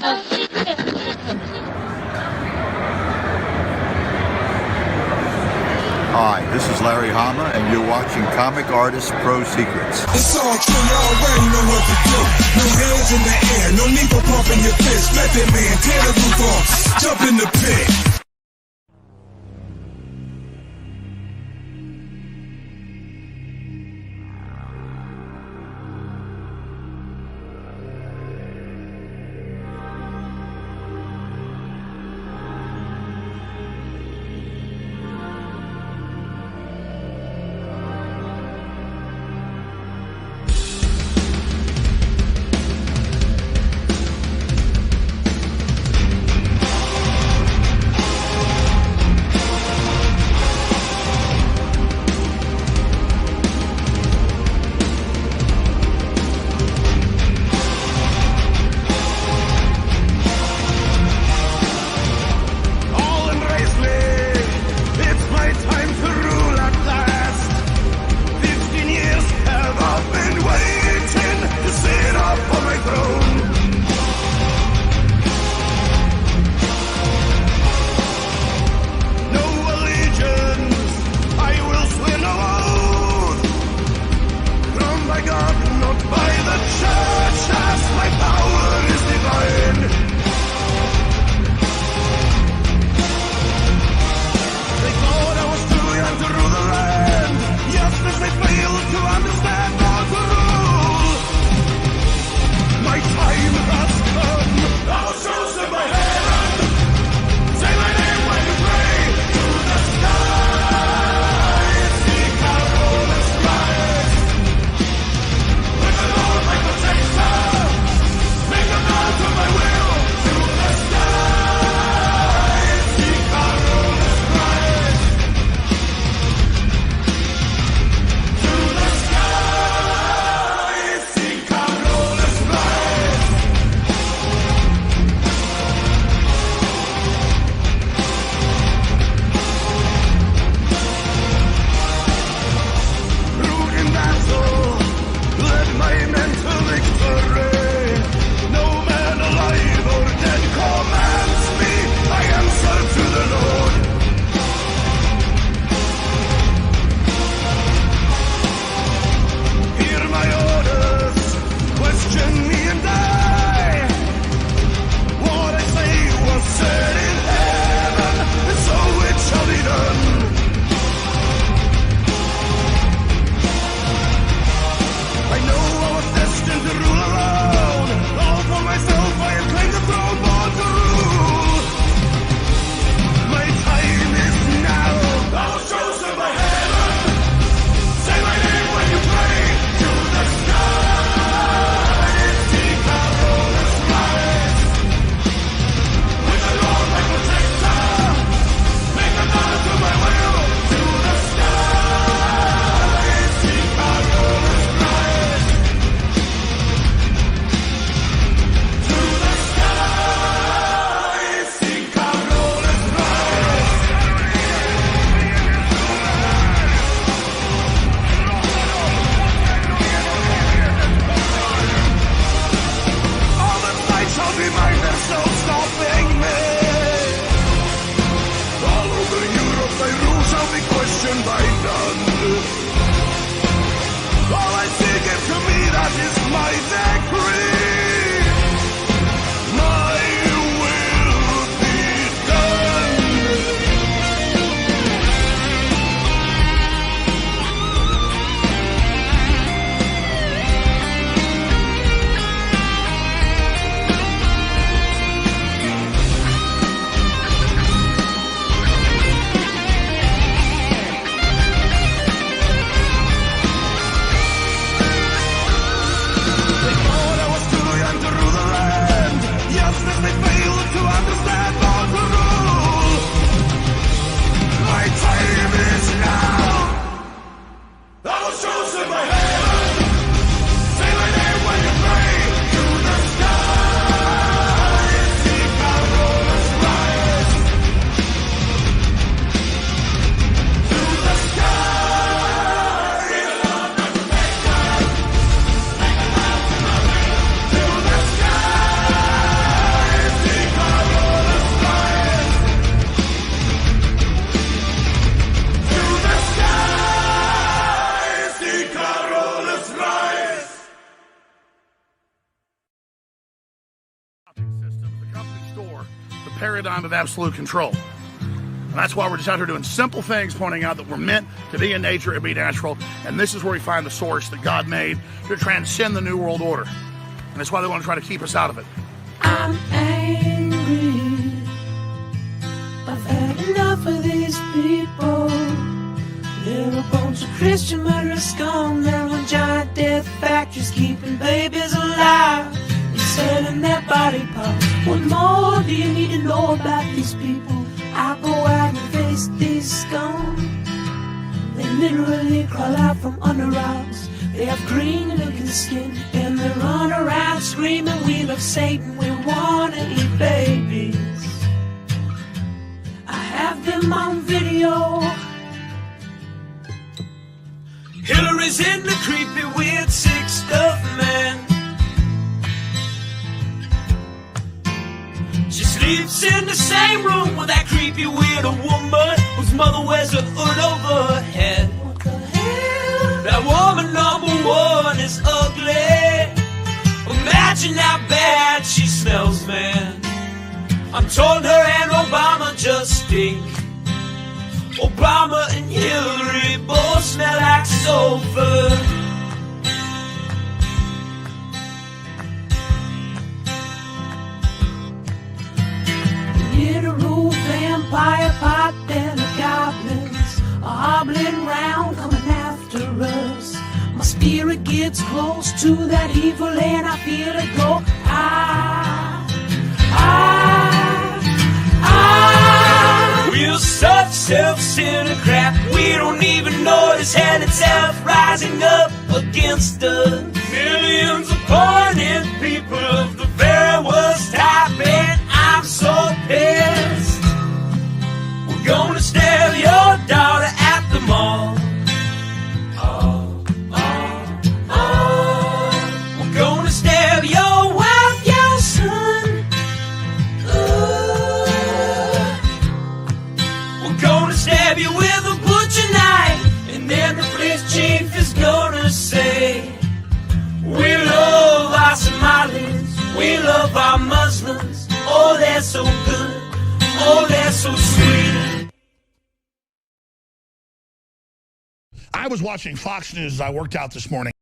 Hi, this is Larry Hama, and you're watching Comic Artist Pro Secrets. It's all true, you already know what to do. No hands in the air, no need for pumping your fist. Let that man tear the roof off, jump in the pit. paradigm of absolute control. And that's why we're just out here doing simple things, pointing out that we're meant to be in nature and be natural. And this is where we find the source that God made to transcend the New World Order. And that's why they want to try to keep us out of it. I'm angry. I've had enough of these people. They're a bunch of Christian murderers scum. They're on giant death factories keeping babies alive and selling their body parts. What more do you need to know about these people? I go out and face these scum. They literally crawl out from under rocks. They have green looking skin and they run around screaming, we love Satan, we wanna eat babies. I have them on video. Hillary's in the creepy weird sick stuff, man. She sleeps in the same room with that creepy weird woman whose mother wears a hood over her head. What the hell? That woman number one is ugly. Imagine how bad she smells, man. I'm told her and Obama just stink. Obama and Hillary both smell like sulfur. Near the roof, vampire pot, then the goblins are hobbling round, coming after us. My spirit gets close to that evil and I feel it go. We're such self-centered crap, we don't even notice hell itself rising up against us. Millions of pointed people of the very worst type, and I'm so pissed. We're gonna stab your daughter at the mall. We're gonna stab your wife, your son. We're gonna stab you with a butcher knife, and then the police chief is gonna say, we love our Somalis, we love our Muslims. Oh, they're so good, oh, they're so sweet. I was watching Fox News as I worked out this morning.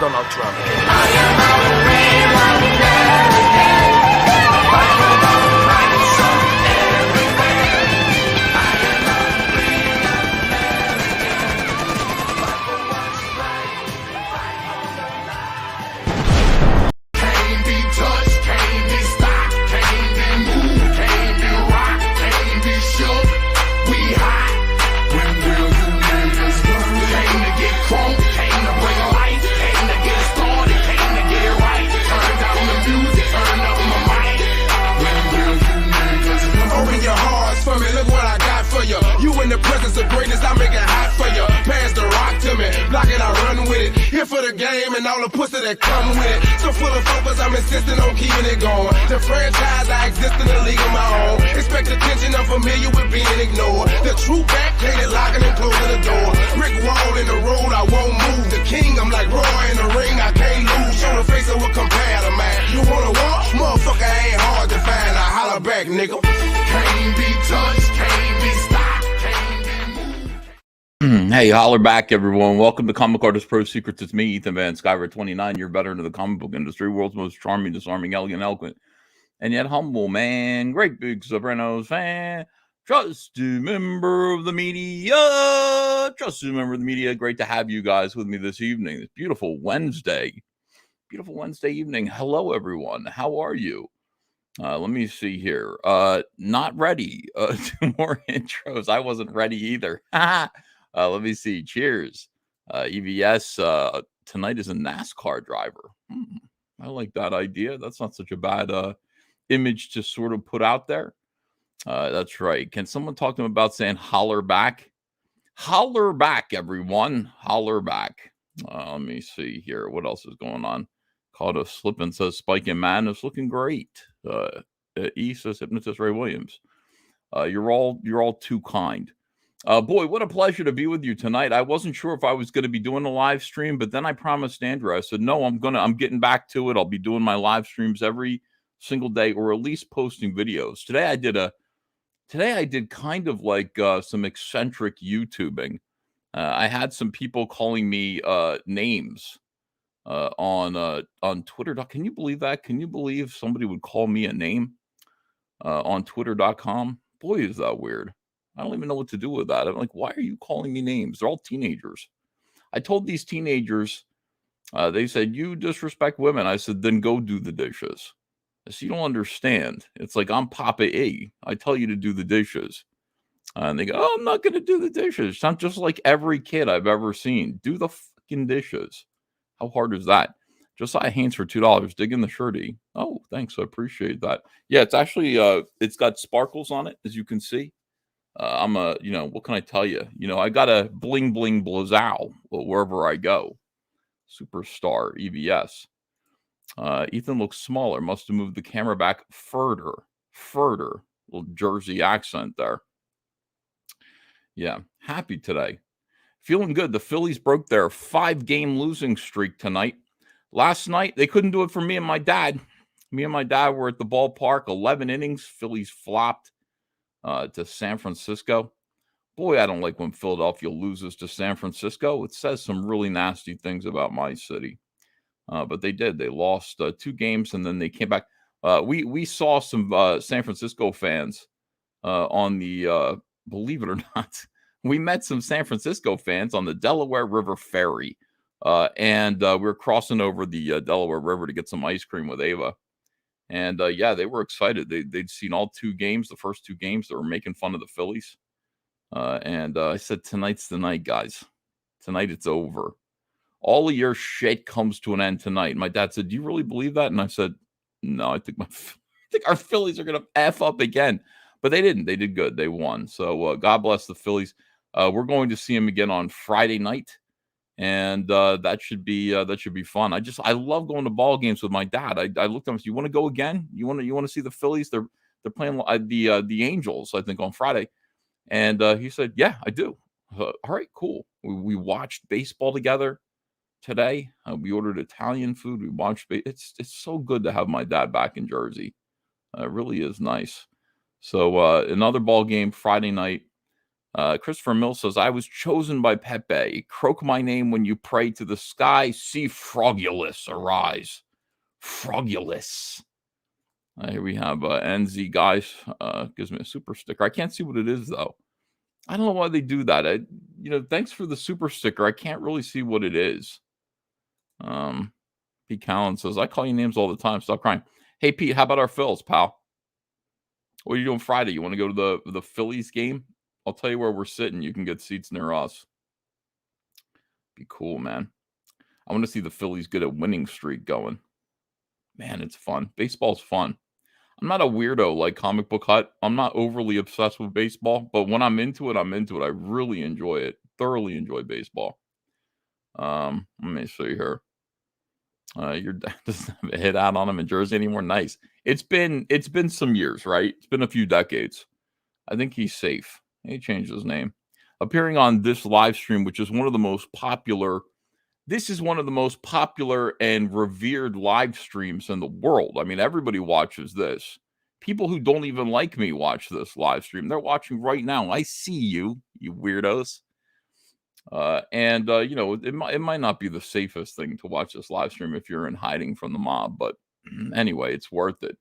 Donald Trump. You in the presence of greatness, I make it hot for you. Pass the rock to me, block it, I run with it. Here for the game and all the pussy that come with it. So full of focus, I'm insisting on keeping it going. The franchise, I exist in a league of my own. Expect attention, I'm familiar with being ignored. The true backhanded, locking and closing the door. Brick wall in the road, I won't move. The king, I'm like Roy in the ring, I can't lose. Show the face of a competitor, man. You wanna walk? Motherfucker ain't hard to find. I holler back, nigga. Can't be touched, can't be stopped. Hey, holler back, everyone. Welcome to Comic Artist Pro Secrets. It's me, Ethan Van Skyver, 29. You're better into the comic book industry, world's most charming, disarming, elegant, eloquent, and yet humble man. Great big Sopranos fan. Trusted member of the media. Trusted member of the media. Great to have you guys with me this evening. This beautiful Wednesday. Beautiful Wednesday evening. Hello, everyone. How are you? Let me see here. Not ready. 2 more intros. I wasn't ready either. Let me see. Cheers. EVS tonight is a NASCAR driver. I like that idea. That's not such a bad image to sort of put out there. That's right. Can someone talk to him about saying holler back? Holler back, everyone. Holler back. Let me see here. What else is going on? Called a slip and says Spike and Madness looking great. E says Hypnotist Ray Williams. You're all too kind. Boy, what a pleasure to be with you tonight. I wasn't sure if I was going to be doing a live stream, but then I promised Andrew. I said, no, I'm getting back to it. I'll be doing my live streams every single day, or at least posting videos. Today I did kind of like some eccentric YouTubing. I had some people calling me names on Twitter. Can you believe that? Can you believe somebody would call me a name on Twitter.com? Boy, is that weird. I don't even know what to do with that. I'm like, why are you calling me names? They're all teenagers. I told these teenagers, they said, you disrespect women. I said, then go do the dishes. I said, you don't understand. It's like, I'm Papa E. I tell you to do the dishes. And they go, oh, I'm not going to do the dishes. I'm just like every kid I've ever seen. Do the fucking dishes. How hard is that? Josiah Haynes for $2. Dig in the shirty. Oh, thanks. I appreciate that. Yeah, it's actually, it's got sparkles on it, as you can see. I'm what can I tell you? I got a bling bling blazow wherever I go. Superstar EVS. Ethan looks smaller. Must have moved the camera back further. Little Jersey accent there. Yeah, happy today. Feeling good. The Phillies broke their 5-game losing streak tonight. Last night, they couldn't do it for me and my dad. Me and my dad were at the ballpark. 11 innings. Phillies flopped to San Francisco. Boy, I don't like when Philadelphia loses to San Francisco. It says some really nasty things about my city. But they did. They lost 2 games, and then they came back. We saw some San Francisco fans on the, believe it or not, we met some San Francisco fans on the Delaware River Ferry. And we were crossing over the Delaware River to get some ice cream with Ava. And yeah, they were excited. They'd seen all 2 games, the first 2 games. They were making fun of the Phillies. And I said, tonight's the night, guys. Tonight it's over. All of your shit comes to an end tonight. My dad said, do you really believe that? And I said, no, I think our Phillies are going to F up again. But they didn't. They did good. They won. So God bless the Phillies. We're going to see them again on Friday night. And that should be fun. I love going to ball games with my dad. I looked at him and said, you want to go again? You want to see the Phillies? They're playing the Angels, I think, on Friday. And he said, yeah, I do. All right, cool. We watched baseball together today. We ordered Italian food. We watched. It's so good to have my dad back in Jersey. It really is nice. So another ball game Friday night. Christopher Mill says, I was chosen by Pepe. Croak my name when you pray to the sky. See Frogulus arise. Frogulus. Here we have NZ Guys. Gives me a super sticker. I can't see what it is, though. I don't know why they do that. Thanks for the super sticker. I can't really see what it is. Pete Callan says, I call you names all the time. Stop crying. Hey, Pete, how about our Phils, pal? What are you doing Friday? You want to go to the Phillies game? I'll tell you where we're sitting. You can get seats near us. Be cool, man. I want to see the Phillies get a winning streak going. Man, it's fun. Baseball's fun. I'm not a weirdo like Comic Book Hut. I'm not overly obsessed with baseball, but when I'm into it, I'm into it. I really enjoy it. Thoroughly enjoy baseball. Let me see here. Your dad doesn't have a hit out on him in Jersey anymore. Nice. It's been some years, right? It's been a few decades. I think he's safe. He changed his name. Appearing on this live stream, which is one of the most popular. This is one of the most popular and revered live streams in the world. I mean, everybody watches this. People who don't even like me watch this live stream. They're watching right now. I see you, you weirdos. It might not be the safest thing to watch this live stream if you're in hiding from the mob, but anyway, it's worth it.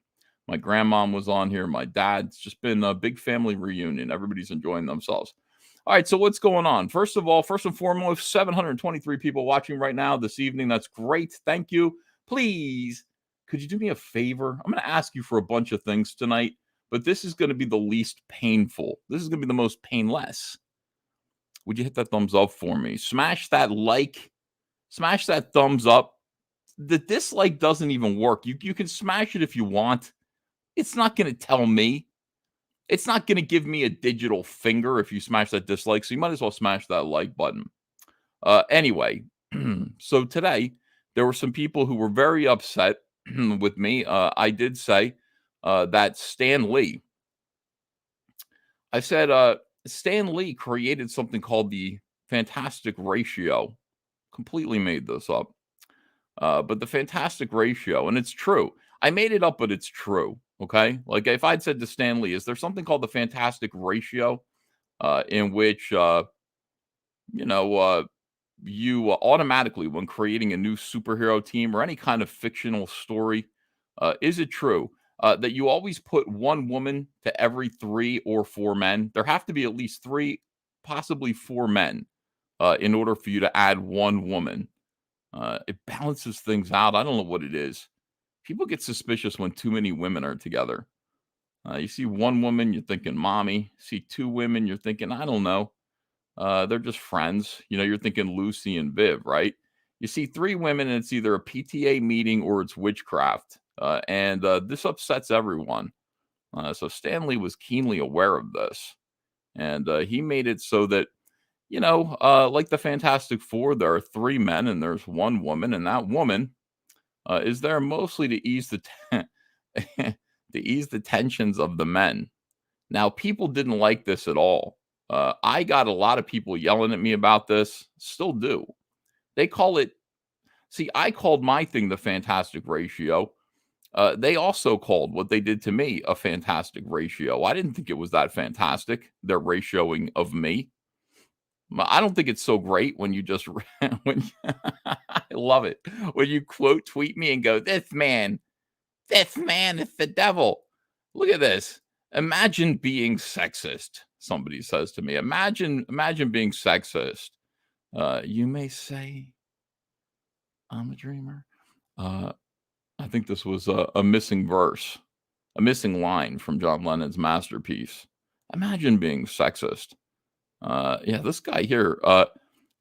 My grandmom was on here. My dad's just been a big family reunion. Everybody's enjoying themselves. All right, so what's going on? First and foremost, 723 people watching right now this evening. That's great. Thank you. Please, could you do me a favor? I'm going to ask you for a bunch of things tonight, but this is going to be the least painful. This is going to be the most painless. Would you hit that thumbs up for me? Smash that like. Smash that thumbs up. The dislike doesn't even work. You can smash it if you want. It's not going to tell me. It's not going to give me a digital finger if you smash that dislike. So you might as well smash that like button. Anyway, so today there were some people who were very upset with me. I did say that Stan Lee. I said Stan Lee created something called the Fantastic Ratio. Completely made this up. But the Fantastic Ratio, and it's true. I made it up, but it's true. Okay? Like if I'd said to Stan Lee, is there something called the Fantastic Ratio in which, you automatically, when creating a new superhero team or any kind of fictional story, is it true that you always put one woman to every 3 or 4 men? There have to be at least 3, possibly 4 men in order for you to add one woman. It balances things out. I don't know what it is. People get suspicious when too many women are together. You see one woman, you're thinking mommy. See 2 women, you're thinking, I don't know. They're just friends. You're thinking Lucy and Viv, right? You see 3 women, and it's either a PTA meeting or it's witchcraft. And this upsets everyone. So Stan Lee was keenly aware of this. And he made it so that, like the Fantastic Four, there are 3 men and there's 1 woman. And that woman is there mostly to ease the tensions of the men. Now, people didn't like this at all. I got a lot of people yelling at me about this. Still do. They call it. See, I called my thing the Fantastic Ratio. They also called what they did to me a Fantastic Ratio. I didn't think it was that fantastic, their ratioing of me. I don't think it's so great when you just I love it when you quote tweet me and go, this man is the devil. Look at this. Imagine being sexist. Somebody says to me, imagine being sexist. You may say I'm a dreamer. I think this was a missing verse, a missing line from John Lennon's masterpiece. Imagine being sexist. This guy here,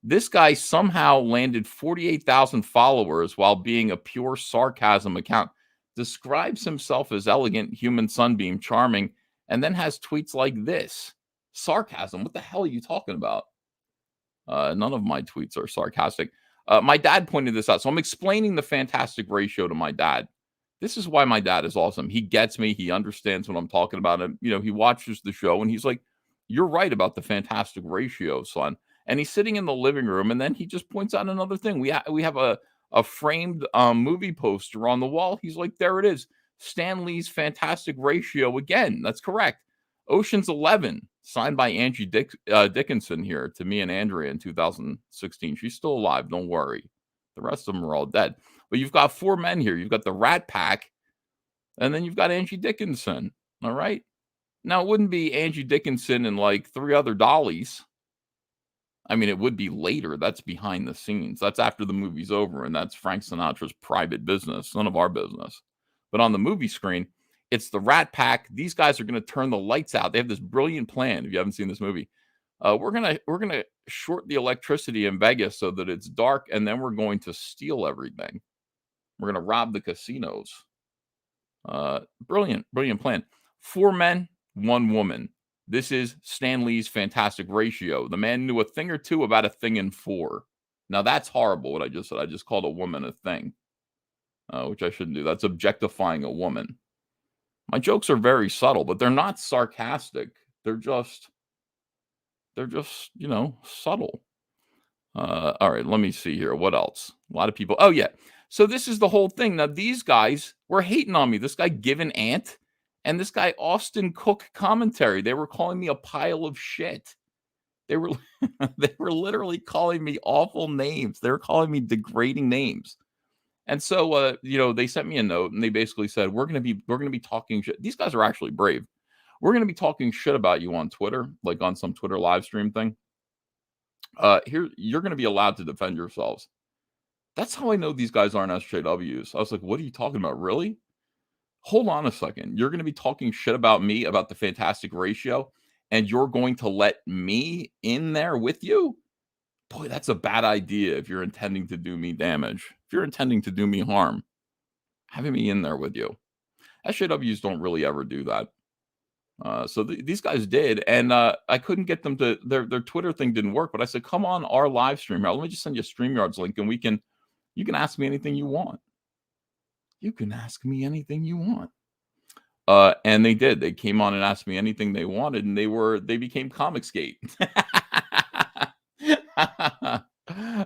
this guy somehow landed 48,000 followers while being a pure sarcasm account, describes himself as elegant, human sunbeam, charming, and then has tweets like this. Sarcasm. What the hell are you talking about? None of my tweets are sarcastic. My dad pointed this out. So I'm explaining the Fantastic Ratio to my dad. This is why my dad is awesome. He gets me. He understands what I'm talking about. And, he watches the show and he's like, you're right about the Fantastic Ratio, son. And he's sitting in the living room, and then he just points out another thing. We have a framed movie poster on the wall. He's like, there it is. Stan Lee's Fantastic Ratio again. That's correct. Ocean's 11, signed by Angie Dickinson here to me and Andrea in 2016. She's still alive. Don't worry. The rest of them are all dead. But you've got 4 men here. You've got the Rat Pack, and then you've got Angie Dickinson. All right. Now, it wouldn't be Angie Dickinson and like 3 other dollies. I mean, it would be later. That's behind the scenes. That's after the movie's over, and that's Frank Sinatra's private business, none of our business. But on the movie screen, it's the Rat Pack. These guys are going to turn the lights out. They have this brilliant plan. If you haven't seen this movie, we're gonna short the electricity in Vegas so that it's dark, and then we're going to steal everything. We're going to rob the casinos. Brilliant plan. 4 men, 1 woman. This is Stan Lee's fantastic ratio. The man knew a thing or two about a thing in 4. Now, that's horrible, what I just said. I just called a woman a thing, which I shouldn't do. That's objectifying a woman. My jokes are very subtle, but they're not sarcastic. They're just, subtle. All right, let me see here. What else? A lot of people. Oh, yeah. So this is the whole thing. Now, these guys were hating on me. This guy, Given Ant, and this guy, Austin Cook Commentary. They were calling me a pile of shit. They were literally calling me awful names. They were calling me degrading names. And so, they sent me a note, and they basically said, we're going to be talking shit. These guys are actually brave. We're going to be talking shit about you on Twitter, like on some Twitter live stream thing. Here, you're going to be allowed to defend yourselves. That's how I know these guys aren't SJWs. I was like, what are you talking about? Really? Hold on a second. You're going to be talking shit about me, about the fantastic ratio, and you're going to let me in there with you? Boy, that's a bad idea if you're intending to do me damage. If you're intending to do me harm, having me in there with you. SJWs don't really ever do that. So these guys did, and I couldn't get them to, their Twitter thing didn't work, but I said, come on our live stream. Let me just send you a StreamYards link, and you can ask me anything you want. You can ask me anything you want. And they did. They came on and asked me anything they wanted, and they became Comicsgate.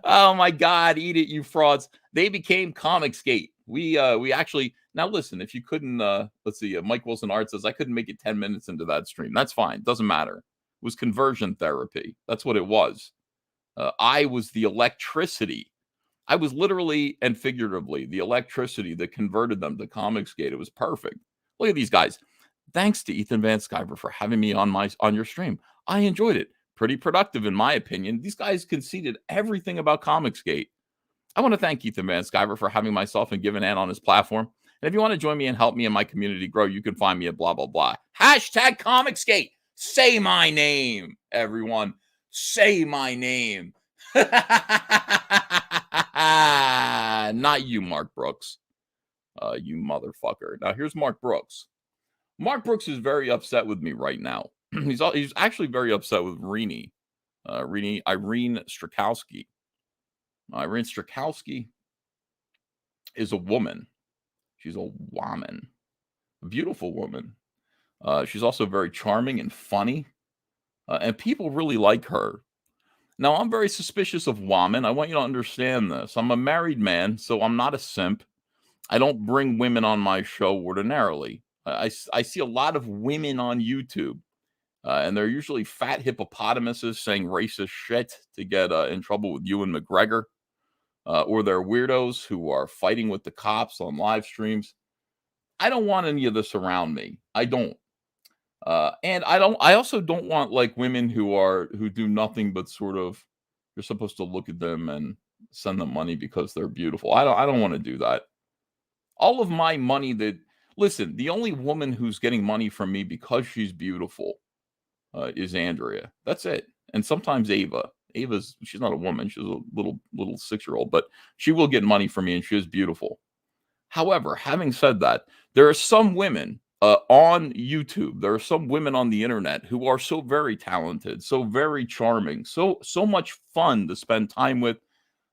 Oh my God, eat it, you frauds. They became Comicsgate. We actually, now listen, if you couldn't, let's see, Mike Wilson Art says, I couldn't make it 10 minutes into that stream. That's fine. Doesn't matter. It was conversion therapy. That's what it was. I was the electricity. I was literally and figuratively the electricity that converted them to Comicsgate. It was perfect. Look at these guys. Thanks to Ethan Van Sciver for having me on your stream. I enjoyed it. Pretty productive, in my opinion. These guys conceded everything about Comicsgate. I want to thank Ethan Van Sciver for having myself and Given Ant on his platform. And if you want to join me and help me and my community grow, you can find me at blah, blah, blah. Hashtag Comicsgate. Say my name, everyone. Say my name. Not you, Mark Brooks. You motherfucker. Now, here's Mark Brooks. Mark Brooks is very upset with me right now. He's actually very upset with RENIE. Irene Strakowski. Irene Strakowski is a woman. She's a woman. A beautiful woman. She's also very charming and funny. And people really like her. Now, I'm very suspicious of women. I want you to understand this. I'm a married man, so I'm not a simp. I don't bring women on my show ordinarily. I see a lot of women on YouTube, and they're usually fat hippopotamuses saying racist shit to get in trouble with Ewan McGregor, or they're weirdos who are fighting with the cops on live streams. I don't want any of this around me. I don't. And I also don't want like women who do nothing but sort of, you're supposed to look at them and send them money because they're beautiful. I don't want to do that. All of my money listen, the only woman who's getting money from me because she's beautiful is Andrea. That's it. And sometimes Ava. She's not a woman. She's a little 6-year-old, but she will get money from me and she is beautiful. However, having said that, there are some women on YouTube, there are some women on the internet who are so very talented, so very charming, so much fun to spend time with,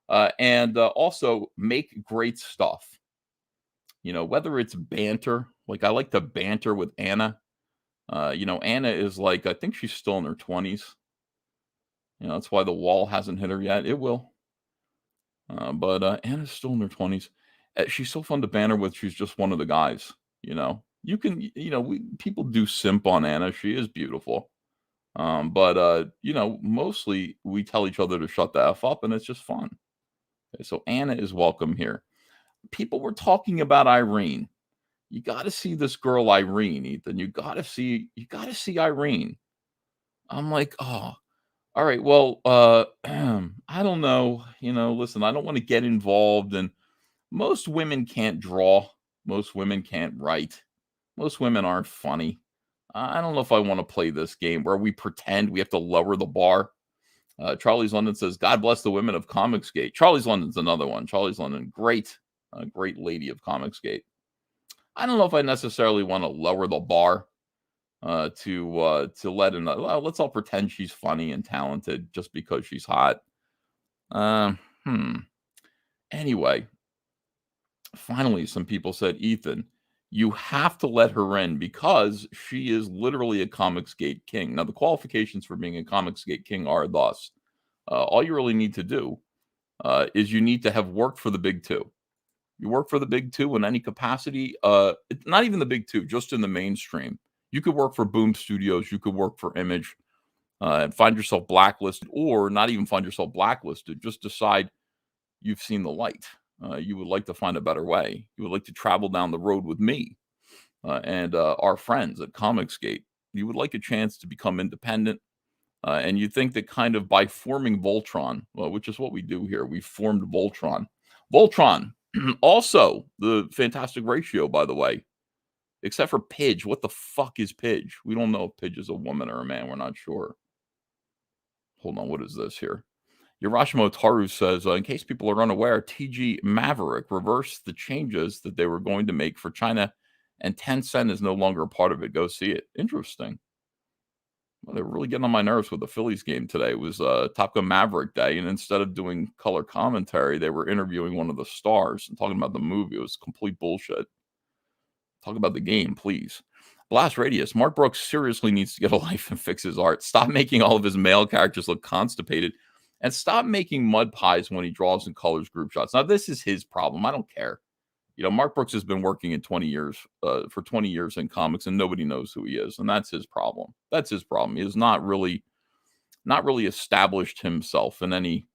and also make great stuff. You know, whether it's banter, like I like to banter with Anna. Anna is like, I think she's still in her 20s. That's why the wall hasn't hit her yet. It will. But Anna's still in her 20s. She's so fun to banter with. She's just one of the guys, you can, people do simp on Anna. She is beautiful. But mostly we tell each other to shut the F up, and it's just fun. Okay, so Anna is welcome here. People were talking about Irene. You got to see this girl, Irene, Ethan. You got to see Irene. I'm like, oh, all right. Well, I don't know. Listen, I don't want to get involved. And most women can't draw. Most women can't write. Most women aren't funny. I don't know if I want to play this game where we pretend we have to lower the bar. Charlie's London says, God bless the women of Comicsgate. Charlie's London's another one. Charlie's London, great lady of Comicsgate. I don't know if I necessarily want to lower the bar to let in. Let's all pretend she's funny and talented just because she's hot. Anyway, finally, some people said, Ethan, you have to let her in because she is literally a Comicsgate king. Now, the qualifications for being a Comicsgate king are thus. All you really need to do is you need to have worked for the big two. You work for the big two in any capacity, not even the big two, just in the mainstream. You could work for Boom Studios. You could work for Image and find yourself blacklisted, or not even find yourself blacklisted. Just decide you've seen the light. You would like to find a better way. You would like to travel down the road with me and our friends at Comicsgate. You would like a chance to become independent. And you think that kind of by forming Voltron, which is what we do here, we formed Voltron. Voltron, also the Fantastic Ratio, by the way, except for Pidge. What the fuck is Pidge? We don't know if Pidge is a woman or a man. We're not sure. Hold on, what is this here? Yorashimo Taru says, in case people are unaware, TG Maverick reversed the changes that they were going to make for China, and Tencent is no longer a part of it. Go see it. Interesting. Well, they were really getting on my nerves with the Phillies game today. It was Top Gun Maverick Day, and instead of doing color commentary, they were interviewing one of the stars and talking about the movie. It was complete bullshit. Talk about the game, please. Blast Radius. Mark Brooks seriously needs to get a life and fix his art. Stop making all of his male characters look constipated, and stop making mud pies when he draws and colors group shots. Now, this is his problem. I don't care. Mark Brooks has been working in 20 years for 20 years in comics, and nobody knows who he is, and that's his problem. That's his problem. He has not really established himself in any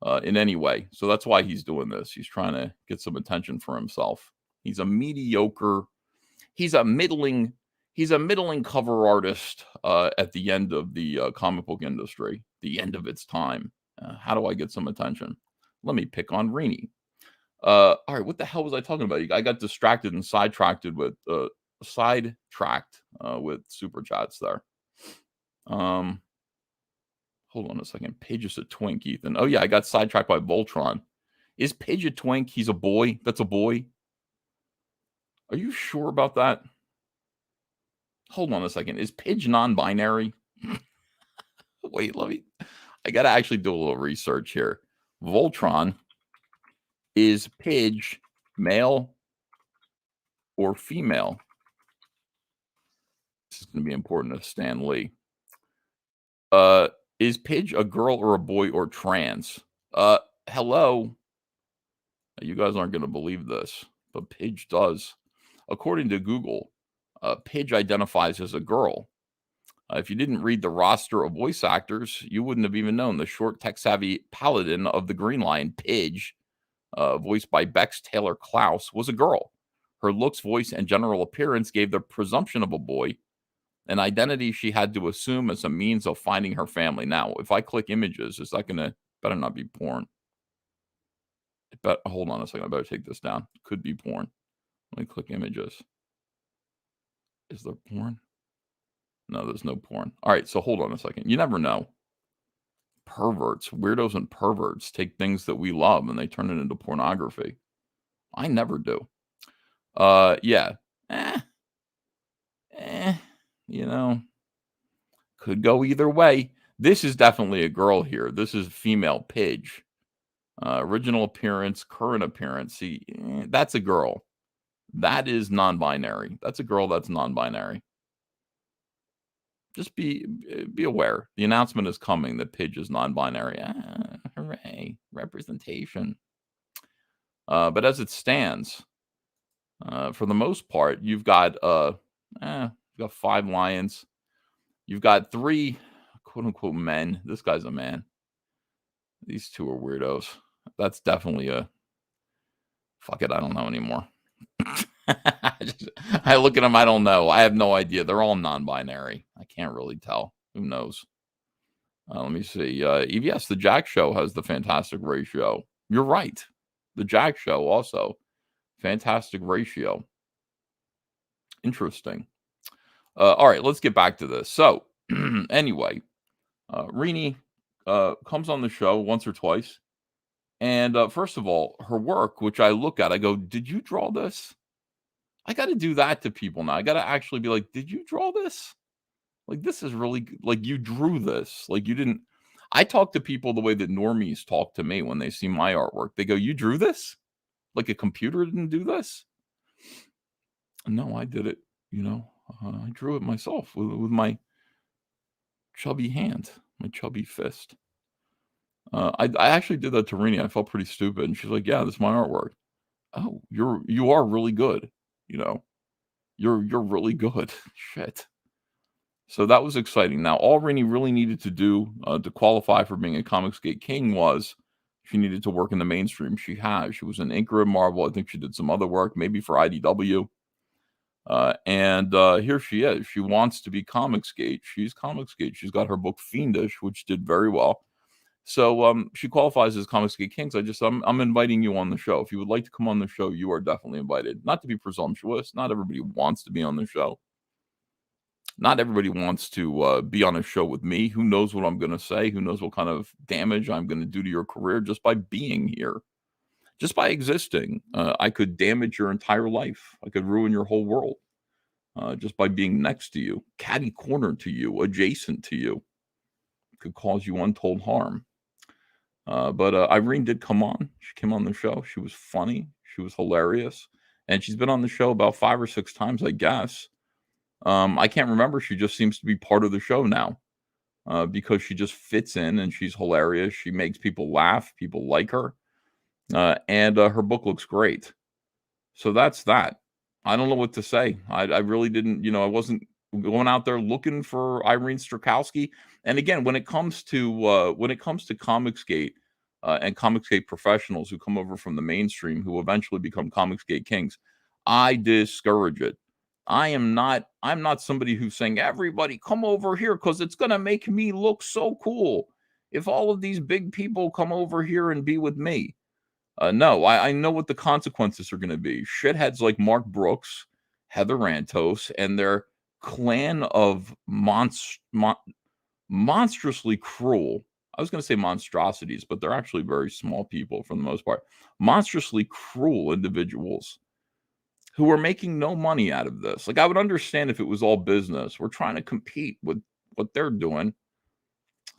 way. So that's why he's doing this. He's trying to get some attention for himself. He's a mediocre. He's a middling cover artist at the end of the comic book industry, the end of its time. How do I get some attention? Let me pick on RENIE. All right, what the hell was I talking about? I got distracted and sidetracked with super chats there. Hold on a second. Pidge is a twink, Ethan. Oh yeah, I got sidetracked by Voltron. Is Pidge a twink? He's a boy. That's a boy. Are you sure about that? Hold on a second. Is Pidge non-binary? Wait, I gotta actually do a little research here. Voltron. Is Pidge male or female? This is going to be important to Stan Lee. Is Pidge a girl or a boy or trans? Hello. You guys aren't going to believe this, but Pidge does. According to Google, Pidge identifies as a girl. If you didn't read the roster of voice actors, you wouldn't have even known the short, tech-savvy paladin of the Green Line, Pidge, voiced by Bex Taylor Klaus, was a girl. Her looks, voice, and general appearance gave the presumption of a boy, an identity she had to assume as a means of finding her family. Now, if I click images, is that going to, better not be porn. Hold on a second, I better take this down. Could be porn. Let me click images. Is there porn? No, there's no porn. All right, so hold on a second. You never know. Perverts, weirdos and perverts take things that we love and they turn it into pornography. I never do. Yeah. Could go either way. This is definitely a girl here. This is female Pidge. Original appearance, current appearance. See, that's a girl. That is non-binary. That's a girl that's non-binary. Just be aware. The announcement is coming that Pidge is non-binary. Hooray. Representation. But as it stands, For the most part, you've got 5 lions. You've got 3 quote unquote men. This guy's a man. These 2 are weirdos. That's definitely a fuck it. I don't know anymore. I look at them. I don't know. I have no idea. They're all non-binary. I can't really tell. Who knows? Let me see. Yes, the Jack Show has the fantastic ratio. You're right. The Jack Show also fantastic ratio. Interesting. All right, let's get back to this. So, anyway, RENIE comes on the show once or twice. And first of all, her work, which I look at, I go, did you draw this? I got to do that to people now. I got to actually be like, did you draw this? Like, this is really good. Like, you drew this. Like, you didn't. I talk to people the way that normies talk to me when they see my artwork. They go, you drew this? Like a computer didn't do this? No, I did it. I drew it myself with my chubby hand, my chubby fist. I actually did that to RENIE. I felt pretty stupid. And she's like, yeah, this is my artwork. Oh, you are really good. You're really good. Shit. So that was exciting. Now, all RENIE really needed to do to qualify for being a Comicsgate King was she needed to work in the mainstream. She has. She was an inker at Marvel. I think she did some other work, maybe for IDW. And here she is. She wants to be Comicsgate. She's Comicsgate. She's got her book Fiendish, which did very well. So she qualifies as Comicsgate Kings. I'm inviting you on the show. If you would like to come on the show, you are definitely invited. Not to be presumptuous. Not everybody wants to be on the show. Not everybody wants to be on a show with me. Who knows what I'm going to say? Who knows what kind of damage I'm going to do to your career just by being here? Just by existing. I could damage your entire life. I could ruin your whole world just by being next to you, catty corner to you, adjacent to you. Could cause you untold harm. But Irene did come on. She came on the show. She was funny. She was hilarious. And she's been on the show about 5 or 6 times, I guess. I can't remember. She just seems to be part of the show now because she just fits in and she's hilarious. She makes people laugh. People like her. And her book looks great. So that's that. I don't know what to say. I really didn't, I wasn't going out there looking for Irene Strakowski. And again, when it comes to Comicsgate and Comicsgate professionals who come over from the mainstream who eventually become Comicsgate Kings, I discourage it. I'm not somebody who's saying, everybody come over here because it's going to make me look so cool if all of these big people come over here and be with me. No, I know what the consequences are going to be. Shitheads like Mark Brooks, Heather Rantos, and their clan of monstrously cruel. I was going to say monstrosities, but they're actually very small people for the most part. Monstrously cruel individuals who are making no money out of this. Like, I would understand if it was all business. We're trying to compete with what they're doing.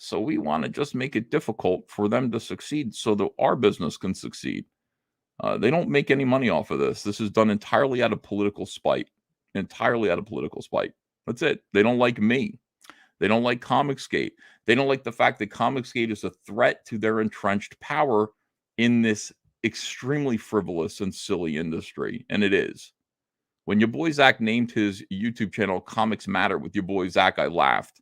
So we want to just make it difficult for them to succeed so that our business can succeed. They don't make any money off of this. This is done entirely out of political spite. Entirely out of political spite. That's it. They don't like me. They don't like Comicsgate. They don't like the fact that Comicsgate is a threat to their entrenched power in this extremely frivolous and silly industry. And it is. When your boy Zach named his YouTube channel Comics Matter with your boy Zach, I laughed.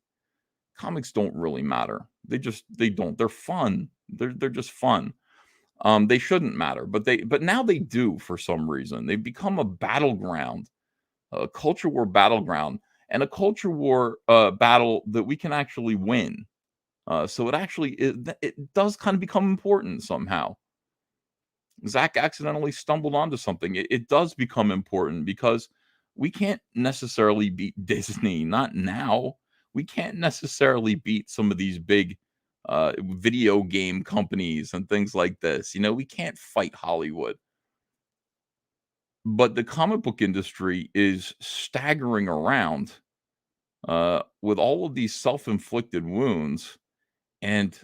Comics don't really matter. They don't. They're fun. They're just fun. They shouldn't matter, but now they do for some reason. They've become a battleground, a culture war battleground, and a culture war battle that we can actually win. So it does kind of become important somehow. Zach accidentally stumbled onto something. It does become important because we can't necessarily beat Disney, not now. We can't necessarily beat some of these big video game companies and things like this. We can't fight Hollywood. But the comic book industry is staggering around with all of these self-inflicted wounds. And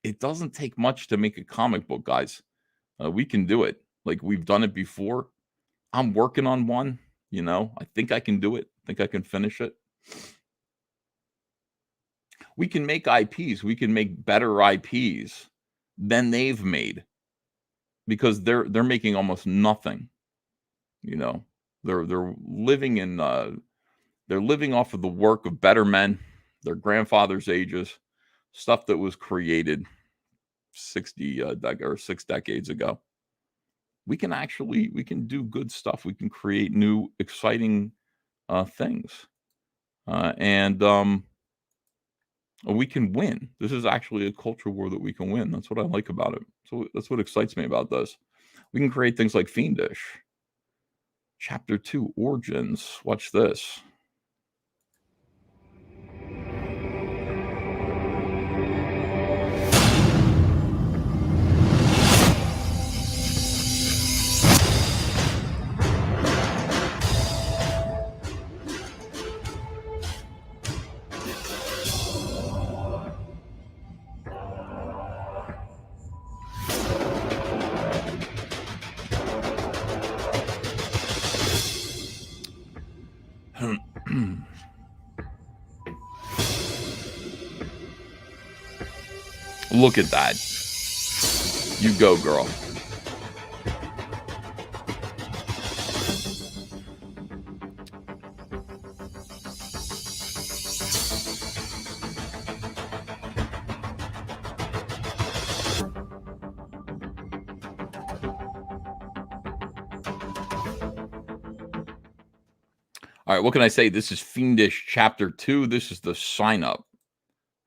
it doesn't take much to make a comic book, guys. We can do it. Like, we've done it before. I'm working on one. I think I can do it. I think I can finish it. We can make IPs. We can make better IPs than they've made because they're making almost nothing. You know, they're living in they're living off of the work of better men, their grandfathers' ages, stuff that was created 60 or 6 decades ago. We can do good stuff. We can create new, exciting things, and we can win. This is actually a culture war that we can win. That's what I like about it. So that's what excites me about this. We can create things like Fiendish. Chapter 2, Origins. Watch this. Look at that. You go, girl. All right, what can I say? This is Fiendish Chapter 2. This is the sign up.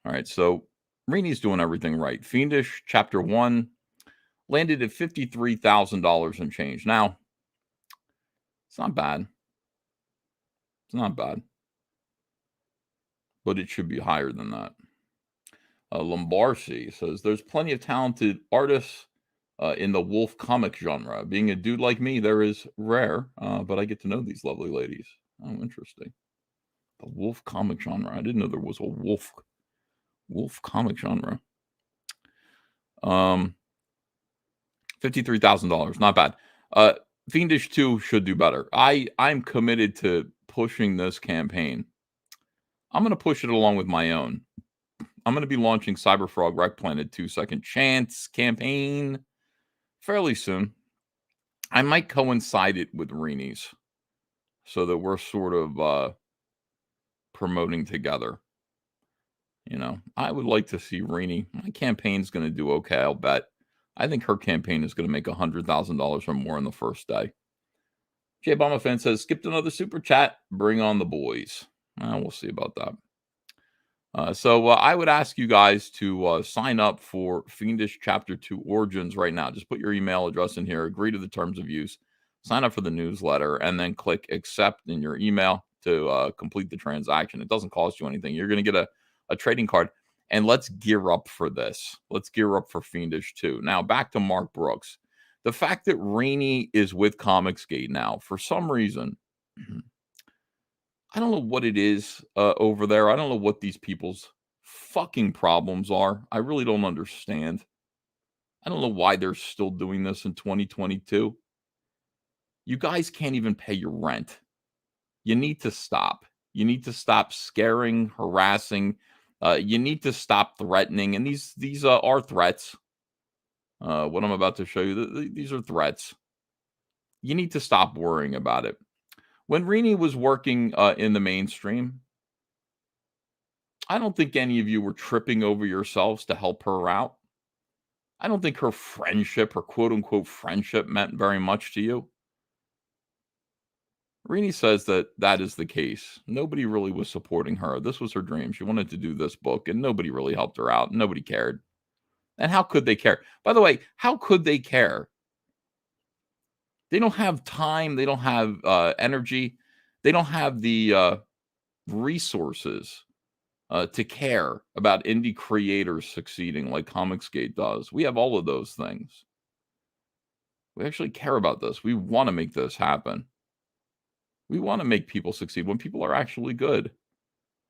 All right, so RENIE's doing everything right. Fiendish Chapter 1 landed at $53,000 and change. Now, it's not bad. It's not bad. But it should be higher than that. Lombardi says, there's plenty of talented artists in the wolf comic genre. Being a dude like me, there is rare, but I get to know these lovely ladies. Oh, interesting. The wolf comic genre. I didn't know there was a wolf comic genre. $53,000, not bad. Fiendish 2 should do better. I'm committed to pushing this campaign. I'm going to push it along with my own. I'm going to be launching Cyberfrog Wreck Planet 2 Second Chance campaign fairly soon. I might coincide it with RENIE's so that we're sort of promoting together. You know, I would like to see RENIE. My campaign's going to do okay, I'll bet. I think her campaign is going to make $100,000 or more in the first day. Jay Obama fan says, skipped another super chat. Bring on the boys. We'll see about that. So I would ask you guys to sign up for Fiendish Chapter 2 Origins right now. Just put your email address in here, agree to the terms of use, sign up for the newsletter, and then click accept in your email to complete the transaction. It doesn't cost you anything. You're going to get a trading card. And let's gear up for this. Let's gear up for Fiendish 2. Now, back to Mark Brooks. The fact that RENIE is with Comicsgate now, for some reason, I don't know what it is over there. I don't know what these people's fucking problems are. I really don't understand. I don't know why they're still doing this in 2022. You guys can't even pay your rent. You need to stop. You need to stop scaring, harassing. You need to stop threatening. And these are threats. What I'm about to show you, these are threats. You need to stop worrying about it. When RENIE was working in the mainstream, I don't think any of you were tripping over yourselves to help her out. I don't think her friendship, her quote-unquote friendship, meant very much to you. RENIE says that is the case. Nobody really was supporting her. This was her dream. She wanted to do this book, and nobody really helped her out. Nobody cared. And how could they care? By the way, how could they care? They don't have time. They don't have energy. They don't have the resources to care about indie creators succeeding like Comicsgate does. We have all of those things. We actually care about this. We want to make this happen. We want to make people succeed. When people are actually good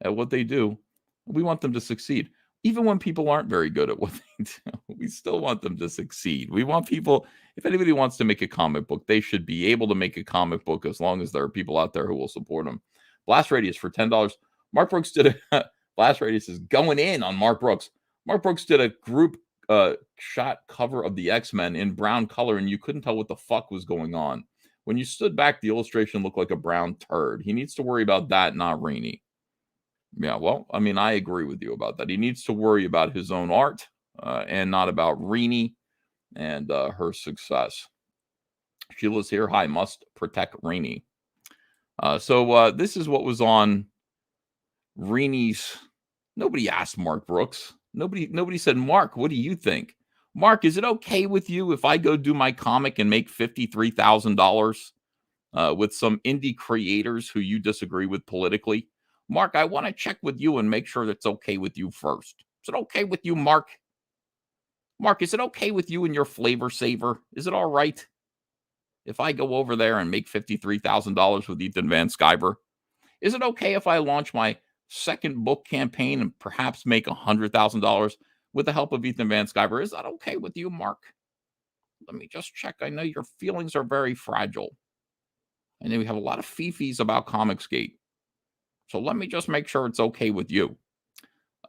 at what they do, we want them to succeed. Even when people aren't very good at what they do, we still want them to succeed. We want people, if anybody wants to make a comic book, they should be able to make a comic book as long as there are people out there who will support them. Blast Radius for $10. Mark Brooks did a, Blast Radius is going in on Mark Brooks. Mark Brooks did a group shot cover of the X-Men in brown color, and you couldn't tell what the fuck was going on. When you stood back, the illustration looked like a brown turd. He needs to worry about that, not RENIE. Yeah, well, I mean, I agree with you about that. He needs to worry about his own art and not about RENIE and her success. Sheila's here. Hi, must protect RENIE. So this is what was on RENIE's. Nobody asked Mark Brooks. Nobody said, Mark, what do you think? Mark, is it okay with you if I go do my comic and make $53,000 with some indie creators who you disagree with politically? Mark, I want to check with you and make sure that's okay with you first. Is it okay with you, Mark? Mark, is it okay with you and your flavor saver? Is it all right if I go over there and make $53,000 with Ethan Van Sciver? Is it okay if I launch my second book campaign and perhaps make $100,000 with the help of Ethan Van Sciver? Is that okay with you, Mark? Let me just check. I know your feelings are very fragile. I know we have a lot of fifis about Comicsgate. So let me just make sure it's okay with you.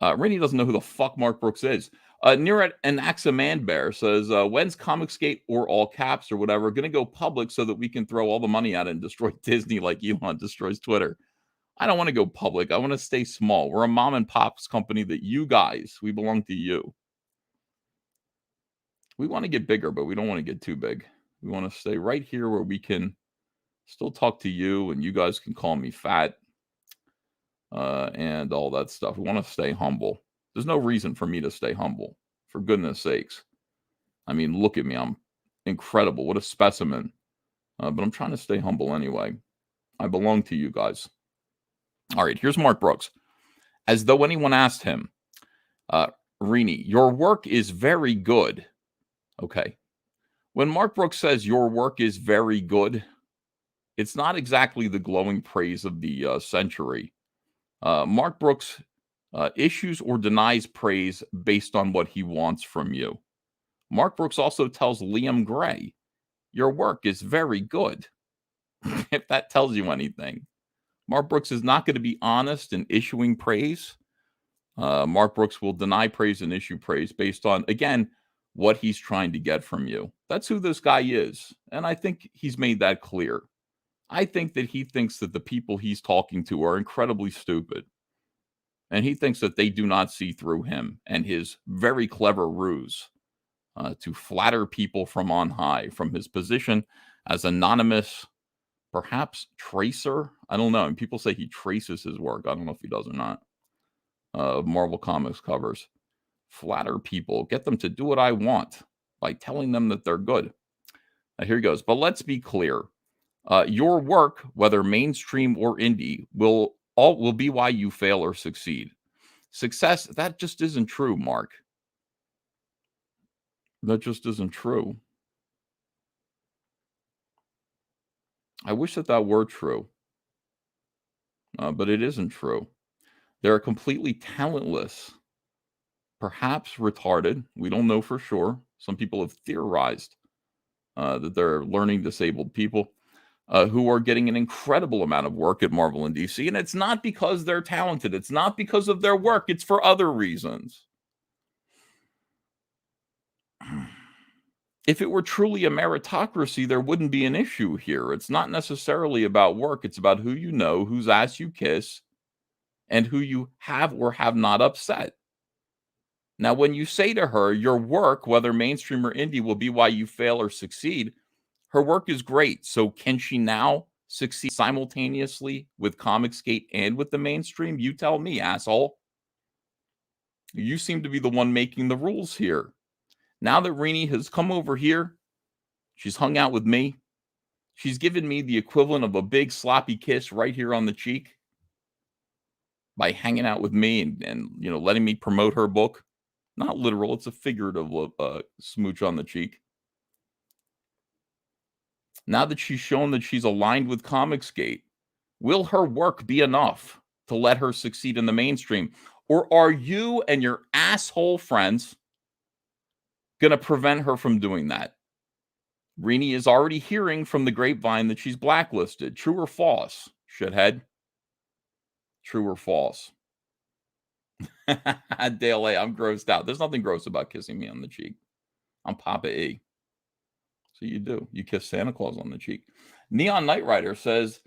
RENIE doesn't know who the fuck Mark Brooks is. Near an Axaman Bear says, when's Comicsgate, or all caps or whatever, going to go public so that we can throw all the money at it and destroy Disney like Elon destroys Twitter? I don't want to go public. I want to stay small. We're a mom and pop's company that you guys, we belong to you. We want to get bigger, but we don't want to get too big. We want to stay right here where we can still talk to you and you guys can call me fat and all that stuff. We want to stay humble. There's no reason for me to stay humble, for goodness sakes. I mean, look at me. I'm incredible. What a specimen. But I'm trying to stay humble anyway. I belong to you guys. All right, here's Mark Brooks. As though anyone asked him, RENIE, your work is very good. Okay. When Mark Brooks says your work is very good, it's not exactly the glowing praise of the century. Mark Brooks issues or denies praise based on what he wants from you. Mark Brooks also tells Liam Gray, your work is very good. If that tells you anything. Mark Brooks is not going to be honest in issuing praise. Mark Brooks will deny praise and issue praise based on, again, what he's trying to get from you. That's who this guy is. And I think he's made that clear. I think that he thinks that the people he's talking to are incredibly stupid. And he thinks that they do not see through him and his very clever ruse to flatter people from on high, from his position as anonymous, perhaps tracer. I don't know. And people say he traces his work. I don't know if he does or not. Marvel Comics covers. Flatter people. Get them to do what I want by telling them that they're good. Here he goes. But let's be clear. Your work, whether mainstream or indie, will be why you fail or succeed. Success, that just isn't true, Mark. That just isn't true. I wish that were true. But it isn't true. They're completely talentless, perhaps retarded. We don't know for sure. Some people have theorized that they're learning disabled people who are getting an incredible amount of work at Marvel and DC. And it's not because they're talented. It's not because of their work. It's for other reasons. If it were truly a meritocracy, there wouldn't be an issue here. It's not necessarily about work. It's about who you know, whose ass you kiss, and who you have or have not upset. Now, when you say to her, your work, whether mainstream or indie, will be why you fail or succeed, her work is great. So can she now succeed simultaneously with Comicsgate and with the mainstream? You tell me, asshole. You seem to be the one making the rules here. Now that RENIE has come over here, she's hung out with me. She's given me the equivalent of a big sloppy kiss right here on the cheek by hanging out with me and letting me promote her book. Not literal, it's a figurative smooch on the cheek. Now that she's shown that she's aligned with Comicsgate, will her work be enough to let her succeed in the mainstream? Or are you and your asshole friends going to prevent her from doing that? RENIE is already hearing from the grapevine that she's blacklisted. True or false, shithead? True or false? Dale A, I'm grossed out. There's nothing gross about kissing me on the cheek. I'm Papa E. So you do. You kiss Santa Claus on the cheek. Neon Knight Rider says,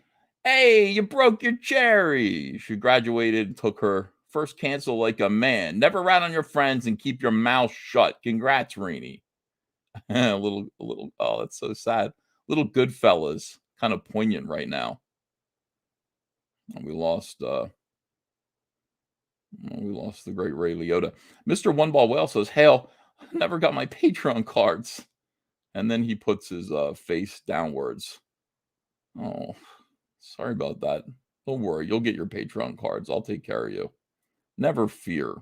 "Hey, you broke your cherry." She graduated and took her first cancel like a man. Never rat on your friends and keep your mouth shut. Congrats, Renie. a little. Oh, that's so sad. Little Goodfellas, kind of poignant right now. We lost the great Ray Liotta. Mr. One Ball Whale says, "Hail, never got my Patreon cards." And then he puts his face downwards. Oh, sorry about that. Don't worry, you'll get your Patreon cards. I'll take care of you. Never fear.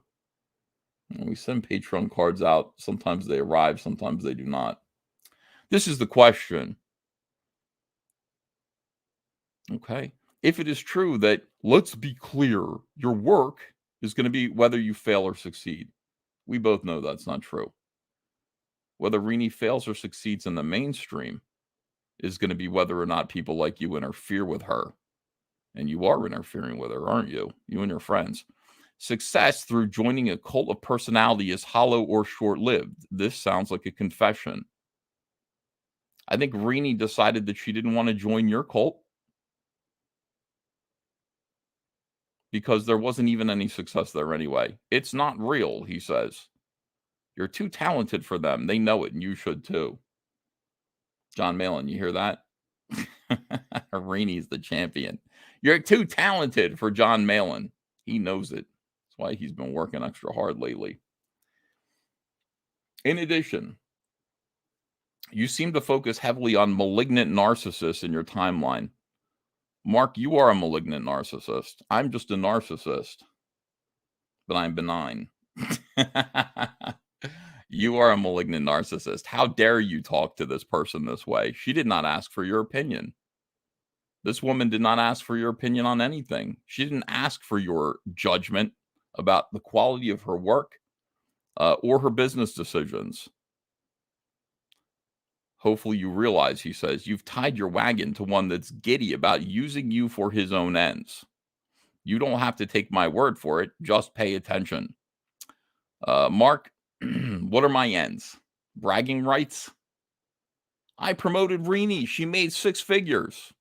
We send Patreon cards out. Sometimes they arrive, sometimes they do not. This is the question. Okay. If it is true that, let's be clear, your work is going to be whether you fail or succeed. We both know that's not true. Whether Renie fails or succeeds in the mainstream is going to be whether or not people like you interfere with her. And you are interfering with her, aren't you? You and your friends. Success through joining a cult of personality is hollow or short-lived. This sounds like a confession. I think Renie decided that she didn't want to join your cult because there wasn't even any success there anyway. It's not real, he says. You're too talented for them. They know it, and you should too. John Malin, you hear that? Renie's the champion. You're too talented for John Malin. He knows it. That's why he's been working extra hard lately. In addition, you seem to focus heavily on malignant narcissists in your timeline. Mark, you are a malignant narcissist. I'm just a narcissist, but I'm benign. You are a malignant narcissist. How dare you talk to this person this way? She did not ask for your opinion. This woman did not ask for your opinion on anything. She didn't ask for your judgment about the quality of her work or her business decisions. Hopefully you realize, he says, you've tied your wagon to one that's giddy about using you for his own ends. You don't have to take my word for it. Just pay attention. Mark, what are my ends? Bragging rights? I promoted Renie. She made 6 figures.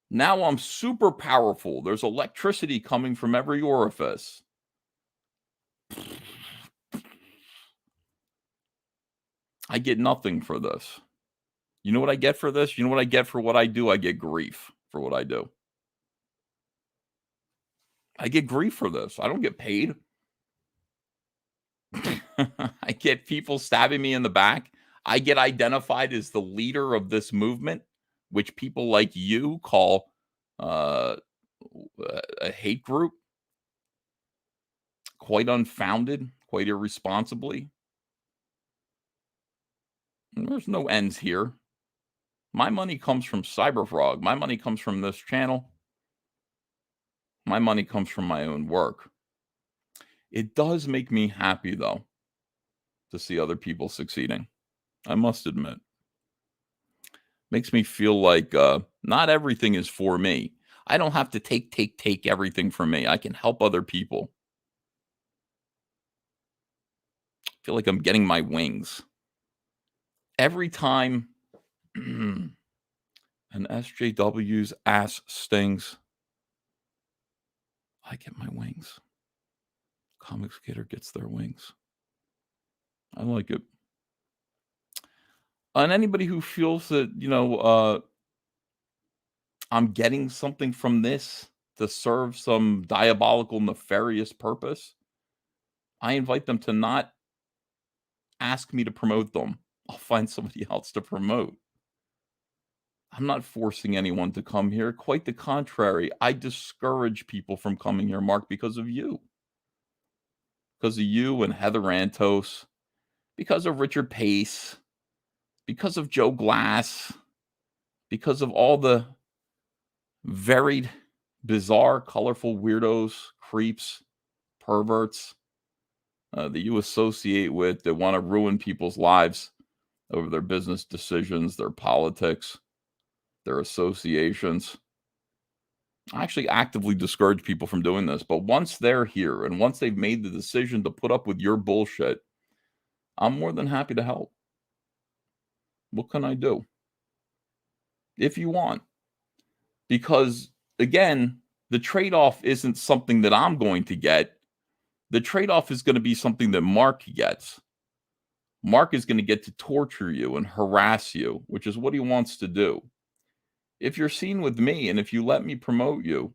Now I'm super powerful. There's electricity coming from every orifice. I get nothing for this. You know what I get for this? You know what I get for what I do? I get grief for what I do. I get grief for this. I don't get paid. I get people stabbing me in the back. I get identified as the leader of this movement, which people like you call a hate group. Quite unfounded, quite irresponsibly. And there's no ends here. My money comes from Cyberfrog. My money comes from this channel. My money comes from my own work. It does make me happy, though, to see other people succeeding. I must admit. Makes me feel like not everything is for me. I don't have to take everything from me. I can help other people. I feel like I'm getting my wings. Every time an SJW's ass stings, I get my wings. Comics Gator gets their wings. I like it. And anybody who feels that, I'm getting something from this to serve some diabolical, nefarious purpose, I invite them to not ask me to promote them. I'll find somebody else to promote. I'm not forcing anyone to come here. Quite the contrary. I discourage people from coming here, Mark, because of you. Because of you and Heather Antos. Because of Richard Pace. Because of Joe Glass. Because of all the varied, bizarre, colorful weirdos, creeps, perverts that you associate with that want to ruin people's lives over their business decisions, their politics, their associations. I actually actively discourage people from doing this, but once they're here and once they've made the decision to put up with your bullshit, I'm more than happy to help. What can I do? if you want. Because, again, the trade-off isn't something that I'm going to get. The trade-off is going to be something that Mark gets. Mark is going to get to torture you and harass you, which is what he wants to do. If you're seen with me and if you let me promote you,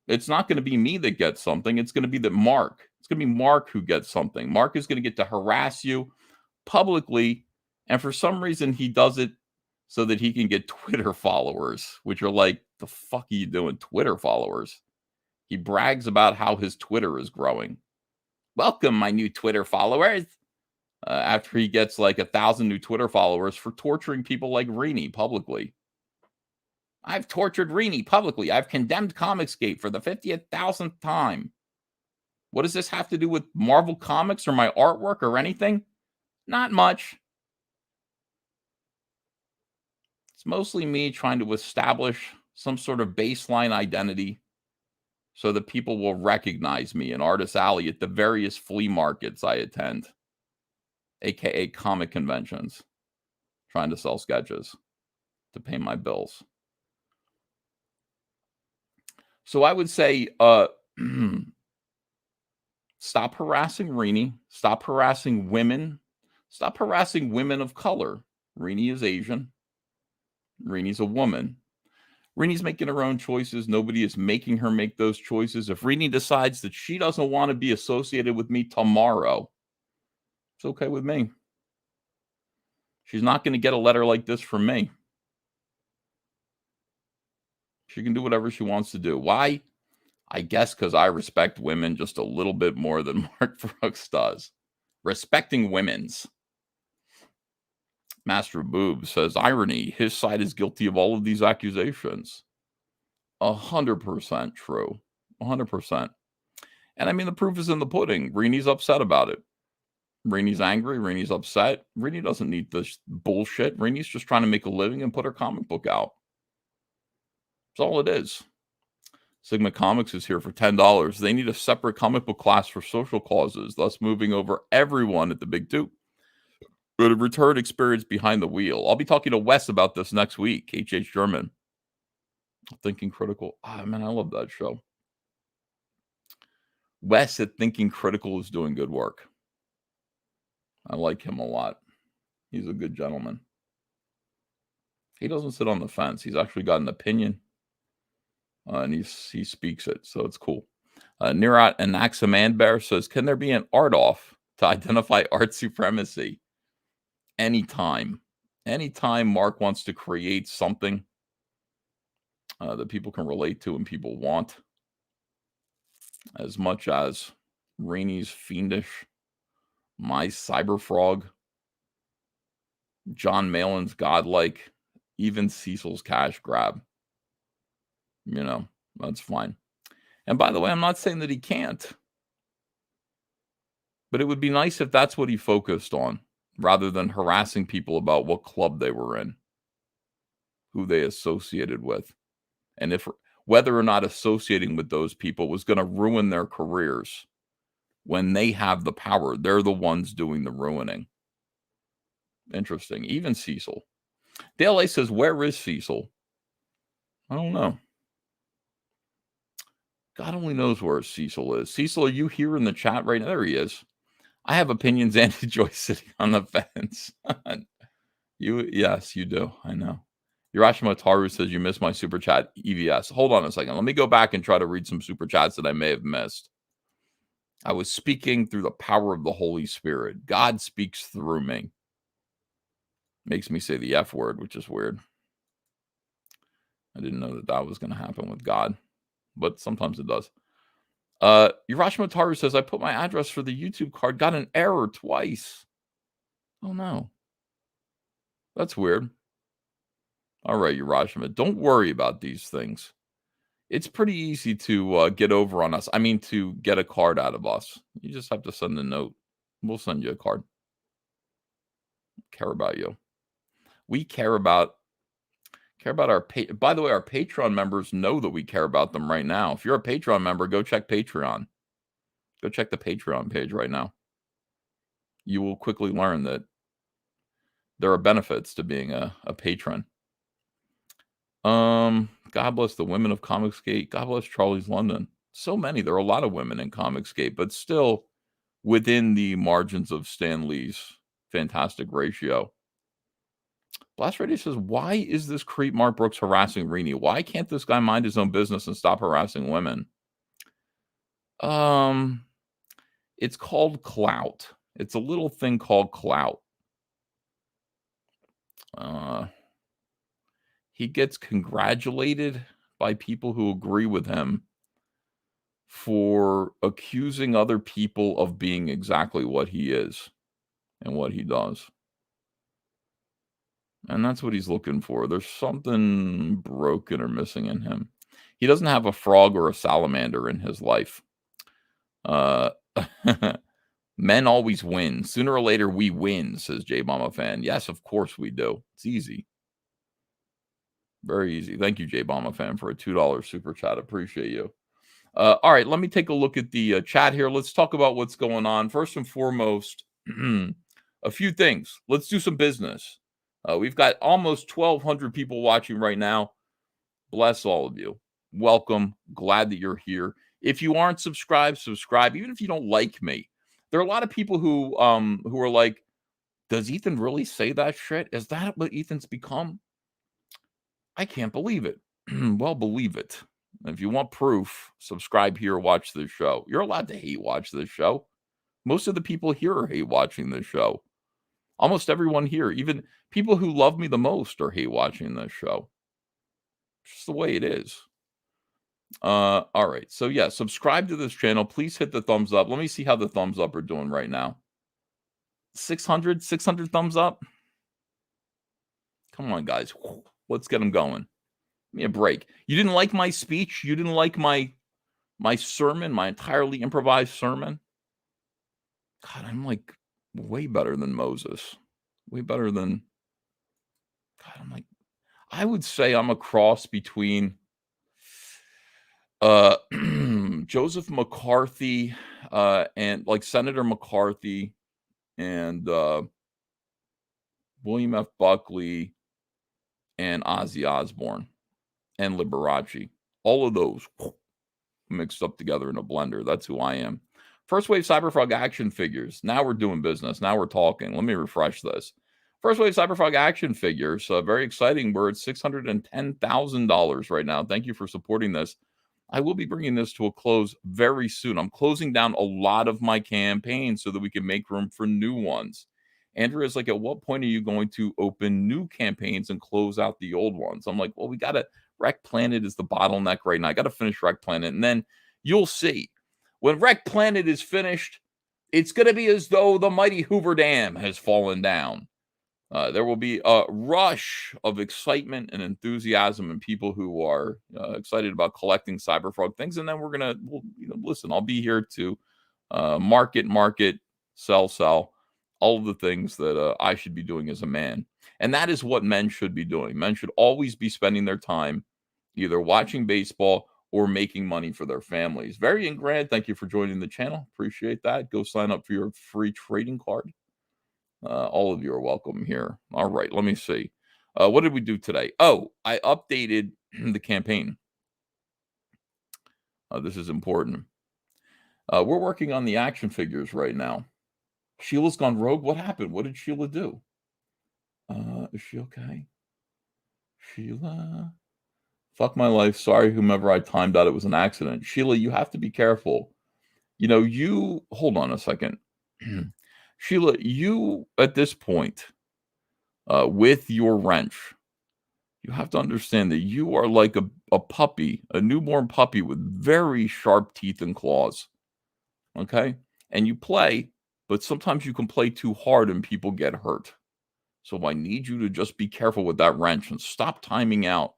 it's not going to be me that gets something. It's going to be that Mark. It's going to be Mark who gets something. Mark is going to get to harass you publicly. And for some reason, he does it so that he can get Twitter followers, which are like, the fuck are you doing, Twitter followers? He brags about how his Twitter is growing. Welcome, my new Twitter followers. After he gets like 1,000 new Twitter followers for torturing people like RENIE publicly. I've tortured RENIE publicly. I've condemned Comicsgate for the 50,000th time. What does this have to do with Marvel Comics or my artwork or anything? Not much. It's mostly me trying to establish some sort of baseline identity so that people will recognize me in Artist Alley at the various flea markets I attend, aka comic conventions, trying to sell sketches to pay my bills. So I would say, stop harassing RENIE, stop harassing women, stop harassing women of color. RENIE is Asian. RENIE's a woman. RENIE's making her own choices. Nobody is making her make those choices. If RENIE decides that she doesn't want to be associated with me tomorrow, it's okay with me. She's not going to get a letter like this from me. She can do whatever she wants to do. Why? I guess because I respect women just a little bit more than Mark Brooks does. Respecting women's. Master of Boobs says, irony, his side is guilty of all of these accusations. 100% true. 100%. And I mean, the proof is in the pudding. RENIE's upset about it. RENIE's angry. RENIE's upset. RENIE doesn't need this bullshit. RENIE's just trying to make a living and put her comic book out. That's all it is. Sigma Comics is here for $10. They need a separate comic book class for social causes, thus moving over everyone at the Big Two. But a return experience behind the wheel. I'll be talking to Wes about this next week. H.H. German. Thinking Critical. Ah, man, I love that show. Wes at Thinking Critical is doing good work. I like him a lot. He's a good gentleman. He doesn't sit on the fence. He's actually got an opinion. And he speaks it, so it's cool. Nirat Anaximandbear says, can there be an art off to identify art supremacy? Anytime. Anytime Mark wants to create something that people can relate to and people want, as much as RENIE's Fiendish, my Cyberfrog, John Malin's Godlike, even Cecil's Cash Grab. You know, that's fine. And by the way, I'm not saying that he can't. But it would be nice if that's what he focused on, rather than harassing people about what club they were in, who they associated with, and if whether or not associating with those people was going to ruin their careers. When they have the power, they're the ones doing the ruining. Interesting. Even Cecil. Dale A says, where is Cecil? I don't know. God only knows where Cecil is. Cecil, are you here in the chat right now? There he is. I have opinions, Andy Joyce sitting on the fence. Yes, you do. I know. Urashima Taru says, you missed my super chat, EVS. Hold on a second. Let me go back and try to read some super chats that I may have missed. I was speaking through the power of the Holy Spirit. God speaks through me. Makes me say the F word, which is weird. I didn't know that was going to happen with God, but sometimes it does. Urashima Taru says, I put my address for the YouTube card, got an error twice. Oh, no. That's weird. All right, Urashima, don't worry about these things. It's pretty easy to get over on us. I mean, to get a card out of us. You just have to send a note. We'll send you a card. Care about you. We care about our by the way, our Patreon members know that we care about them right now. If you're a Patreon member, go check Patreon. Go check the Patreon page right now. You will quickly learn that there are benefits to being a patron. God bless the women of Comicsgate. God bless Charlie's London. So many. There are a lot of women in Comicsgate, but still within the margins of Stan Lee's fantastic ratio. Blast Radio says, why is this creep Mark Brooks harassing RENIE? Why can't this guy mind his own business and stop harassing women? It's called clout. It's a little thing called clout. He gets congratulated by people who agree with him for accusing other people of being exactly what he is and what he does. And that's what he's looking for. There's something broken or missing in him. He doesn't have a frog or a salamander in his life. Men always win. Sooner or later, we win, says J Bomba Fan. Yes, of course we do. It's easy. Very easy. Thank you, J Bomba Fan, for a $2 super chat. Appreciate you. All right, let me take a look at the chat here. Let's talk about what's going on. First and foremost, a few things. Let's do some business. We've got almost 1,200 people watching right now. Bless all of you. Welcome. Glad that you're here. If you aren't subscribed, subscribe. Even if you don't like me, there are a lot of people who are like, does Ethan really say that shit? Is that what Ethan's become? I can't believe it. Well, believe it. If you want proof, subscribe here, watch this show. You're allowed to hate watch this show. Most of the people here are hate watching this show. Almost everyone here, even people who love me the most, are hate watching this show. It's just the way it is. All right. So yeah, subscribe to this channel. Please hit the thumbs up. Let me see how the thumbs up are doing right now. 600 thumbs up. Come on, guys. Let's get them going. Give me a break. You didn't like my speech? You didn't like my sermon, my entirely improvised sermon? God, I'm like way better than Moses. Way better than... God, I'm like... I would say I'm a cross between Joseph McCarthy and like Senator McCarthy and William F. Buckley and Ozzy Osbourne and Liberace. All of those mixed up together in a blender. That's who I am. First Wave Cyberfrog action figures. Now we're doing business. Now we're talking. Let me refresh this. First Wave Cyberfrog action figures. Very exciting. We're at $610,000 right now. Thank you for supporting this. I will be bringing this to a close very soon. I'm closing down a lot of my campaigns so that we can make room for new ones. Andrea is like, at what point are you going to open new campaigns and close out the old ones? I'm like, well, we got to... Wreck Planet is the bottleneck right now. I got to finish Wreck Planet, and then you'll see. When Wreck Planet is finished, it's going to be as though the mighty Hoover Dam has fallen down. There will be a rush of excitement and enthusiasm and people who are excited about collecting Cyberfrog things. And then we're going to, listen, I'll be here to market, sell, all of the things that I should be doing as a man. And that is what men should be doing. Men should always be spending their time either watching baseball or making money for their families. Very and Grant, thank you for joining the channel. Appreciate that. Go sign up for your free trading card. All of you are welcome here. All right, let me see. What did we do today? Oh, I updated the campaign. This is important. We're working on the action figures right now. Sheila's gone rogue. What happened? What did Sheila do? Is she okay? Sheila? Fuck my life. Sorry, whomever I timed out. It was an accident. Sheila, you have to be careful. Hold on a second. Sheila, you, at this point, with your wrench, you have to understand that you are like a puppy, a newborn puppy with very sharp teeth and claws. Okay? And you play, but sometimes you can play too hard and people get hurt. So I need you to just be careful with that wrench and stop timing out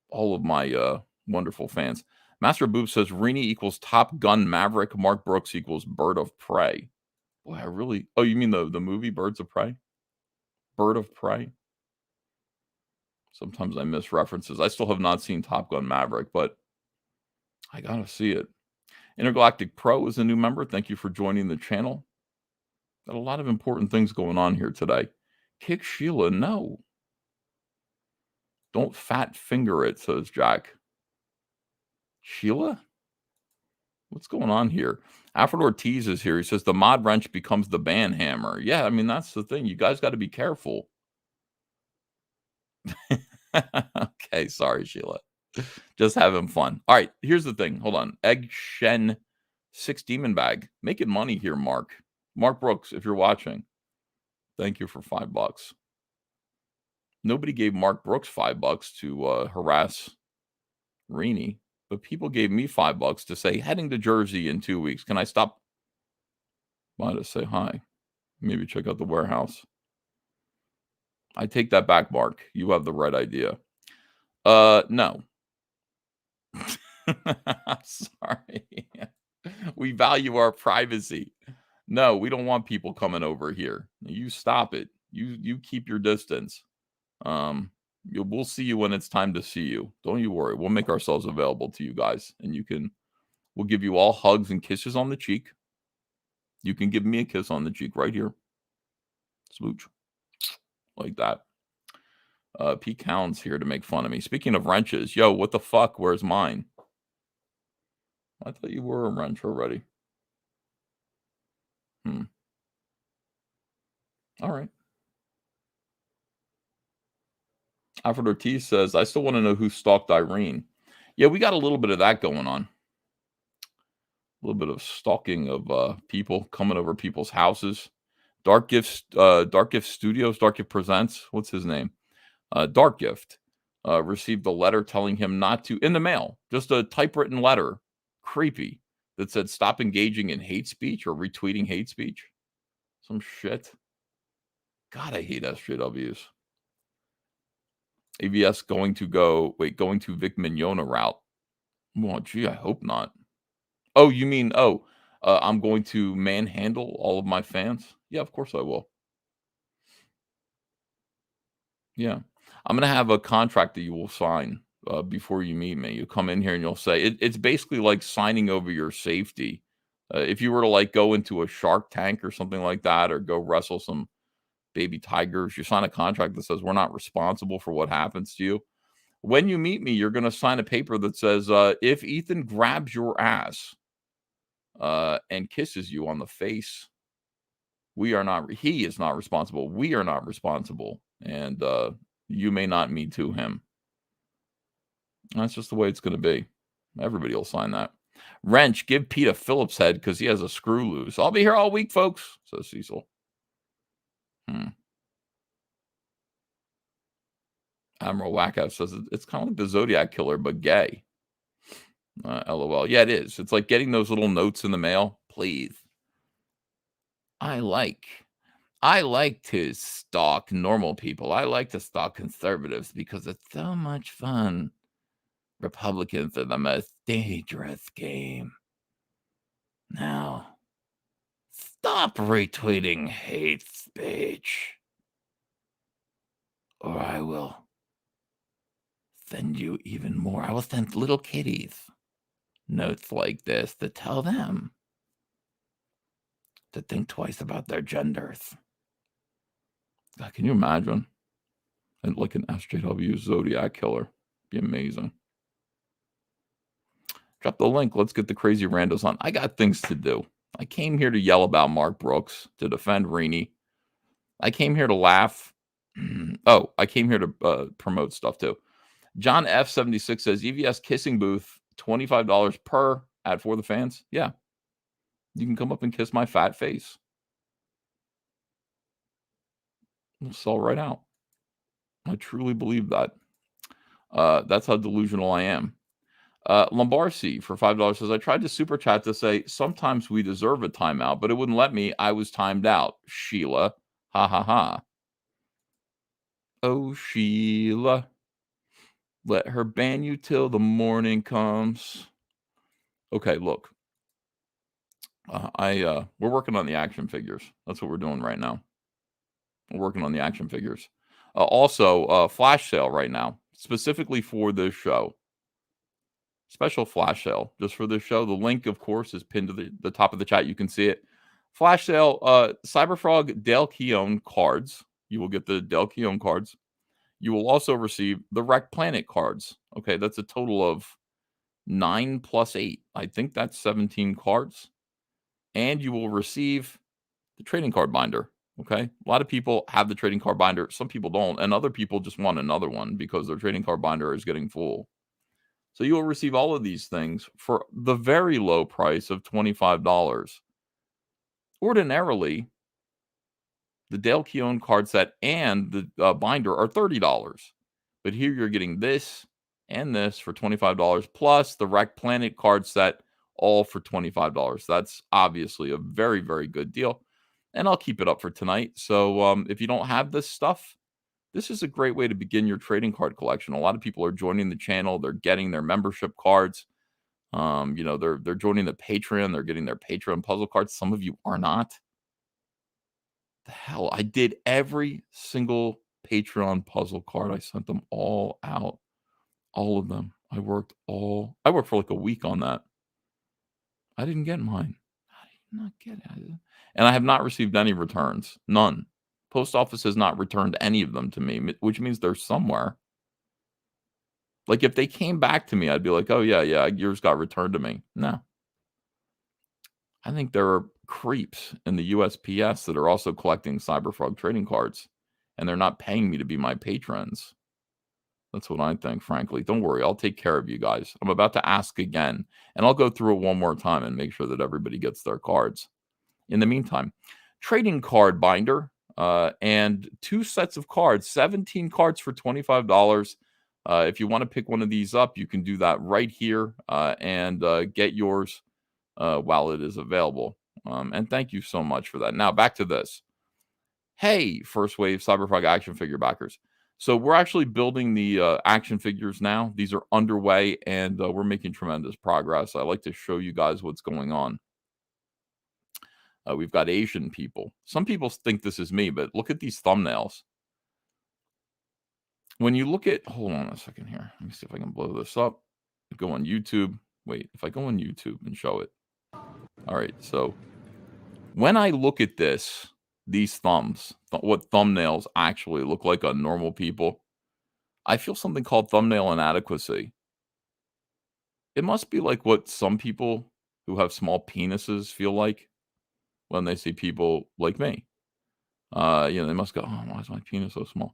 all of my wonderful fans. Master Boob says RENIE equals Top Gun Maverick. Mark Brooks equals Bird of Prey. Boy, oh, you mean the movie Birds of Prey? Bird of Prey? Sometimes I miss references. I still have not seen Top Gun Maverick, but I gotta see it. Intergalactic Pro is a new member. Thank you for joining the channel. Got a lot of important things going on here today. Kick Sheila, no. Don't fat finger it, says Jack. Sheila? What's going on here? Alfred Ortiz is here. He says the mod wrench becomes the ban hammer. Yeah, I mean, that's the thing. You guys got to be careful. Okay, sorry, Sheila. Just having fun. All right, here's the thing. Hold on. Egg Shen 6 Demon Bag. Making money here, Mark. Mark Brooks, if you're watching, thank you for $5. Nobody gave Mark Brooks $5 to harass RENIE, but people gave me $5 to say, heading to Jersey in 2 weeks. Can I stop by to say hi? Maybe check out the warehouse. I take that back, Mark. You have the right idea. No. I'm sorry. We value our privacy. No, we don't want people coming over here. You stop it. You keep your distance. We'll see you when it's time to see you. Don't you worry. We'll make ourselves available to you guys, and we'll give you all hugs and kisses on the cheek. You can give me a kiss on the cheek right here. Smooch. Like that. Pete Cowan's here to make fun of me. Speaking of wrenches, yo, what the fuck? Where's mine? I thought you were a wrench already. All right. Alfred Ortiz says, I still want to know who stalked Irene. Yeah, we got a little bit of that going on. A little bit of stalking of people coming over people's houses. Dark Gift Studios, Dark Gift Presents. What's his name? Dark Gift received a letter telling him not to, in the mail, just a typewritten letter, creepy, that said stop engaging in hate speech or retweeting hate speech. Some shit. God, I hate SJWs. AVS going to Vic Mignogna route. Well, gee, I hope not. Oh, you mean, I'm going to manhandle all of my fans? Yeah, of course I will. Yeah. I'm going to have a contract that you will sign before you meet me. You come in here and you'll say, it's basically like signing over your safety. If you were to like go into a Shark Tank or something like that, or go wrestle some baby tigers, you sign a contract that says we're not responsible for what happens to you. When you meet me, you're going to sign a paper that says if Ethan grabs your ass and kisses you on the face, he is not responsible. We are not responsible. And you may not me to him. That's just the way it's going to be. Everybody will sign that. Wrench, give Pete a Phillips head because he has a screw loose. I'll be here all week, folks, says Cecil. Admiral Wackout says it's kind of like the Zodiac Killer, but gay. LOL. Yeah, it is. It's like getting those little notes in the mail. Please. I like to stalk normal people. I like to stalk conservatives because it's so much fun. Republicans are the most dangerous game. Now, stop retweeting hate speech, or I will send you even more. I will send little kitties notes like this to tell them to think twice about their genders. God, can you imagine? And like an SJW Zodiac Killer. Be amazing. Drop the link. Let's get the crazy randos on. I got things to do. I came here to yell about Mark Brooks, to defend RENIE. I came here to laugh. I came here to promote stuff too. John F76 says, EVS kissing booth, $25 per ad for the fans. Yeah. You can come up and kiss my fat face. It'll sell right out. I truly believe that. That's how delusional I am. Lombardi for $5 says, I tried to super chat to say, sometimes we deserve a timeout, but it wouldn't let me. I was timed out. Sheila. Ha ha ha. Oh, Sheila. Let her ban you till the morning comes. Okay, look. We're working on the action figures. That's what we're doing right now. We're working on the action figures. Also, flash sale right now, specifically for this show. Special flash sale just for this show. The link, of course, is pinned to the top of the chat. You can see it. Flash sale, Cyberfrog Dale Keown cards. You will get the Dale Keown cards. You will also receive the Wreck Planet cards. Okay, that's a total of 9 plus 8. I think that's 17 cards. And you will receive the trading card binder. Okay, a lot of people have the trading card binder. Some people don't, and other people just want another one because their trading card binder is getting full. So you will receive all of these things for the very low price of $25. Ordinarily, the Dale Keown card set and the binder are $30. But here you're getting this and this for $25, plus the Wreck Planet card set, all for $25. That's obviously a very, very good deal. And I'll keep it up for tonight. So if you don't have this stuff, this is a great way to begin your trading card collection. A lot of people are joining the channel. They're getting their membership cards. They're joining the Patreon. They're getting their Patreon puzzle cards. Some of you are not. The hell, I did every single Patreon puzzle card. I sent them all out. All of them. I worked for like a week on that. I didn't get mine. I did not get it. And I have not received any returns. None. Post office has not returned any of them to me, which means they're somewhere. Like if they came back to me, I'd be like, oh yeah, yours got returned to me. No. I think there are creeps in the USPS that are also collecting Cyberfrog trading cards, and they're not paying me to be my patrons. That's what I think, frankly. Don't worry, I'll take care of you guys. I'm about to ask again, and I'll go through it one more time and make sure that everybody gets their cards. In the meantime, trading card binder and 2 sets of cards, 17 cards for $25. If you want to pick one of these up, you can do that right here and get yours while it is available. And thank you so much for that. Now, back to this. Hey, First Wave Cyberfrog action figure backers. So we're actually building the action figures now. These are underway, and we're making tremendous progress. I like to show you guys what's going on. We've got Asian people. Some people think this is me, but look at these thumbnails. When you look at... Hold on a second here. Let me see if I can blow this up. Go on YouTube. Wait, if I go on YouTube and show it. All right, so when I look at this... These thumbs, what thumbnails actually look like on normal people, I feel something called thumbnail inadequacy. It must be like what some people who have small penises feel like when they see people like me. They must go, oh, why is my penis so small?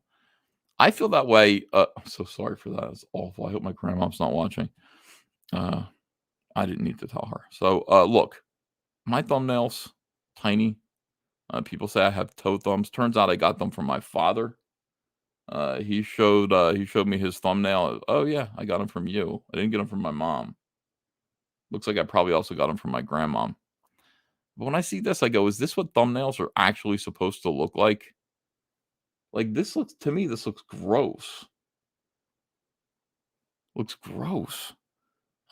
I feel that way. I'm so sorry for that. It's awful. I hope my grandma's not watching. I didn't need to tell her. So look, my thumbnails, tiny. People say I have toe thumbs. Turns out I got them from my father. He showed me his thumbnail. Oh yeah, I got them from you. I didn't get them from my mom. Looks like I probably also got them from my grandma. But when I see this, I go, is this what thumbnails are actually supposed to look like? Like this looks, to me, this looks gross. Looks gross.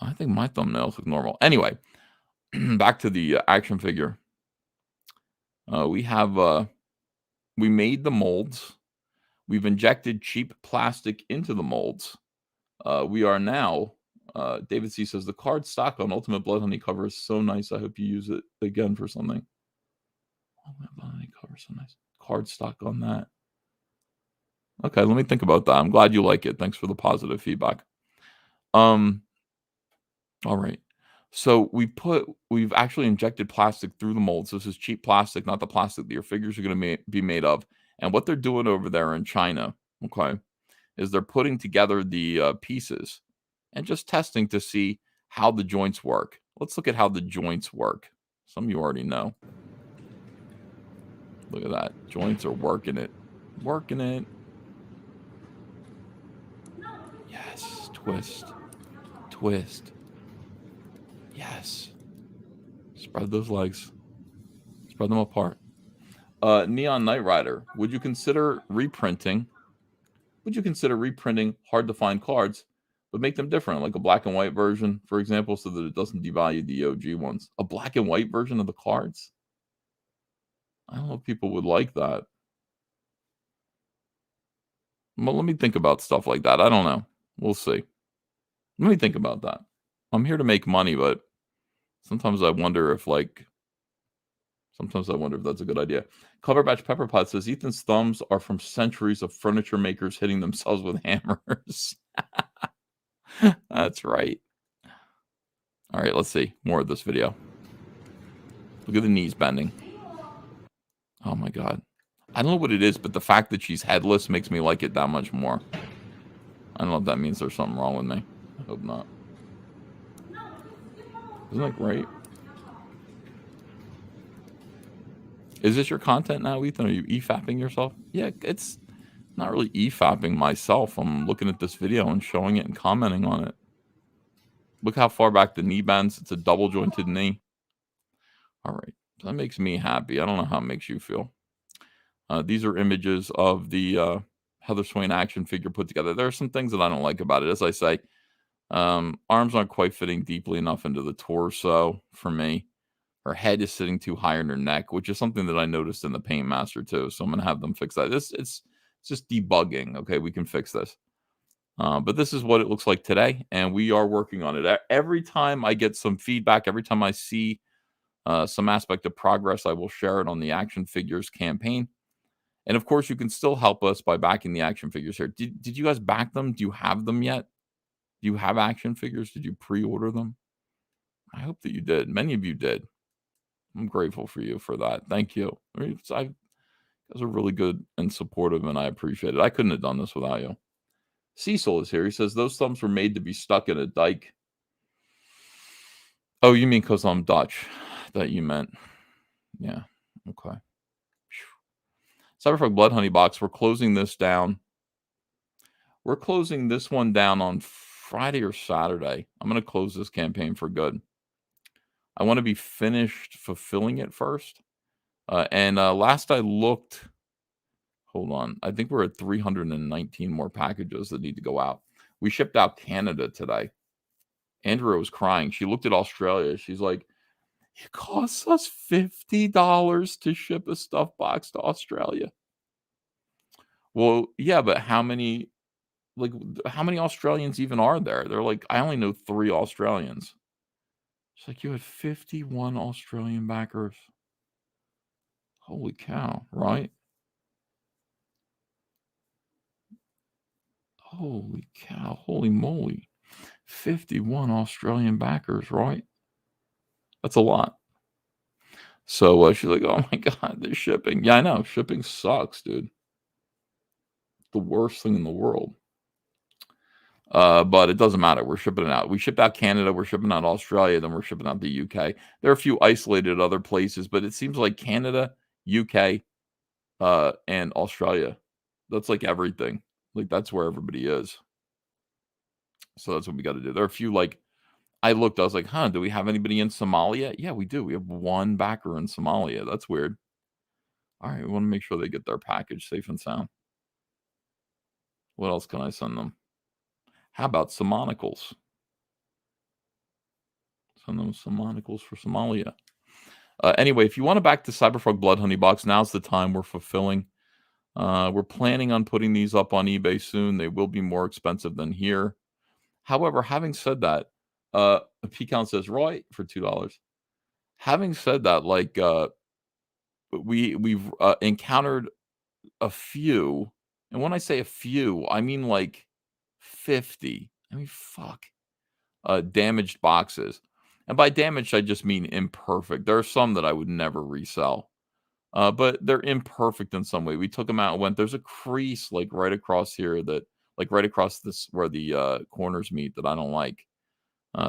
I think my thumbnails look normal. Anyway, back to the action figure. We made the molds. We've injected cheap plastic into the molds. We are now, David C says, the card stock on Ultimate Blood Honey cover is so nice. I hope you use it again for something. Ultimate Blood Honey cover is so nice. Card stock on that. Okay, let me think about that. I'm glad you like it. Thanks for the positive feedback. All right. So we've actually injected plastic through the molds. This is cheap plastic, not the plastic that your figures are going to be made of. And what they're doing over there in China, okay, is they're putting together the pieces and just testing to see how the joints work. Let's look at how the joints work. Some of you already know. Look at that. Joints are working it. Working it. Yes. Twist. Twist. Yes. Spread those legs. Spread them apart. Neon Knight Rider. Would you consider reprinting hard to find cards, but make them different, like a black and white version, for example, so that it doesn't devalue the OG ones? A black and white version of the cards? I don't know if people would like that. Well, let me think about stuff like that. I don't know. We'll see. Let me think about that. I'm here to make money, but sometimes I wonder if, like, Sometimes I wonder if that's a good idea. Color Batch Pepper Pot says Ethan's thumbs are from centuries of furniture makers hitting themselves with hammers. That's right. All right, let's see more of this video. Look at the knees bending. Oh my God. I don't know what it is, but the fact that she's headless makes me like it that much more. I don't know if that means there's something wrong with me. I hope not. Isn't that great? Is this your content now, Ethan? Are you e-fapping yourself? Yeah, it's not really e-fapping myself. I'm looking at this video and showing it and commenting on it. Look how far back the knee bends. It's a double jointed knee. All right. That makes me happy. I don't know how it makes you feel. These are images of the Heather Swain action figure put together. There are some things that I don't like about it. As I say, arms aren't quite fitting deeply enough into the torso for me. Her head is sitting too high in her neck, which is something that I noticed in the Paint Master too. So I'm going to have them fix that. It's just debugging. Okay, we can fix this. But this is what it looks like today, and we are working on it. Every time I get some feedback, every time I see some aspect of progress, I will share it on the Action Figures campaign. And of course, you can still help us by backing the action figures here. Did you guys back them? Do you have them yet? Do you have action figures? Did you pre-order them? I hope that you did. Many of you did. I'm grateful for you for that. Thank you. You guys are really good and supportive, and I appreciate it. I couldn't have done this without you. Cecil is here. He says, those thumbs were made to be stuck in a dike. Oh, you mean because I'm Dutch? That you meant. Yeah. Okay. Cyberfuck Blood Honey Box. We're closing this down. We're closing this one down on Friday or Saturday. I'm going to close this campaign for good. I want to be finished fulfilling it first. And last I looked, hold on, I think we're at 319 more packages that need to go out. We shipped out Canada today. Andrea was crying. She looked at Australia. She's like, it costs us $50 to ship a stuff box to Australia. Well, yeah, but how many Australians even are there? They're like, I only know 3 Australians. It's like, you had 51 Australian backers. Holy cow, right? Holy cow, holy moly. 51 Australian backers, right? That's a lot. So she's like, oh my God, they're shipping. Yeah, I know. Shipping sucks, dude. The worst thing in the world. But it doesn't matter. We're shipping it out. We shipped out Canada. We're shipping out Australia. Then we're shipping out the UK. There are a few isolated other places, but it seems like Canada, UK, and Australia. That's like everything. Like that's where everybody is. So that's what we got to do. There are a few like, I looked, I was like, do we have anybody in Somalia? Yeah, we do. We have 1 backer in Somalia. That's weird. All right, we want to make sure they get their package safe and sound. What else can I send them? How about some monocles? Send them some monocles for Somalia. Anyway, if you want to back to Cyberfrog Blood Honey Box, now's the time. We're fulfilling. We're planning on putting these up on eBay soon. They will be more expensive than here. However, having said that, P-Count says, Roy, for $2. Having said that, like, we've encountered a few, and when I say a few, I mean like 50. I mean, fuck. Damaged boxes. And by damaged, I just mean imperfect. There are some that I would never resell. But they're imperfect in some way. We took them out and went, there's a crease like right across here that, like right across this where the corners meet that I don't like.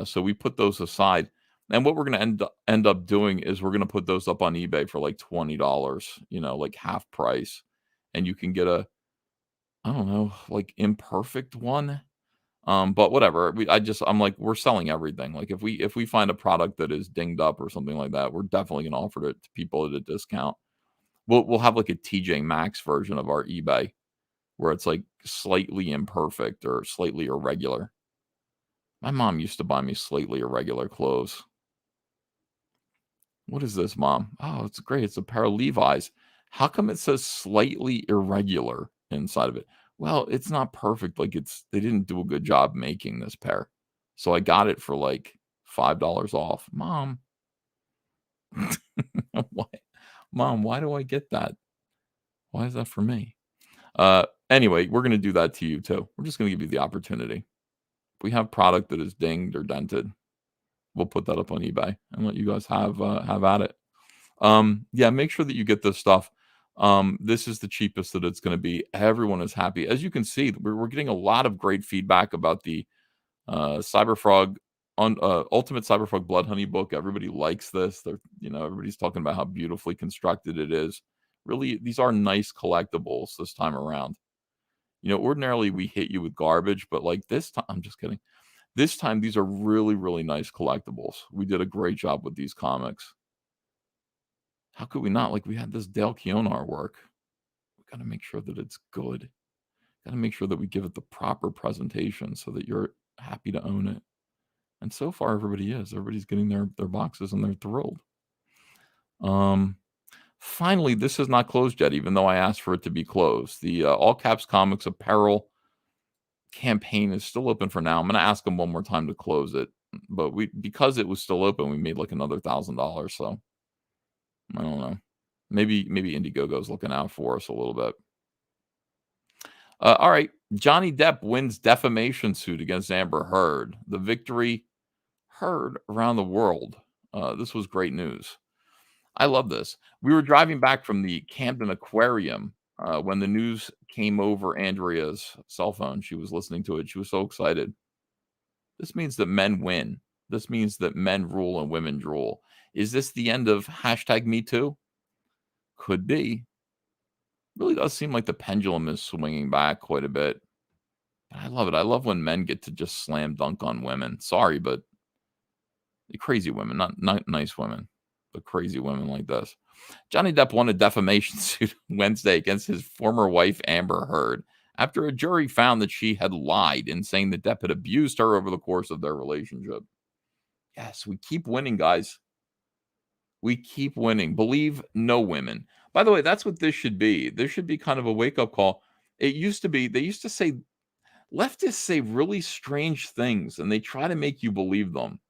So we put those aside. And what we're going to end up doing is we're going to put those up on eBay for like $20, like half price. And you can get a, I don't know, like imperfect one. But whatever. I'm like, we're selling everything. Like if we find a product that is dinged up or something like that, we're definitely going to offer it to people at a discount. We'll have like a TJ Maxx version of our eBay where it's like slightly imperfect or slightly irregular. My mom used to buy me slightly irregular clothes. What is this, Mom? Oh, it's great. It's a pair of Levi's. How come it says slightly irregular inside of it? Well, it's not perfect. Like they didn't do a good job making this pair. So I got it for like $5 off. Mom. What? Mom, why do I get that? Why is that for me? Anyway, we're going to do that to you too. We're just going to give you the opportunity. If we have product that is dinged or dented, we'll put that up on eBay and let you guys have at it. Yeah, make sure that you get this stuff. This is the cheapest that it's going to be. Everyone is happy. As you can see, we're getting a lot of great feedback about the Cyberfrog Ultimate Cyberfrog Blood Honey book. Everybody likes this. Everybody's talking about how beautifully constructed it is. Really, these are nice collectibles this time around. Ordinarily we hit you with garbage, but like this time, I'm just kidding. This time, these are really, really nice collectibles. We did a great job with these comics. How could we not? Like, we had this Dale Keown artwork. We got to make sure that it's good. Got to make sure that we give it the proper presentation so that you're happy to own it. And so far, everybody is. Everybody's getting their boxes and they're thrilled. Finally, this is not closed yet, even though I asked for it to be closed. The All Caps Comics apparel campaign is still open for now. I'm going to ask them one more time to close it. But because it was still open, we made like another $1,000. So I don't know. Maybe Indiegogo's looking out for us a little bit. All right. Johnny Depp wins defamation suit against Amber Heard. The victory heard around the world. This was great news. I love this. We were driving back from the Camden Aquarium when the news came over Andrea's cell phone. She was listening to it. She was so excited. This means that men win. This means that men rule and women drool. Is this the end of #MeToo? Could be. Really does seem like the pendulum is swinging back quite a bit. I love it. I love when men get to just slam dunk on women. Sorry, but crazy women, not nice women, but crazy women like this. Johnny Depp won a defamation suit Wednesday against his former wife, Amber Heard, after a jury found that she had lied in saying that Depp had abused her over the course of their relationship. Yes, we keep winning, guys. We keep winning. Believe no women. By the way, that's what this should be. This should be kind of a wake-up call. It used to be, they used to say, leftists say really strange things, and they try to make you believe them.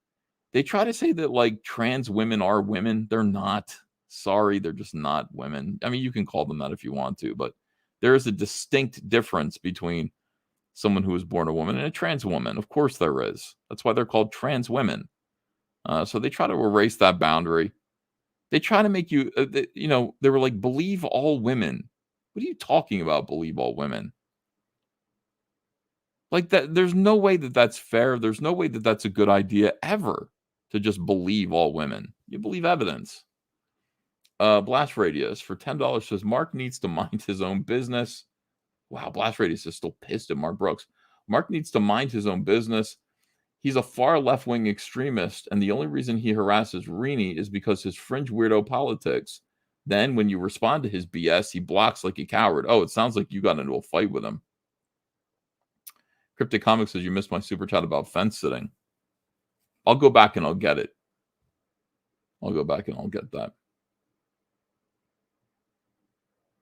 They try to say that, like, trans women are women. They're not. Sorry, they're just not women. I mean, you can call them that if you want to, but there is a distinct difference between someone who was born a woman and a trans woman. Of course there is. That's why they're called trans women. So they try to erase that boundary. They try to make you, they were like, believe all women. What are you talking about, believe all women? Like that, there's no way that that's fair. There's no way that that's a good idea ever to just believe all women. You believe evidence. Blast Radius for $10 says Mark needs to mind his own business. Wow, Blast Radius is still pissed at Mark Brooks. Mark needs to mind his own business. He's a far left-wing extremist, and the only reason he harasses RENIE is because his fringe weirdo politics. Then, when you respond to his BS, he blocks like a coward. Oh, it sounds like you got into a fight with him. Cryptic Comics says you missed my super chat about fence sitting. I'll go back and I'll get it. I'll go back and I'll get that.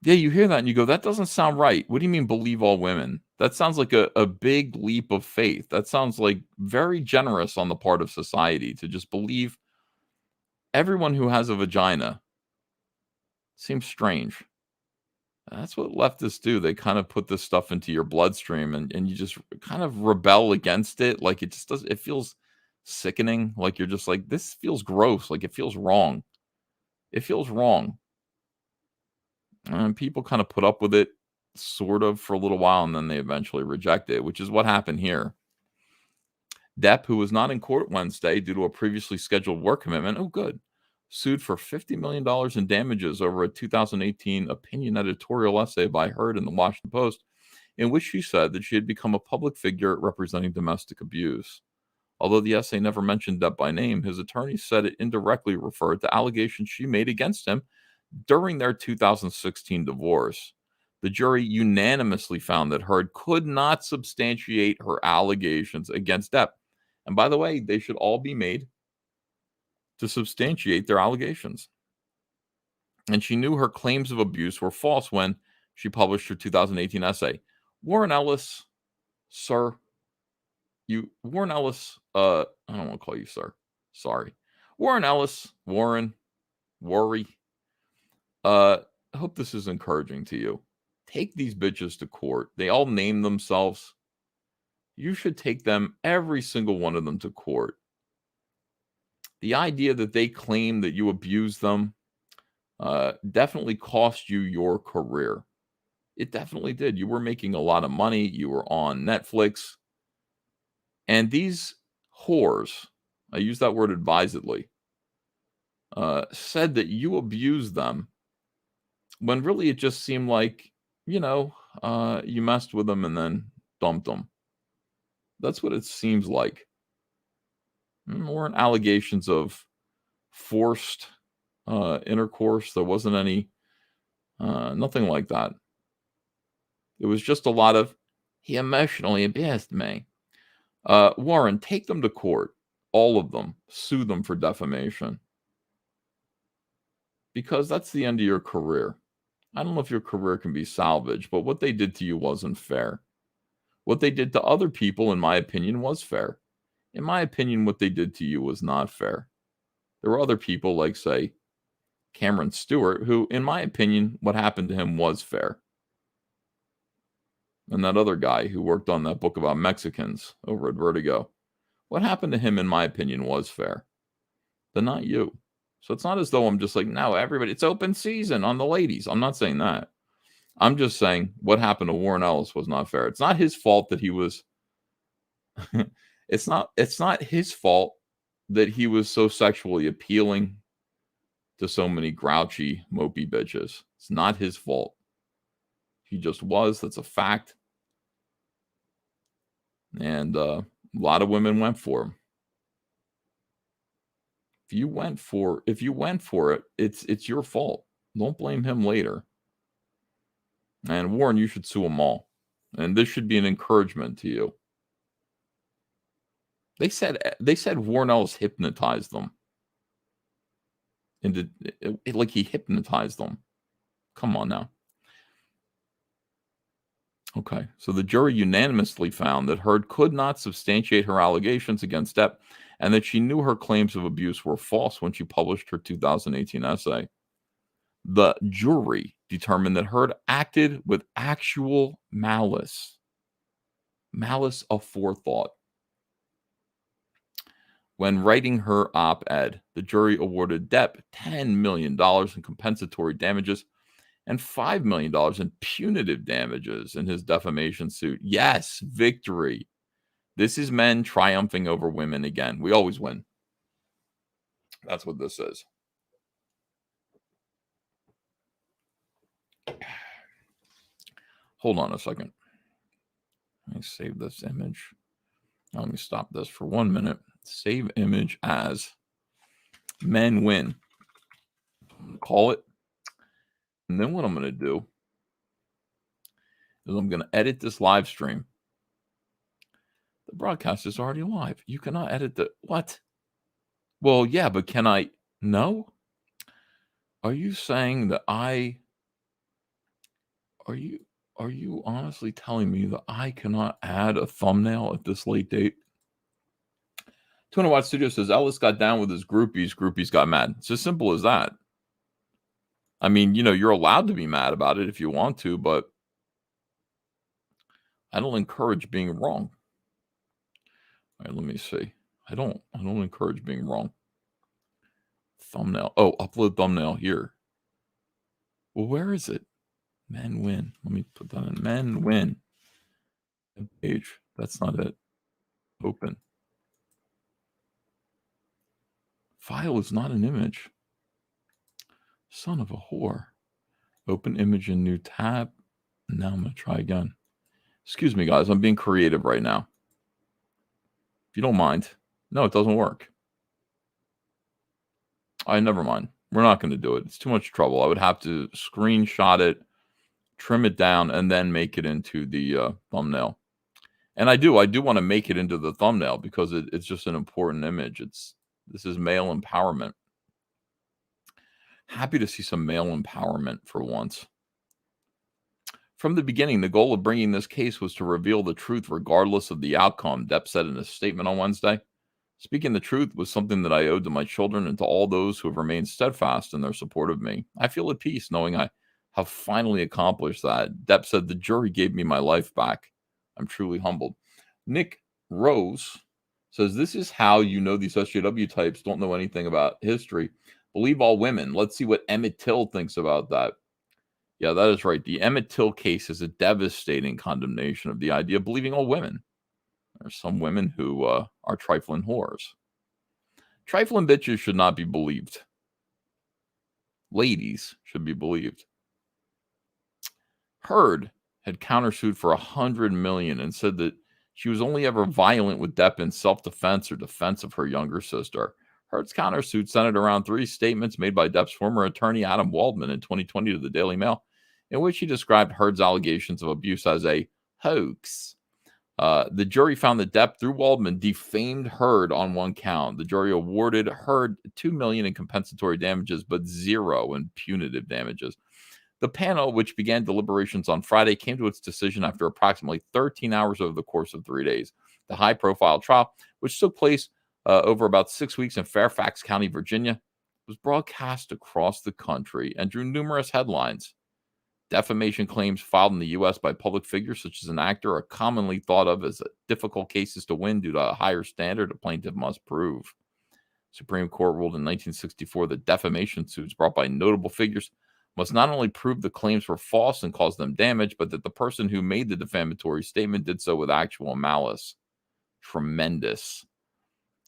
Yeah, you hear that and you go, that doesn't sound right. What do you mean believe all women? That sounds like a big leap of faith. That sounds like very generous on the part of society to just believe everyone who has a vagina. Seems strange. That's what leftists do. They kind of put this stuff into your bloodstream and you just kind of rebel against it. Like it just does. It feels sickening. Like you're just like, this feels gross. Like it feels wrong. It feels wrong. And people kind of put up with it sort of for a little while, and then they eventually reject it, which is what happened here. Depp, who was not in court Wednesday due to a previously scheduled work commitment, sued for $50 million in damages over a 2018 opinion editorial essay by Heard in the Washington Post, in which she said that she had become a public figure representing domestic abuse. Although the essay never mentioned Depp by name, his attorney said it indirectly referred to allegations she made against him during their 2016 divorce. The jury unanimously found that Heard could not substantiate her allegations against Depp. And by the way, they should all be made to substantiate their allegations. And she knew her claims of abuse were false when she published her 2018 essay. Warren Ellis, sir, I don't want to call you sir. Sorry. Warren Ellis, Worry. I hope this is encouraging to you. Take these bitches to court. They all name themselves. You should take them, every single one of them, to court. The idea that they claim that you abused them definitely cost you your career. It definitely did. You were making a lot of money. You were on Netflix. And these whores, I use that word advisedly, said that you abused them when really it just seemed like, you messed with them and then dumped them. That's what it seems like. There weren't allegations of forced intercourse. There wasn't any, nothing like that. It was just a lot of, he emotionally abused me. Warren, take them to court. All of them. Sue them for defamation. Because that's the end of your career. I don't know if your career can be salvaged, but what they did to you wasn't fair. What they did to other people, in my opinion, was fair. In my opinion, what they did to you was not fair. There were other people like, say, Cameron Stewart, who, in my opinion, what happened to him was fair. And that other guy who worked on that book about Mexicans over at Vertigo, what happened to him, in my opinion, was fair. But not you. So it's not as though I'm just like, no, everybody, it's open season on the ladies. I'm not saying that. I'm just saying what happened to Warren Ellis was not fair. It's not his fault that he was, it's not his fault that he was so sexually appealing to so many grouchy, mopey bitches. It's not his fault. He just was. That's a fact. And a lot of women went for him. If you went for it, it's your fault. Don't blame him later. And Warren, you should sue them all. And this should be an encouragement to you. They said Warren Ellis hypnotized them. Like he hypnotized them. Come on now. Okay, so the jury unanimously found that Heard could not substantiate her allegations against Depp and that she knew her claims of abuse were false when she published her 2018 essay. The jury determined that Heard acted with actual malice aforethought. When writing her op-ed, the jury awarded Depp $10 million in compensatory damages and $5 million in punitive damages in his defamation suit. Yes, victory. This is men triumphing over women again. We always win. That's what this is. Hold on a second. Let me save this image. Now let me stop this for 1 minute. Save image as men win. Call it. And then what I'm going to do is I'm going to edit this live stream. The broadcast is already live. You cannot edit the what? Well, yeah, but can I? No. Are you saying that Are you honestly telling me that I cannot add a thumbnail at this late date? 200 Watt Studio says Ellis got down with his groupies. Groupies got mad. It's as simple as that. I mean, you're allowed to be mad about it if you want to, but I don't encourage being wrong. All right, let me see. I don't encourage being wrong. Thumbnail. Oh, upload thumbnail here. Well, where is it? Men win. Let me put that in. Men win. Page. That's not it. Open. File is not an image. Son of a whore. Open image in new tab. Now I'm going to try again. Excuse me, guys. I'm being creative right now. If you don't mind. No, it doesn't work. Never mind. We're not going to do it. It's too much trouble. I would have to screenshot it, trim it down, and then make it into the thumbnail. And I do want to make it into the thumbnail because it's just an important image. This is male empowerment. Happy to see some male empowerment for once. From the beginning, the goal of bringing this case was to reveal the truth regardless of the outcome, Depp said in a statement on Wednesday. Speaking the truth was something that I owed to my children and to all those who have remained steadfast in their support of me. I feel at peace knowing I have finally accomplished that. Depp said, the jury gave me my life back. I'm truly humbled. Nick Rose says, this is how you know these SJW types don't know anything about history. Believe all women. Let's see what Emmett Till thinks about that. Yeah, that is right. The Emmett Till case is a devastating condemnation of the idea of believing all women. There are some women who are trifling whores. Trifling bitches should not be believed. Ladies should be believed. Heard had countersued for $100 million and said that she was only ever violent with Depp in self-defense or defense of her younger sister. Heard's countersuit centered around 3 statements made by Depp's former attorney Adam Waldman in 2020 to the Daily Mail, in which he described Heard's allegations of abuse as a hoax. The jury found that Depp, through Waldman, defamed Heard on 1 count. The jury awarded Heard $2 million in compensatory damages, but $0 in punitive damages. The panel, which began deliberations on Friday, came to its decision after approximately 13 hours over the course of 3 days. The high-profile trial, which took place over about 6 weeks in Fairfax County, Virginia, was broadcast across the country and drew numerous headlines. Defamation claims filed in the U.S. by public figures such as an actor are commonly thought of as difficult cases to win due to a higher standard a plaintiff must prove. Supreme Court ruled in 1964 that defamation suits brought by notable figures must not only prove the claims were false and cause them damage, but that the person who made the defamatory statement did so with actual malice. Tremendous.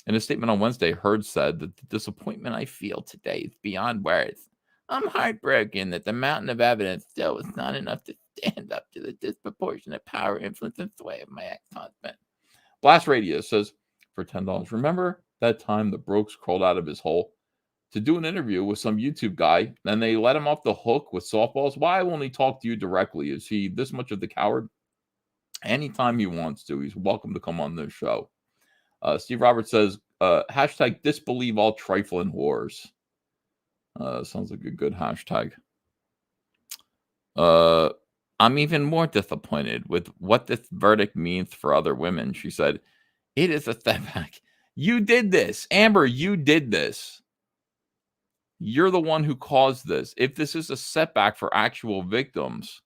In a statement on Wednesday, Heard said that the disappointment I feel today is beyond words. I'm heartbroken that the mountain of evidence still was not enough to stand up to the disproportionate power, influence, and sway of my ex-husband. Blast Radio says, for $10, remember that time the Brooks crawled out of his hole to do an interview with some YouTube guy, and they let him off the hook with softballs? Why won't he talk to you directly? Is he this much of the coward? Anytime he wants to, he's welcome to come on this show. Steve Roberts says, hashtag disbelieve all trifling whores. Sounds like a good hashtag. I'm even more disappointed with what this verdict means for other women. She said, it is a setback. You did this. Amber, you did this. You're the one who caused this. If this is a setback for actual victims,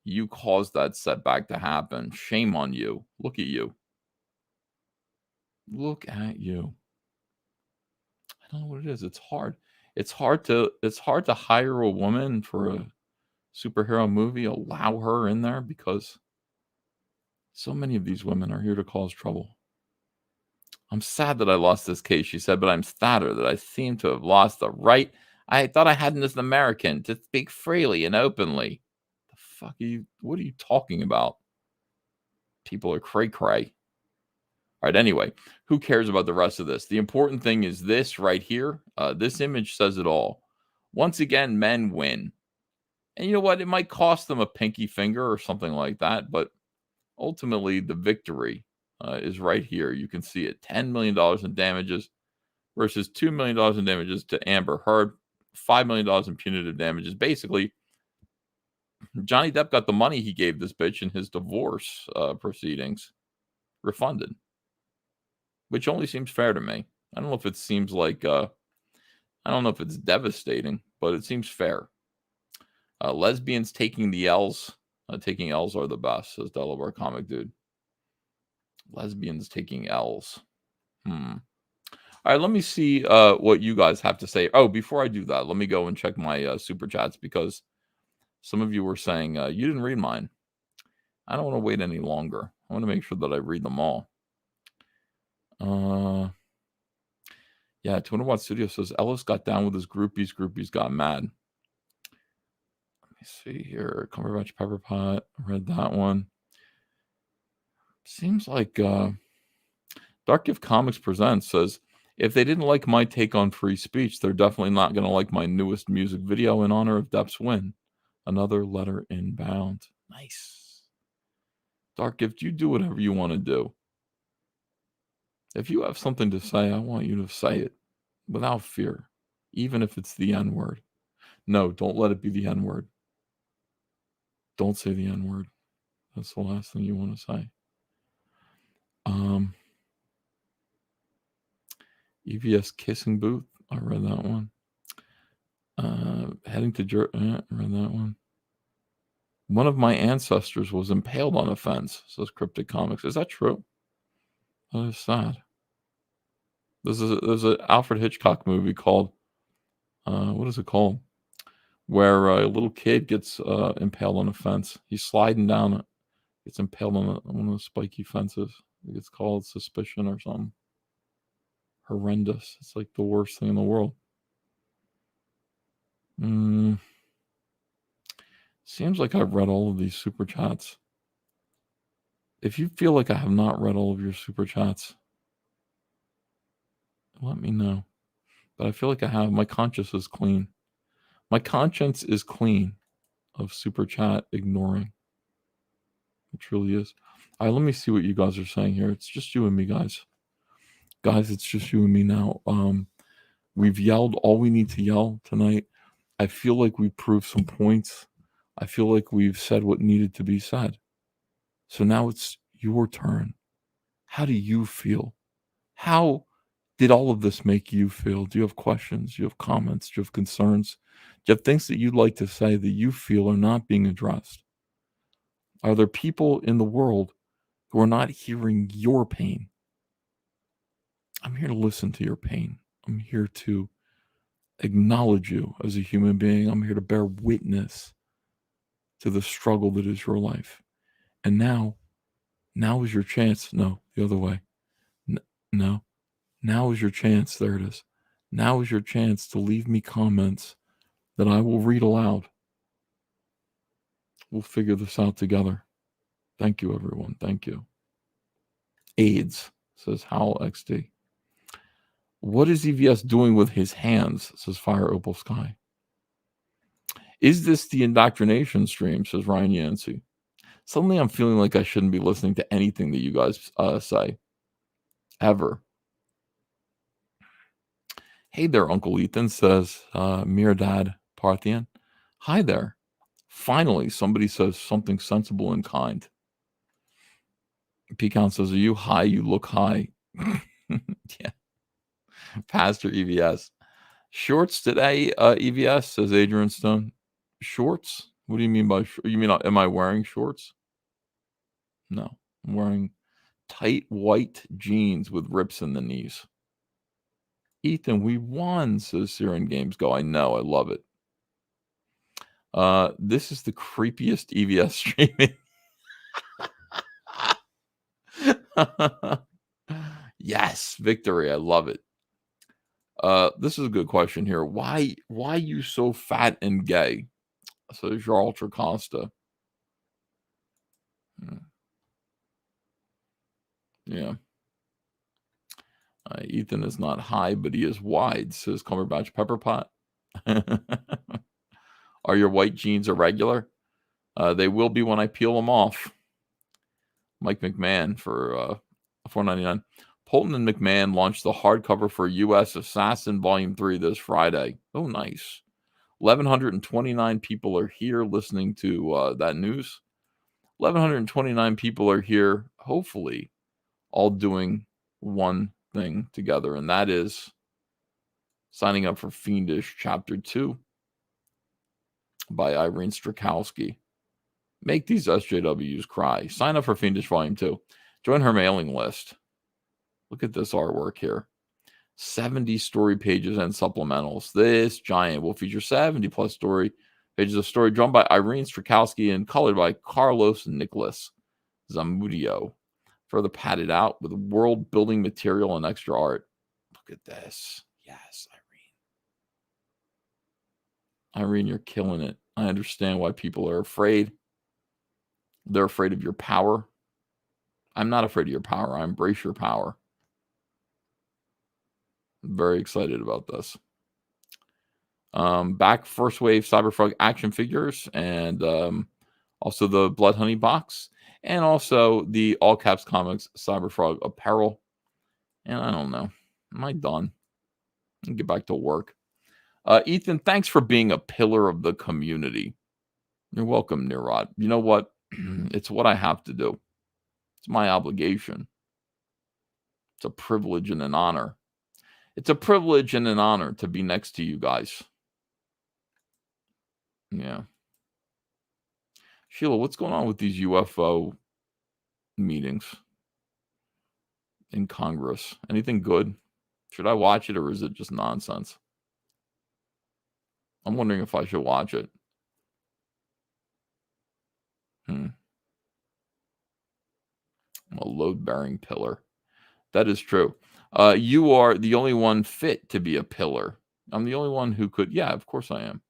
you caused that setback to happen. Shame on you. Look at you. Look at you. I don't know what it is. It's hard. It's hard to hire a woman for a superhero movie, allow her in there, because so many of these women are here to cause trouble. I'm sad that I lost this case, she said, but I'm sadder that I seem to have lost the right I thought I had as an American to speak freely and openly. The fuck are you? What are you talking about? People are cray-cray. All right, anyway, who cares about the rest of this? The important thing is this right here. This image says it all. Once again, men win. And you know what? It might cost them a pinky finger or something like that, but ultimately the victory is right here. You can see it. $10 million in damages versus $2 million in damages to Amber Heard, $5 million in punitive damages. Basically, Johnny Depp got the money he gave this bitch in his divorce proceedings refunded, which only seems fair to me. I don't know if it seems like, I don't know if it's devastating, but it seems fair. Lesbians taking the L's. Taking L's are the best, says Delaware Comic Dude. Lesbians taking L's. All right, let me see what you guys have to say. Oh, before I do that, let me go and check my super chats, because some of you were saying you didn't read mine. I don't want to wait any longer. I want to make sure that I read them all. Yeah, 200 Watt Studio says Ellis got down with his groupies. Groupies got mad. Let me see here. Cumberbatch Pepper Pot. I read that one. Seems like Dark Gift Comics Presents says, if they didn't like my take on free speech, they're definitely not going to like my newest music video in honor of Depp's win. Another letter inbound. Nice. Dark Gift, you do whatever you want to do. If you have something to say, I want you to say it without fear, even if it's the N-word. No, don't let it be the N-word. Don't say the N-word. That's the last thing you want to say. EVS kissing booth. I read that one. Heading to I read that one. One of my ancestors was impaled on a fence, says Cryptic Comics. Is that true? That is sad. There's an Alfred Hitchcock movie called, what is it called? Where a little kid gets impaled on a fence. He's sliding down it. Gets impaled on one of the spiky fences. It's called Suspicion or something. Horrendous. It's like the worst thing in the world. Seems like I've read all of these super chats. If you feel like I have not read all of your super chats, let me know. But I feel like I have. My conscience is clean. My conscience is clean of super chat ignoring. It truly is. All right, let me see what you guys are saying here. It's just you and me, guys. Guys, it's just you and me now. We've yelled all we need to yell tonight. I feel like we've proved some points. I feel like we've said what needed to be said. So now it's your turn. How do you feel? How did all of this make you feel? Do you have questions? Do you have comments? Do you have concerns? Do you have things that you'd like to say that you feel are not being addressed? Are there people in the world who are not hearing your pain? I'm here to listen to your pain. I'm here to acknowledge you as a human being. I'm here to bear witness to the struggle that is your life. And now is your chance. No, the other way. No. Now is your chance. There it is. Now is your chance to leave me comments that I will read aloud. We'll figure this out together. Thank you, everyone. Thank you. AIDS, says Howl XD. What is EVS doing with his hands, says Fire Opal Sky. Is this the indoctrination stream, says Ryan Yancey. Suddenly I'm feeling like I shouldn't be listening to anything that you guys say. Ever. Hey there, Uncle Ethan, says Mirdad Parthian. Hi there. Finally, somebody says something sensible and kind. Pecan says, are you high? You look high. Yeah. Pastor EVS. Shorts today, EVS, says Adrian Stone. Shorts? What do you mean by you mean am I wearing shorts? No. I'm wearing tight white jeans with rips in the knees. Ethan, we won, says Syrian Games Go. I know, I love it. This is the creepiest EVS streaming. Yes, victory. I love it. This is a good question here. Why you so fat and gay? Says Jarl Tracosta. Yeah. Ethan is not high, but he is wide, says Cumberbatch Pepperpot. Are your white jeans irregular? They will be when I peel them off. Mike McMahon for $4.99. Polton and McMahon launched the hardcover for U.S. Assassin Volume 3 this Friday. Oh, nice. 1,129 people are here listening to that news. 1,129 people are here, hopefully, all doing one thing together, and that is signing up for Fiendish Chapter 2 by Irene Strakowski. Make these SJWs cry. Sign up for Fiendish Volume 2. Join her mailing list. Look at this artwork here. 70 story pages and supplementals. This giant will feature 70 plus story pages of story drawn by Irene Strakowski and colored by Carlos Nicolas Zamudio. Further padded out with world building material and extra art. Look at this. Yes, Irene. Irene, you're killing it. I understand why people are afraid. They're afraid of your power. I'm not afraid of your power. I embrace your power. I'm very excited about this. Back first wave Cyberfrog action figures and also the Blood Honey box and also the All Caps Comics Cyberfrog apparel. And I don't know. Am I done? I'll get back to work. Ethan, thanks for being a pillar of the community. You're welcome, Nirod. You know what? It's what I have to do. It's my obligation. It's a privilege and an honor. It's a privilege and an honor to be next to you guys. Yeah. Sheila, what's going on with these UFO meetings in Congress? Anything good? Should I watch it or is it just nonsense? I'm wondering if I should watch it. A load-bearing pillar. That is true. You are the only one fit to be a pillar. I'm the only one who could. Yeah, of course I am.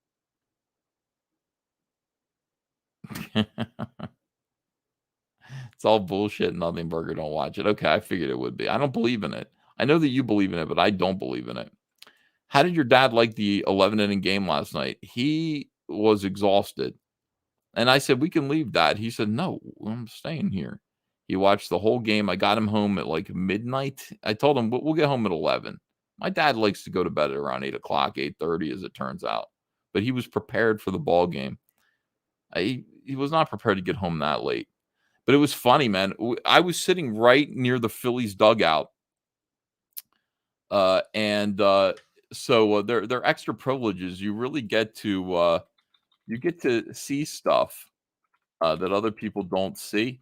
It's all bullshit. Nothing burger. Don't watch it. Okay, I figured it would be. I don't believe in it. I know that you believe in it, but I don't believe in it. How did your dad like the 11-inning game last night? He was exhausted. And I said, we can leave, Dad. He said, no, I'm staying here. He watched the whole game. I got him home at like midnight. I told him, we'll get home at 11. My dad likes to go to bed at around 8 o'clock, 8:30, as it turns out. But he was prepared for the ball game. He was not prepared to get home that late. But it was funny, man. I was sitting right near the Phillies dugout. So they're extra privileges. You really get to see stuff that other people don't see.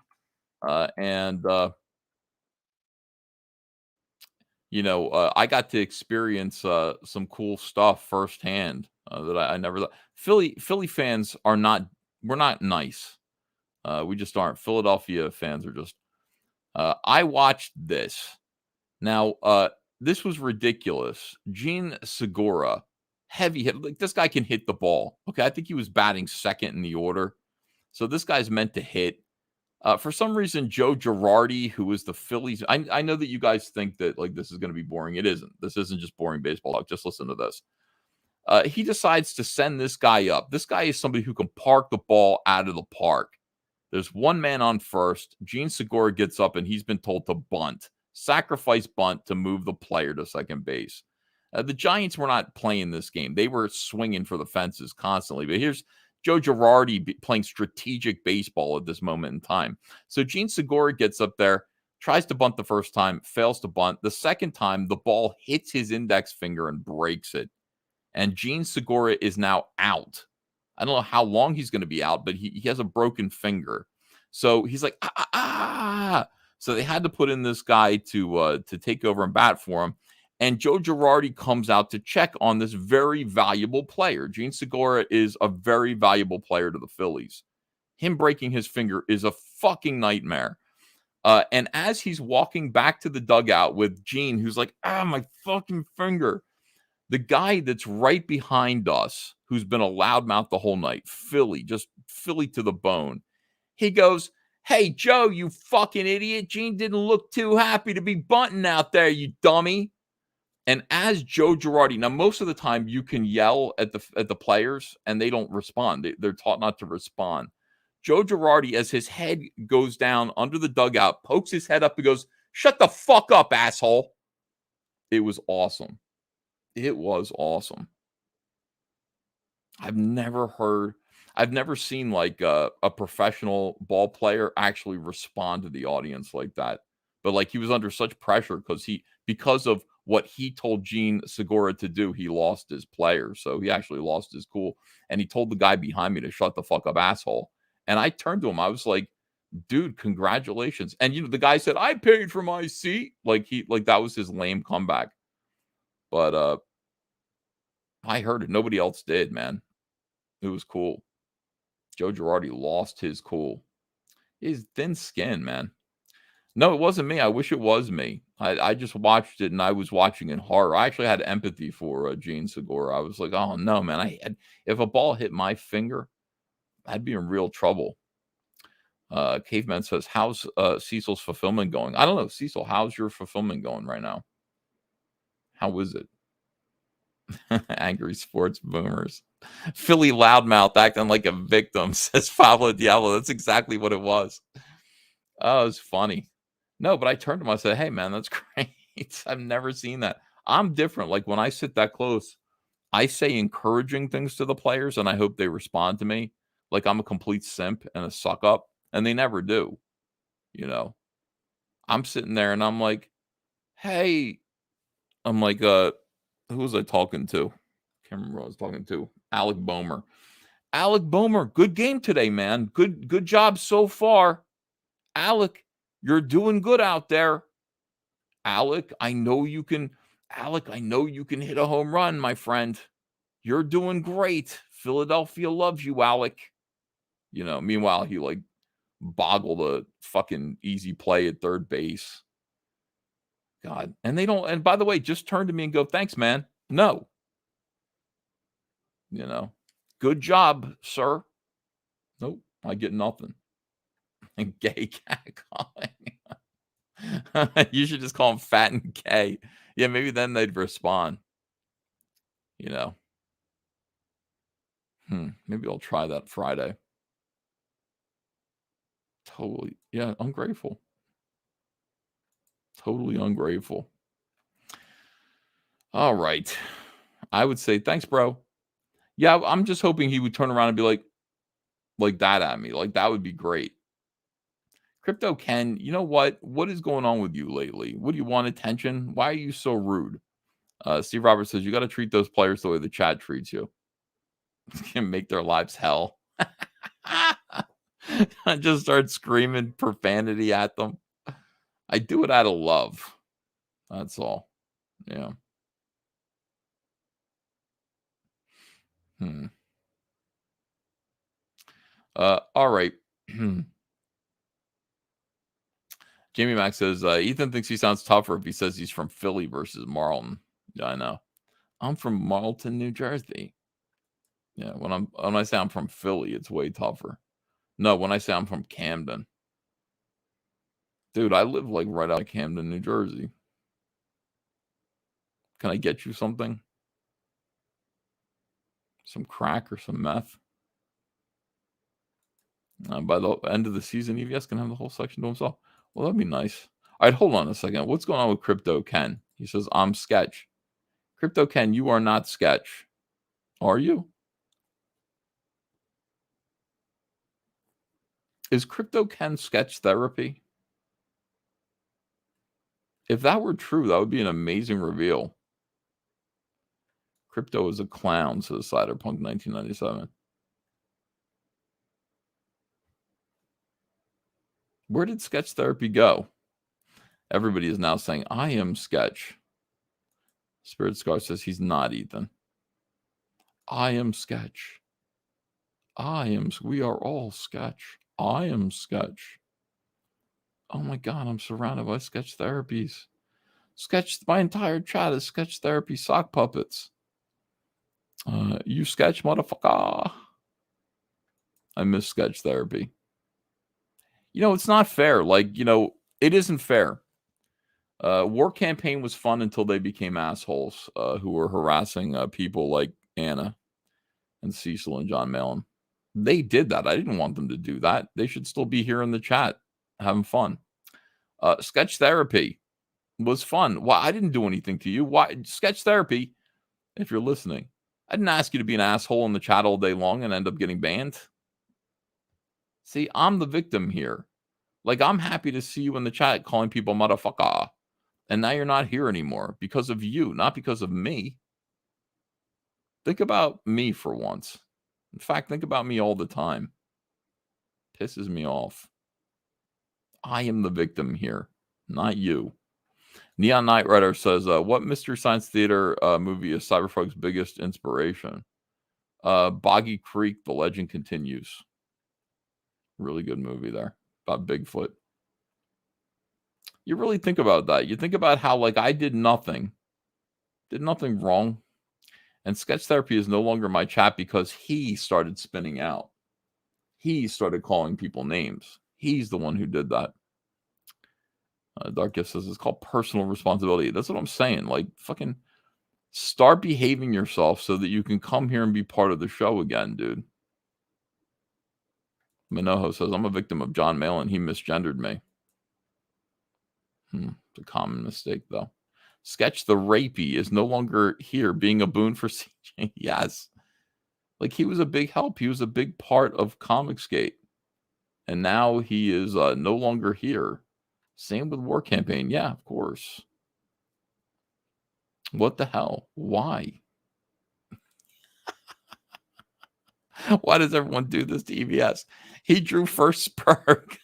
I got to experience some cool stuff firsthand that I never thought. Philly fans we're not nice. We just aren't. Philadelphia fans are just. I watched this. Now, this was ridiculous. Gene Segura, heavy hit. Like, this guy can hit the ball. Okay, I think he was batting second in the order. So this guy's meant to hit. For some reason, Joe Girardi, who is the Phillies, I know that you guys think that like this is going to be boring. It isn't. This isn't just boring baseball talk. Just listen to this. He decides to send this guy up. This guy is somebody who can park the ball out of the park. There's one man on first. Gene Segura gets up and he's been told to bunt, sacrifice bunt to move the player to second base. The Giants were not playing this game. They were swinging for the fences constantly. But here's Joe Girardi playing strategic baseball at this moment in time. So Gene Segura gets up there, tries to bunt the first time, fails to bunt. The second time, the ball hits his index finger and breaks it. And Gene Segura is now out. I don't know how long he's going to be out, but he has a broken finger. So he's like, ah. So they had to put in this guy to take over and bat for him. And Joe Girardi comes out to check on this very valuable player. Gene Segura is a very valuable player to the Phillies. Him breaking his finger is a fucking nightmare. And as he's walking back to the dugout with Gene, who's like, my fucking finger. The guy that's right behind us, who's been a loudmouth the whole night, Philly to the bone. He goes, hey, Joe, you fucking idiot. Gene didn't look too happy to be bunting out there, you dummy. And as Joe Girardi, now most of the time you can yell at the players and they don't respond. They're taught not to respond. Joe Girardi, as his head goes down under the dugout, pokes his head up and goes, shut the fuck up, asshole. It was awesome. It was awesome. I've never seen like a professional ball player actually respond to the audience like that. But like he was under such pressure because of what he told Gene Segura to do, he lost his player. So he actually lost his cool. And he told the guy behind me to shut the fuck up, asshole. And I turned to him. I was like, dude, congratulations. And the guy said, I paid for my seat. Like that was his lame comeback. But I heard it. Nobody else did, man. It was cool. Joe Girardi lost his cool. His thin skin, man. No, it wasn't me. I wish it was me. I just watched it and I was watching in horror. I actually had empathy for Gene Segura. I was like, oh no, man. If a ball hit my finger, I'd be in real trouble. Caveman says, how's Cecil's fulfillment going? I don't know, Cecil, how's your fulfillment going right now? How is it? Angry sports boomers. Philly loudmouth acting like a victim, says Pablo Diablo. That's exactly what it was. Oh, it was funny. No, but I turned to him. I said, hey, man, that's great. I've never seen that. I'm different. Like when I sit that close, I say encouraging things to the players and I hope they respond to me. Like I'm a complete simp and a suck up. And they never do. I'm sitting there and I'm like, hey, I'm like, who was I talking to? Can't remember who I was talking to. Alec Boehmer. Alec Boehmer, good game today, man. Good job so far. Alec, you're doing good out there. Alec, I know you can hit a home run, my friend. You're doing great. Philadelphia loves you, Alec. Meanwhile, he like boggled a fucking easy play at third base. God. And by the way, just turn to me and go, thanks, man. No. Good job, sir. Nope, I get nothing. And gay cat calling. You should just call him fat and gay. Yeah, maybe then they'd respond. Maybe I'll try that Friday. Totally. Yeah, ungrateful. Totally ungrateful. All right. I would say, thanks, bro. Yeah, I'm just hoping he would turn around and be like that at me. Like, that would be great. Crypto Ken, you know what? What is going on with you lately? What do you want attention? Why are you so rude? Steve Roberts says, you got to treat those players the way the chat treats you. Can make their lives hell. I just start screaming profanity at them. I do it out of love. That's all. Yeah. All right. Jamie Mack says, Ethan thinks he sounds tougher if he says he's from Philly versus Marlton. Yeah, I know. I'm from Marlton, New Jersey. Yeah, when I say I'm from Philly, it's way tougher. No, when I say I'm from Camden. Dude, I live like right out of Camden, New Jersey. Can I get you something? Some crack or some meth? By the end of the season, EVS can have the whole section to himself. Well, that'd be nice. All right, hold on a second. What's going on with Crypto Ken? He says, I'm Sketch. Crypto Ken, you are not Sketch. Are you? Is Crypto Ken Sketch therapy? If that were true, that would be an amazing reveal. Crypto is a clown, says Cyberpunk 1997. Where did Sketch therapy go? Everybody is now saying, I am Sketch. Spirit Scar says he's not Ethan. I am Sketch. We are all Sketch. I am Sketch. Oh my God, I'm surrounded by Sketch therapies. My entire chat is Sketch therapy sock puppets. You Sketch, motherfucker. I miss Sketch therapy. It's not fair. It isn't fair. War Campaign was fun until they became assholes who were harassing people like Anna and Cecil and John Malin. They did that. I didn't want them to do that. They should still be here in the chat having fun. Sketch therapy was fun. Why? I didn't do anything to you. Why? Sketch therapy, if you're listening, I didn't ask you to be an asshole in the chat all day long and end up getting banned. See, I'm the victim here. I'm happy to see you in the chat calling people motherfucker. And now you're not here anymore because of you, not because of me. Think about me for once. In fact, think about me all the time. Pisses me off. I am the victim here, not you. Neon Knight Rider says, what Mystery Science Theater movie is Cyberpunk's biggest inspiration? Boggy Creek, The Legend Continues. Really good movie there about Bigfoot. You really think about that. You think about how, I did nothing wrong. And Sketch Therapy is no longer my chat because he started spinning out. He started calling people names. He's the one who did that. Dark Gift says it's called personal responsibility. That's what I'm saying. Fucking start behaving yourself so that you can come here and be part of the show again, dude. Minojo says, I'm a victim of John Malin. He misgendered me. It's a common mistake, though. Sketch the Rapey is no longer here being a boon for CJ. Yes. He was a big help. He was a big part of Comicsgate. And now he is no longer here. Same with War Campaign. Yeah, of course. What the hell? Why? Why does everyone do this to EBS? He drew first Spurg.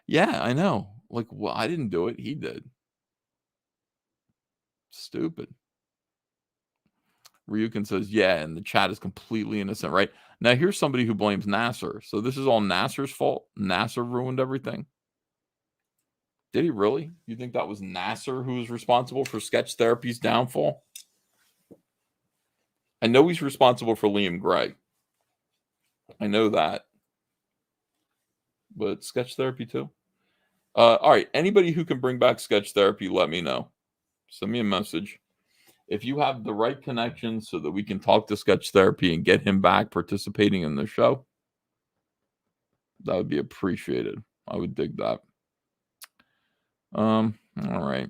Yeah, I know. Like, well, I didn't do it. He did. Stupid. Ryukin says, yeah, and the chat is completely innocent, right? Now, here's somebody who blames Nasser. So this is all Nasser's fault? Nasser ruined everything? Did he really? You think that was Nasser who was responsible for Sketch Therapy's downfall? I know he's responsible for Liam Gray. I know that. But Sketch Therapy too? All right. Anybody who can bring back Sketch Therapy, let me know. Send me a message. If you have the right connections so that we can talk to Sketch Therapy and get him back participating in the show, that would be appreciated. I would dig that. All right.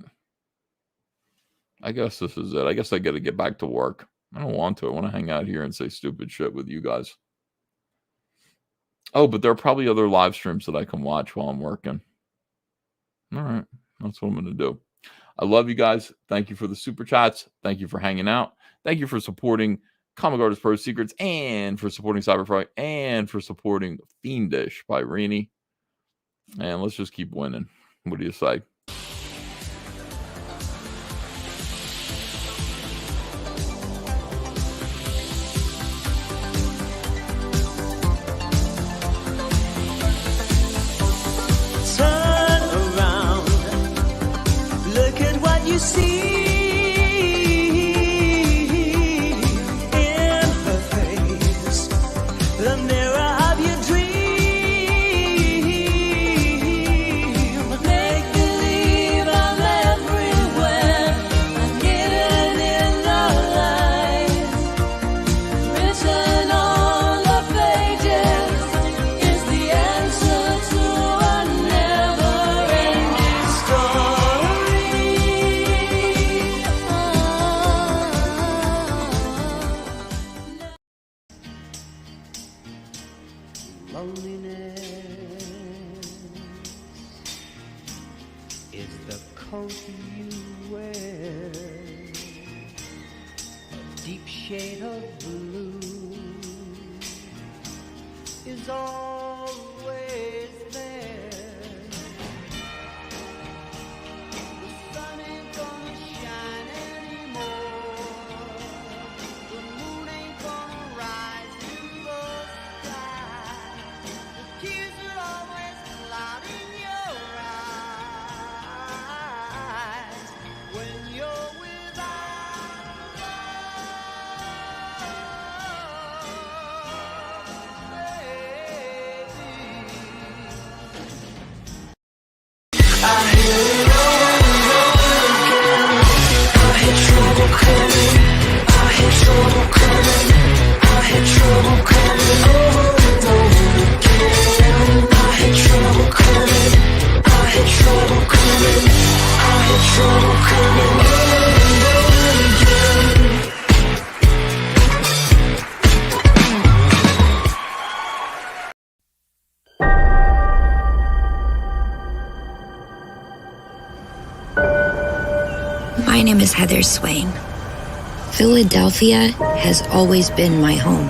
I guess this is it. I guess I got to get back to work. I don't want to. I want to hang out here and say stupid shit with you guys. Oh, but there are probably other live streams that I can watch while I'm working. All right. That's what I'm going to do. I love you guys. Thank you for the super chats. Thank you for hanging out. Thank you for supporting Comic Artist Pro Secrets and for supporting Cyberfry and for supporting Fiendish by RENIE. And let's just keep winning. What do you say? My name is Heather Swain. Philadelphia has always been my home.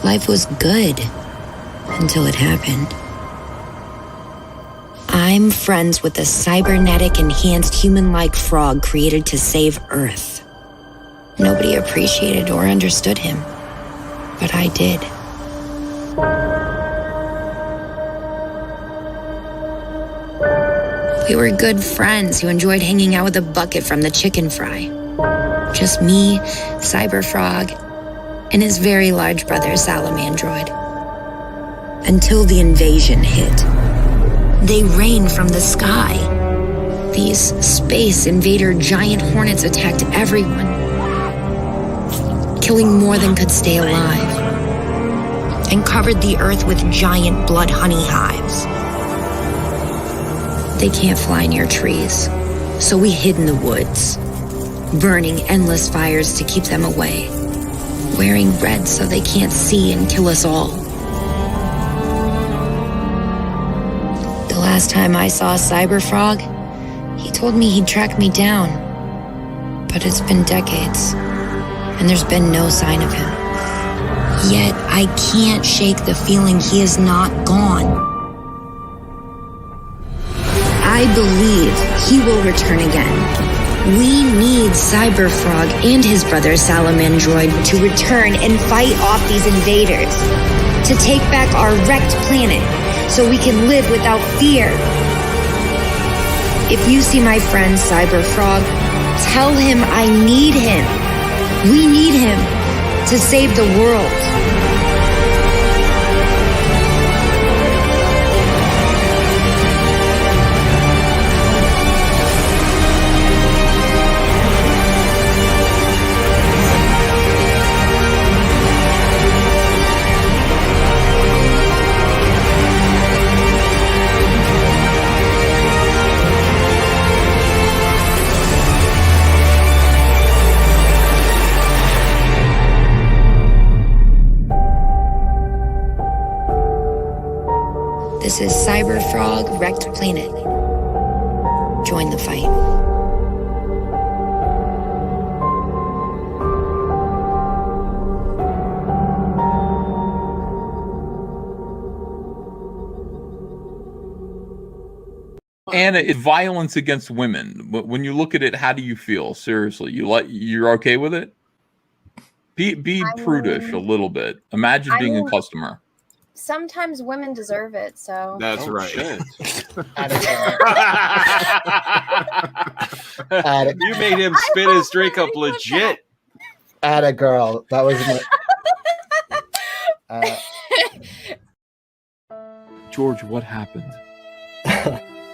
Life was good until it happened. I'm friends with a cybernetic enhanced human-like frog created to save Earth. Nobody appreciated or understood him, but I did. We were good friends who enjoyed hanging out with a bucket from the chicken fry. Just me, Cyberfrog, and his very large brother, Salamandroid. Until the invasion hit. They rained from the sky. These space invader giant hornets attacked everyone, killing more than could stay alive, and covered the earth with giant blood honey hives. They can't fly near trees, so we hid in the woods, burning endless fires to keep them away, wearing red so they can't see and kill us all. The last time I saw Cyberfrog, he told me he'd track me down. But it's been decades, and there's been no sign of him. Yet I can't shake the feeling he is not gone. I believe he will return again. We need Cyberfrog and his brother Salamandroid to return and fight off these invaders, to take back our wrecked planet so we can live without fear. If you see my friend Cyberfrog, tell him I need him. We need him to save the world. This is Cyberfrog Wrecked Planet. Join the fight. Anna, it's violence against women. But when you look at it, how do you feel? Seriously, you're okay with it? Be prudish a little bit. Imagine being a customer. Sometimes women deserve it, so That's right. You made him spit his drink up legit. Atta girl. That was my George, what happened?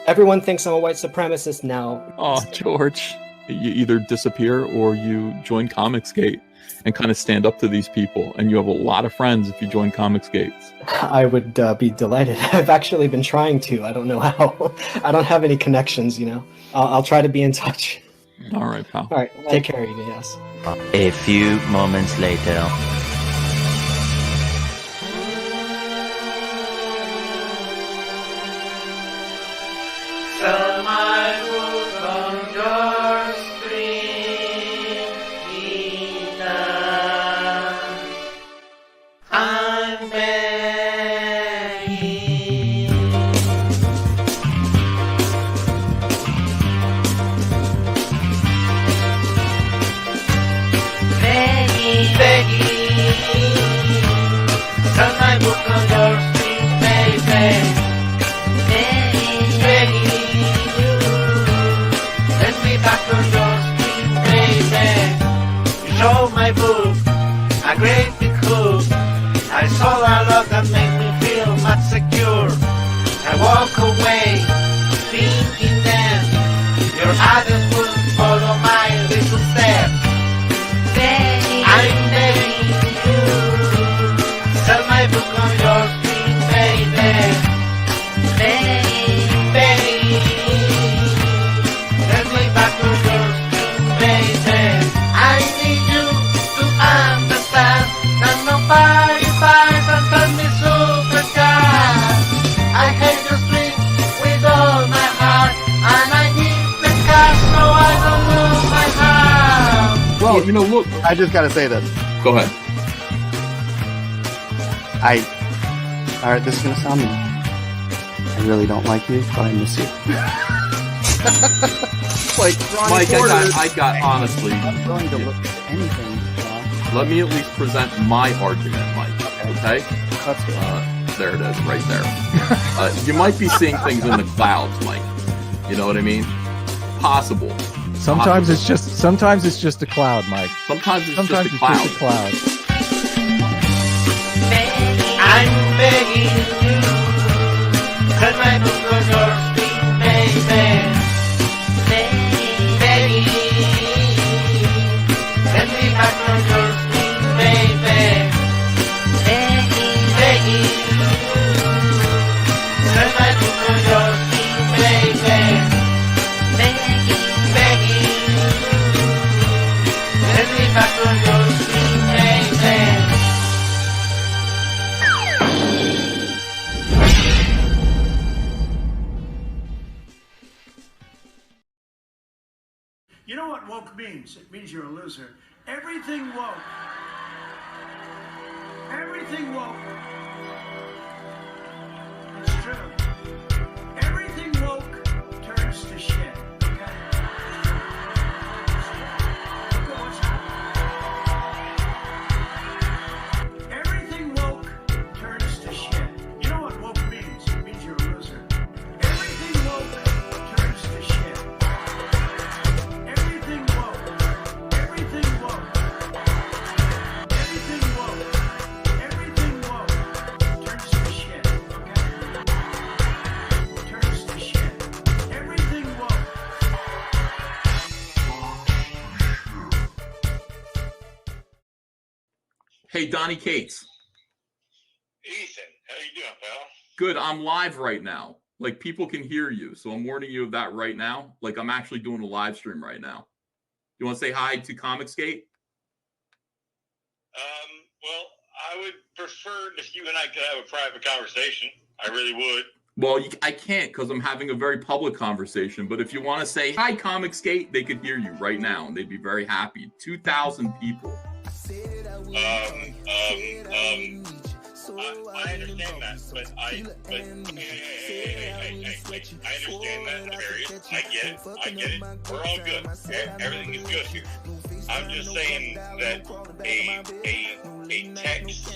Everyone thinks I'm a white supremacist now. Oh, George. You either disappear or you join Comicsgate and kind of stand up to these people. And you have a lot of friends if you join Comicsgate. I would be delighted. I've actually been trying to. I don't know how. I don't have any connections, you know. I'll try to be in touch. All right, pal. All right. Take care of you guys. A few moments later. You know, look. I just gotta say this. Go ahead. All right, this is gonna sound mean. I really don't like you, but I miss you. Like, Mike, I got honestly. I'm willing to look at anything, John. Let me at least present my argument, Mike. Okay? That's good. There it is, right there. You might be seeing things in the clouds, Mike. You know what I mean? Possible. Sometimes it's just a cloud, Mike. Sometimes it's just a cloud. I'm begging you, turn my book on your feet, baby. Begging, let me back on your feet, baby. Begging, turn my book on your feet, baby. Back on your feet, baby. means. It means you're a loser. Everything woke. Everything woke. It's true. Everything woke turns to shit. Okay? Look at what's happening. Everything woke turns to shit. You know what woke means? It means you're a loser. Everything woke turns to shit. Everything woke. Everything woke. Everything woke. Everything woke turns to shit. Okay? Turns to shit. Everything woke. Hey, Donnie Cates. Ethan, how you doing, pal? Good. I'm live right now. Like, people can hear you, so I'm warning you of that right now. Like, I'm actually doing a live stream right now. You want to say hi to Comicsgate? Well, I would prefer if you and I could have a private conversation. I really would. Well, I can't because I'm having a very public conversation. But if you want to say hi, Comicsgate, they could hear you right now, and they'd be very happy. 2,000 people. I understand that, but hey, I understand that, Darius. I get it. We're all good. Everything is good here. I'm just saying that a text.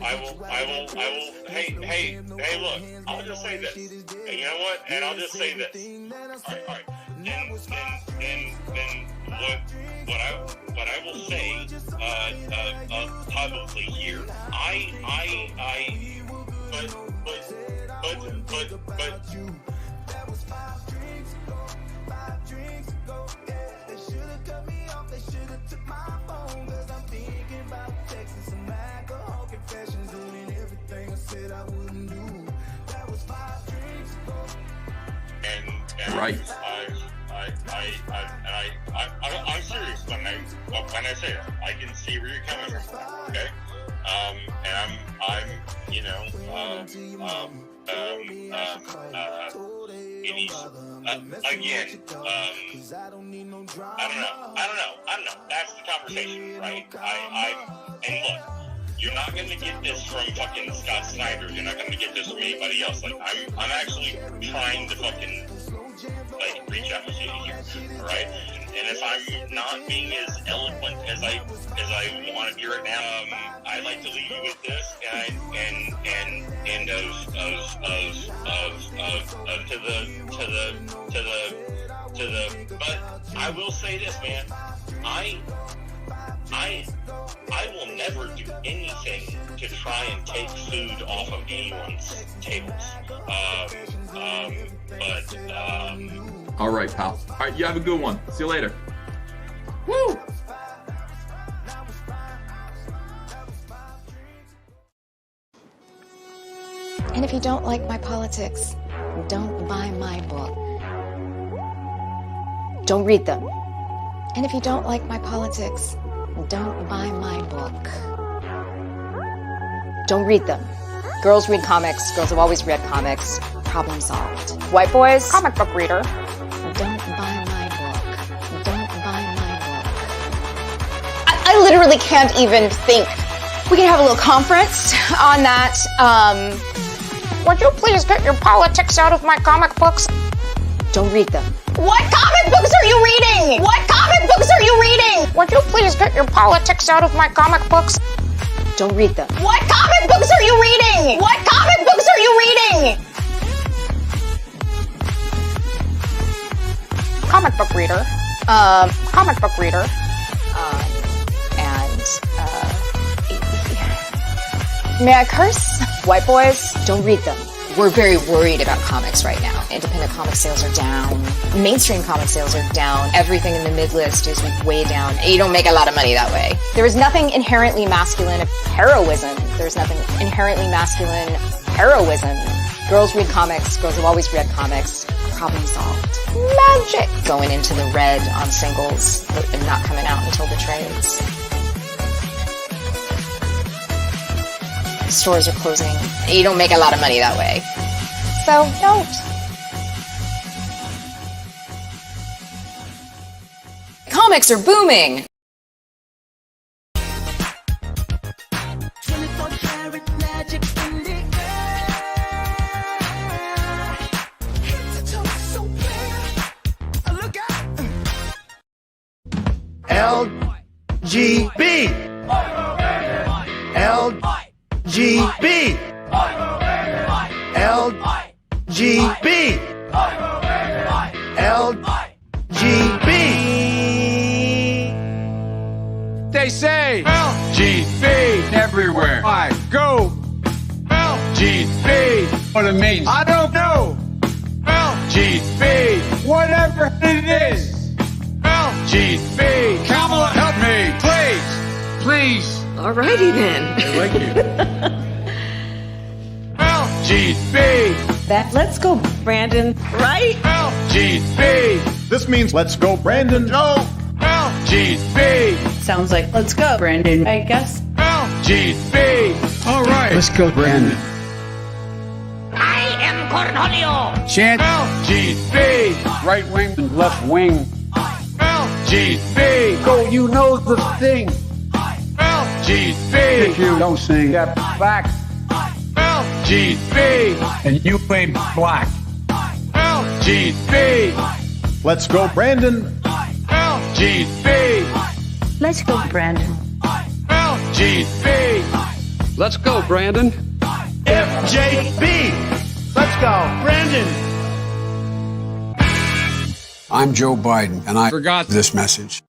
I will. Hey, look. I'll just say this. And you know what? And I'll just say this. All right. Then what I will say publicly here. But Right. I'm serious when I say that. I can see where you're coming from. Okay. And I'm again, I don't know. That's the conversation, right? And look, you're not going to get this from fucking Scott Snyder. You're not going to get this from anybody else. Like, I'm actually trying to fucking, like, reach out to you here, all right? And if I'm not being as eloquent as I want to be right now, I'd like to leave you with this, but I will say this, man. I will never do anything to try and take food off of anyone's tables. All right, pal. All right, you have a good one. See you later. Woo! And if you don't like my politics, don't buy my book. Don't read them. And if you don't like my politics, don't buy my book. Don't read them. Girls read comics. Girls have always read comics. Problem solved. White boys, comic book reader. Don't buy my book. Don't buy my book. I literally can't even think. We can have a little conference on that. Would you please get your politics out of my comic books? Don't read them. What comic books are you reading? What comic books are you reading? Would you please get your politics out of my comic books? Don't read them. What comic books are you reading? What comic books are you reading? Comic book reader. Comic book reader. May I curse? White boys, don't read them. We're very worried about comics right now. Independent comic sales are down. Mainstream comic sales are down. Everything in the mid-list is way down. You don't make a lot of money that way. There is nothing inherently masculine of heroism. There's nothing inherently masculine heroism. Girls read comics. Girls have always read comics. Problem solved. Magic! Going into the red on singles and not coming out until the trades. Stores are closing. You don't make a lot of money that way. So don't. Comics are booming. LGB. LGB. LGB. LGB. They say LGB everywhere I go. LGB. What it means, I don't know. LGB. Whatever it is. LGB. Kamala, help me, please. Please. Alrighty then. I like you. LGB. Let's go, Brandon, right? LGB. This means let's go, Brandon. No. LGB. Sounds like let's go, Brandon, I guess. LGB. All right. Let's go, Brandon. I am Cornholio. Chant LGB. Right wing and left wing. LGB. Go, you know the thing. LGB. If you don't sing that back. LGB. And you ain't black. LGB. Let's go, Brandon. LGB. Let's go, Brandon. LGB. Let's go, Brandon. FJB. Let's go, Brandon. I'm Joe Biden, and I forgot this message.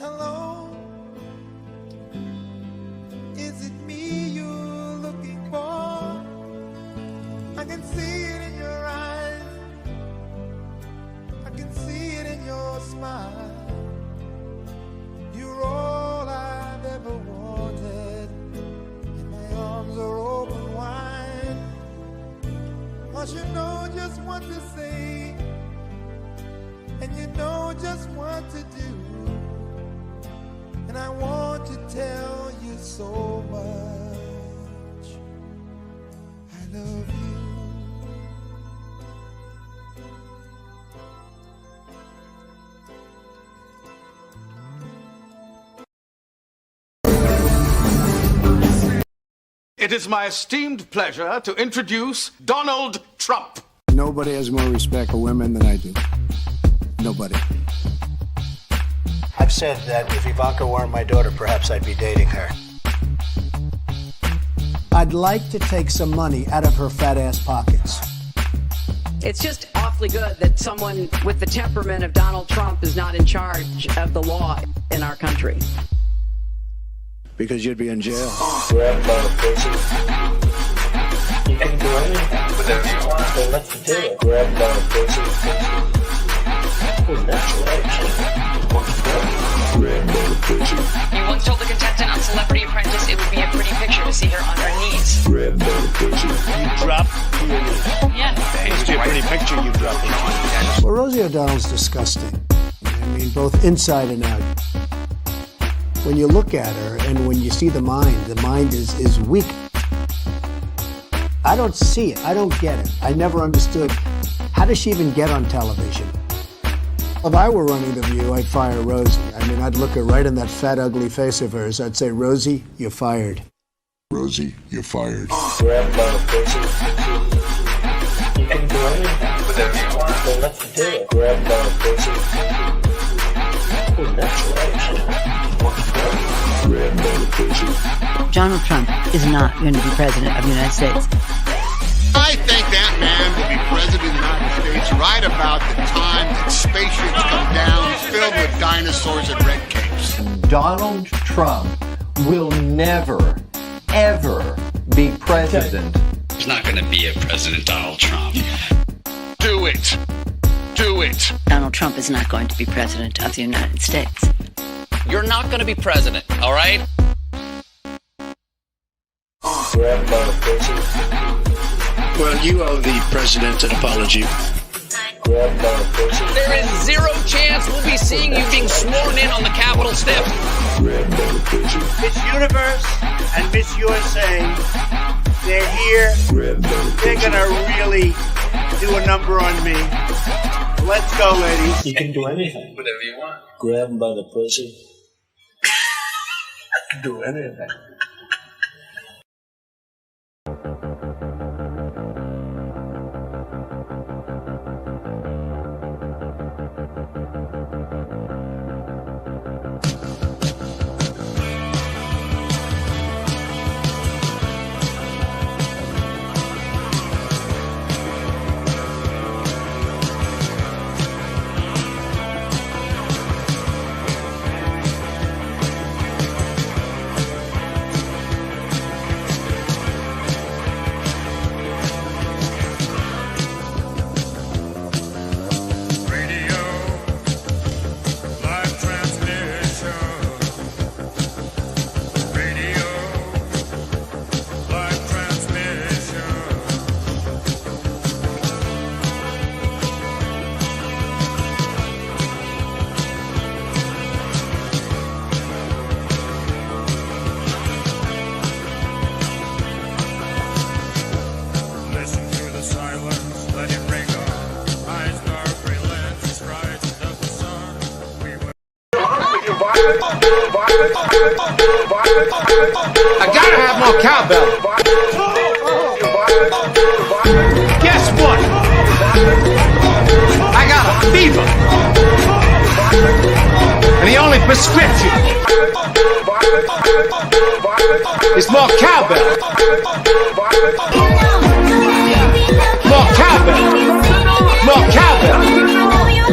Hello, is it me you're looking for? I can see it in your eyes, I can see it in your smile. You're all I've ever wanted, and my arms are open wide. 'Cause you know just what to say, and you know just what to do. And I want to tell you so much. I love you. It is my esteemed pleasure to introduce Donald Trump. Nobody has more respect for women than I do. Nobody. I've said that if Ivanka weren't my daughter, perhaps I'd be dating her. I'd like to take some money out of her fat ass pockets. It's just awfully good that someone with the temperament of Donald Trump is not in charge of the law in our country. Because you'd be in jail. You can do anything, whatever you want, so let's do it. Grab a pussy. You once told the contestant on Celebrity Apprentice it would be a pretty picture to see her on her knees. You drop to your knees. Yeah. It's a pretty picture you drop to your knees. Well, Rosie O'Donnell's disgusting. I mean, both inside and out. When you look at her and when you see the mind is weak. I don't see it. I don't get it. I never understood. How does she even get on television? If I were running The View, I'd fire Rosie. I mean, I'd look her right in that fat, ugly face of hers. I'd say, Rosie, you're fired. Rosie, you're fired. Grab by the pussy. You can do anything. Whatever you want. Then let's do it. Grab by the pussy. Oh, that's right. Grab by the pussy. Donald Trump is not going to be president of the United States. I think that man will be president of the United States right about the time that spaceships come down filled with dinosaurs and red capes. Donald Trump will never, ever be president. There's not going to be a President Donald Trump. Do it. Do it. Donald Trump is not going to be president of the United States. You're not going to be president, all right? Grab by the pussy. Well, you owe the president an apology. Grab by the pussy. There is zero chance we'll be seeing you being sworn in on the Capitol steps. Grab by the pussy. Miss Universe and Miss USA, they're here. Grab by the They're gonna really do a number on me. Let's go, ladies. You can do anything. Whatever you want. Grab by the pussy. Do anything. I gotta have more cowbell. Guess what? I got a fever. And the only prescription is more cowbell. More cowbell. More cowbell.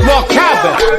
More cowbell.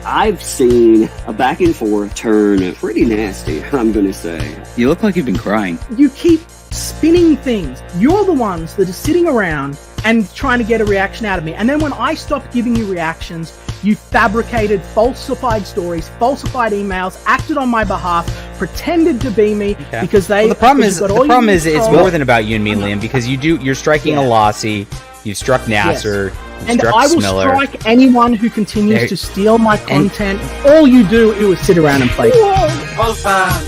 I've seen a back and forth turn pretty nasty, I'm gonna say. You look like you've been crying. You keep spinning things. You're the ones that are sitting around and trying to get a reaction out of me. And then when I stopped giving you reactions, you fabricated falsified stories, falsified emails, acted on my behalf, pretended to be me because they. Well, the problem is it's control. more than about you and me, Liam, because you're striking a Lossy, you've struck Nasser, you've and struck I will Smiller. strike anyone who continues to steal my content. All you do is sit around and play. All fun.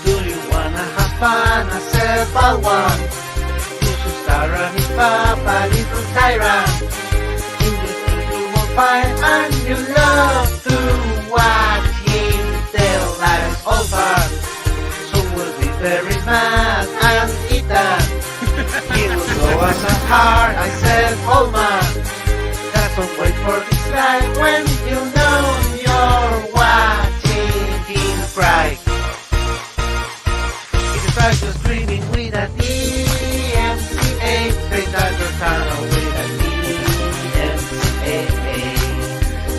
Do you wanna have fun? I said, but one. You should start running far, but little tyrant. In the thing you will find, and you love to watch him tell lies over. So we'll be very mad and eat that. He will go as a heart. I said, oh man. That's don't wait for this life when you know you're watching him cry. If you try to screaming with a DMCA, they start your tunnel with a DMCA.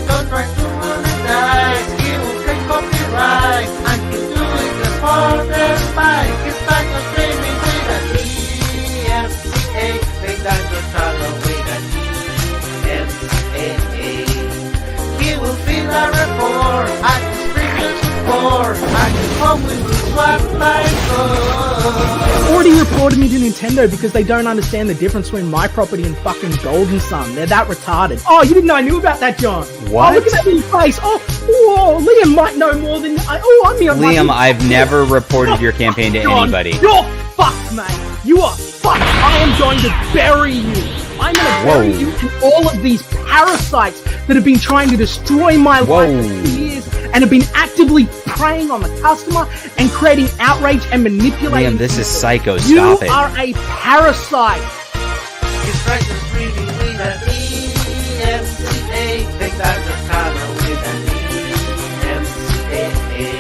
Don't try to monetize, he will take copyright, and he'll do it just for the spike. He starts to screaming with a DMCA, they start your tunnel with a DMCA. He will fill a report, I can spring the support, I can come with the swap like Already reported me to Nintendo because they don't understand the difference between my property and fucking Golden Sun. They're that retarded. Oh, you didn't know I knew about that, John? What? Oh, look at that in your face. Oh, Liam might know more than I'm Liam, I've never reported your campaign to John, anybody. You're fucked, mate. You are fucked. I am going to bury you. I'm going to bury you and all of these parasites that have been trying to destroy my life for years and have been actively preying on the customer and creating outrage and manipulating. Liam, this is psycho. You Stop it. are a parasite. It's like the screaming with a DMCA. Take out the tunnel with a DMCA.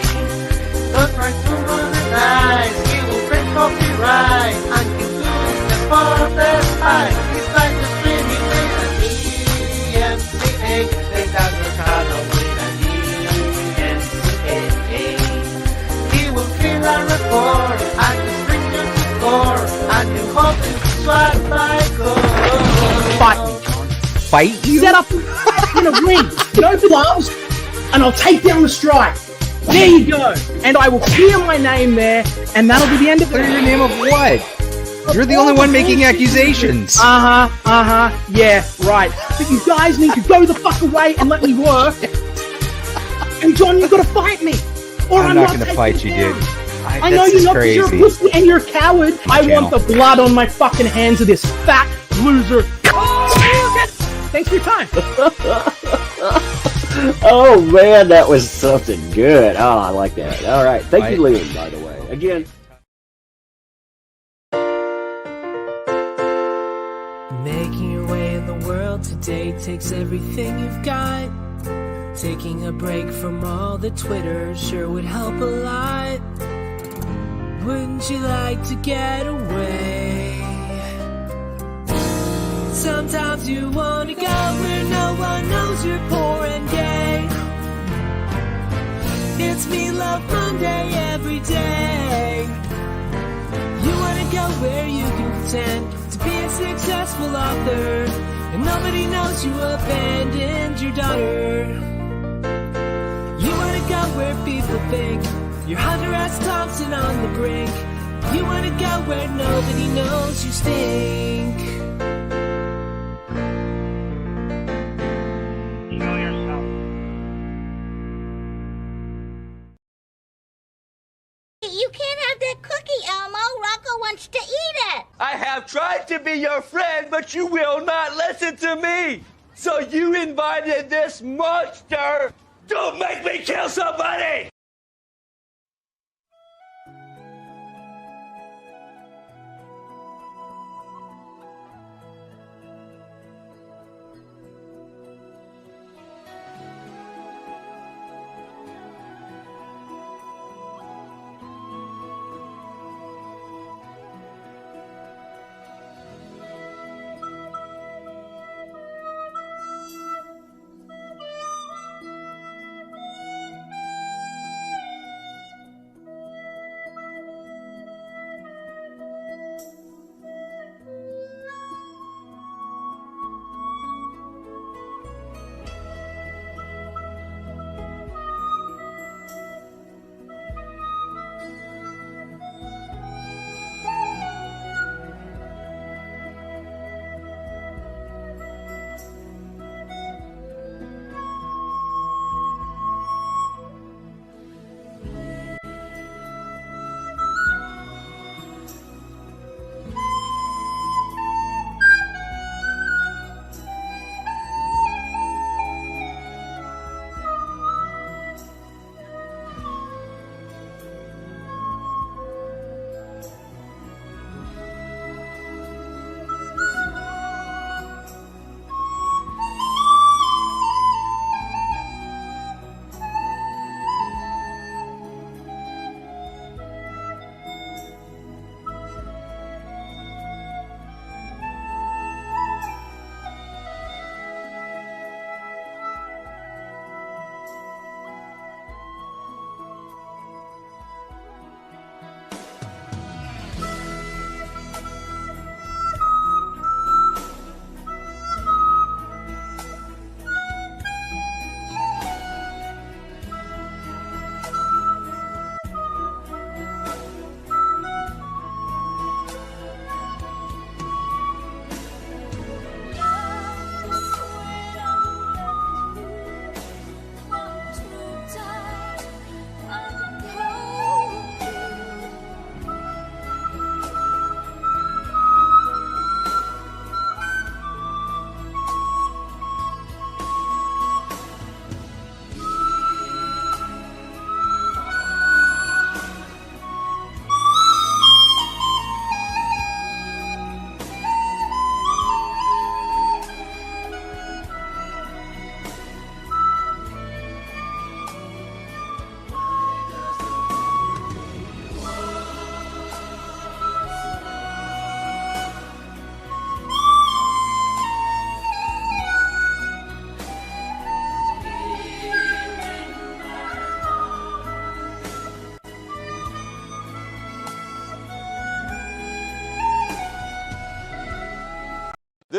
Don't try to monetize. He will break copyright and he'll do it for the spike. It's like the screaming with a DMCA. Take out the tunnel with a DMCA. He will fill a report and he'll bring you to court and he'll hope to swat by gold. Fight me, John. Fight you? Set up in a ring, no gloves, and I'll take down the strike. There you go. And I will clear my name there, and that'll be the end of it. Clear your name of what? You're the only one making accusations. Yeah, right. But you guys need to go the fuck away and let me work. And John, you've got to fight me, or I'm not going to fight you, dude. I know you're not, because you're a pussy and you're a coward. I want the blood on my fucking hands of this fat loser. Thanks for your time. Oh man, that was something good. Oh, I like that. All right. Thank you, Liam, by the way. Again. Making your way in the world today takes everything you've got. Taking a break from all the Twitter sure would help a lot. Wouldn't you like to get away? Sometimes you wanna go where no one knows you're poor and gay. It's me love Monday every day. You wanna go where you can pretend to be a successful author and nobody knows you abandoned your daughter. You wanna go where people think you're Hunter S. Thompson on the brink. You wanna go where nobody knows you stink. Show yourself. You can't have that cookie, Elmo. Rocco wants to eat it. I have tried to be your friend, but you will not listen to me. So you invited this monster. Don't make me kill somebody.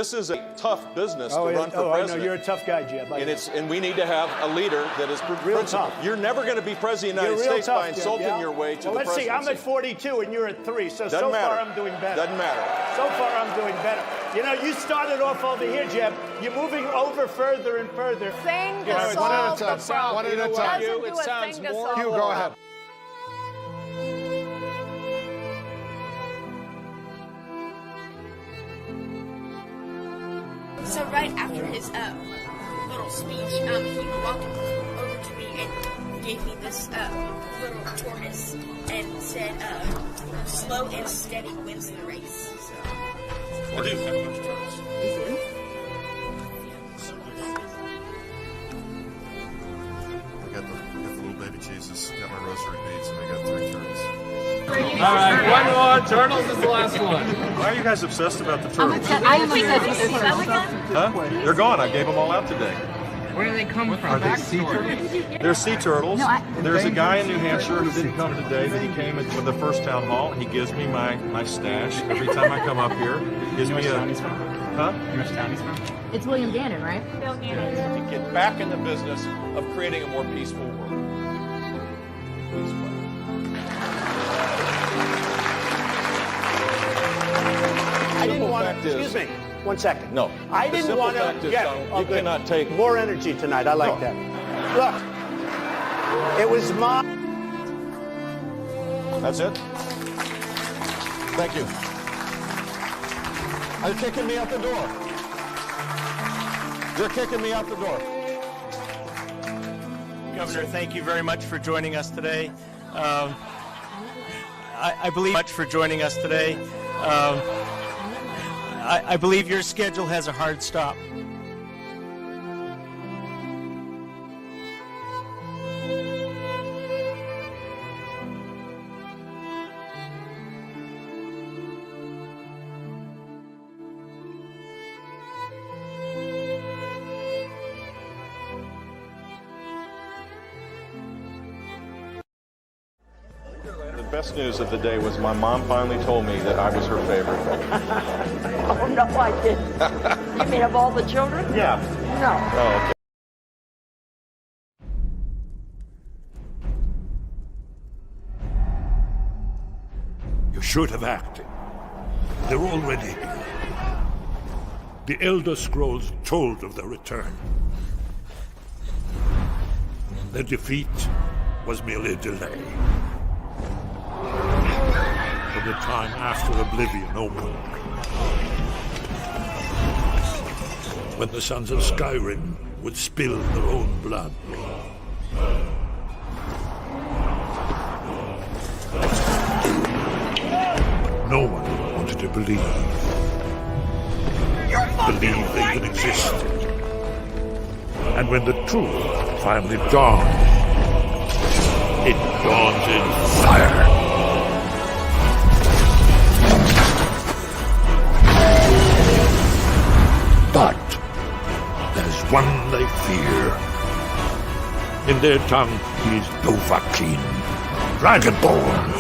This is a tough business to run for president. I know you're a tough guy, Jeb. And we need to have a leader that is real tough. You're never going to be president of the United States by insulting your way to the presidency. Let's see. I'm at 42 and you're at 3, so Doesn't matter. far I'm doing better. Doesn't matter. So far I'm doing better. You know, you started off over here, Jeb. You're moving over further and further. Thing You know, to it's solve one at a the time. problem. One at a time. Doesn't do a thing to solve Hugh, the go ahead. So right after his little speech, he walked over to me and gave me this little tortoise and said, "Slow and steady wins the race." So. I do have a bunch of turtles. I got the little baby Jesus, got my rosary beads, and I got 3 turtles. All right, one more. Turtles is the last one. Why are you guys obsessed about the turtles? I am obsessed with the turtles. Huh? They're gone. I gave them all out today. Where do they come from? Are they sea turtles? They're sea turtles. There's a guy in New Hampshire who didn't come today, but he came for the first town hall. He gives me my stash every time I come up here. Gives me a. Huh? You know which town he's from? It's William Gannon, right? Bill To get back in the business of creating a more peaceful world. I didn't want to. Excuse me. 1 second. No. I The didn't simple want fact to. is, Yeah. Donald, you cannot take more energy tonight. I like that. Look, it was my. That's it? Thank you. They're kicking me out the door. They're kicking me out the door. Governor, thank you very much for joining us today. I believe much for joining us today. I believe your schedule has a hard stop. The best news of the day was my mom finally told me that I was her favorite. Oh, no, I didn't. You mean of all the children? Yeah. No. Oh, okay. You should have acted. They're already here. The Elder Scrolls told of their return. Their defeat was merely a delay. From the time after Oblivion opened, when the sons of Skyrim would spill their own blood. No one wanted to believe they even existed. And when the truth finally dawned, it dawned in fire. But there's one they fear. In their tongue, he's Dovahkiin, Dragonborn.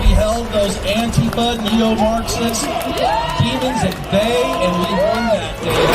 We held those Antifa, neo-Marxist demons at bay, and we won that day.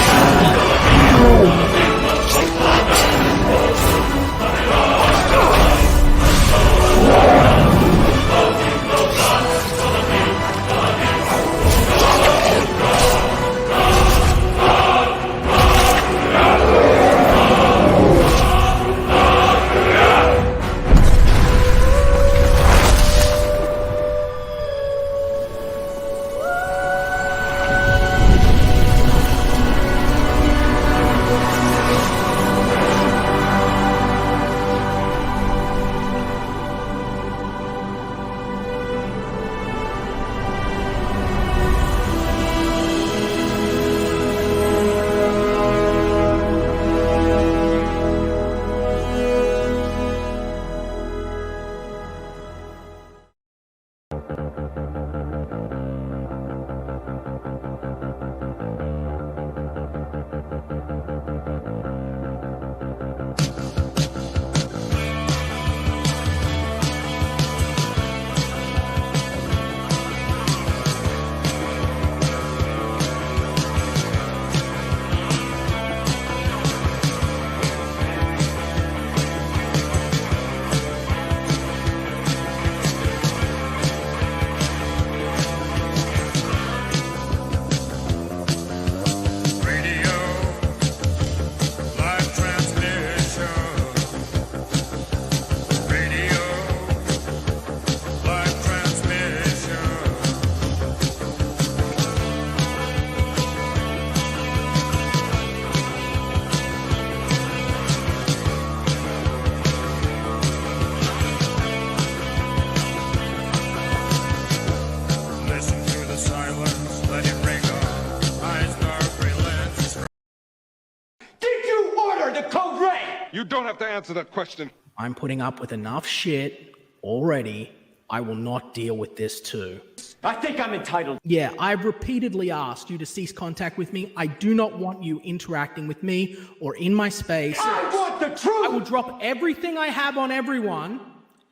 Did you order the code red? You don't have to answer that question. I'm putting up with enough shit already. I will not deal with this too. I think I'm entitled. Yeah, I've repeatedly asked you to cease contact with me. I do not want you interacting with me or in my space. I want the truth! I will drop everything I have on everyone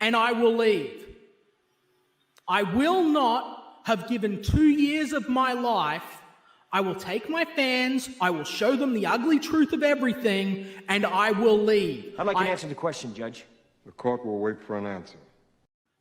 and I will leave. I will not have given 2 years of my life. I will take my fans, I will show them the ugly truth of everything, and I will leave. I'd like to answer the question, Judge. The court will wait for an answer.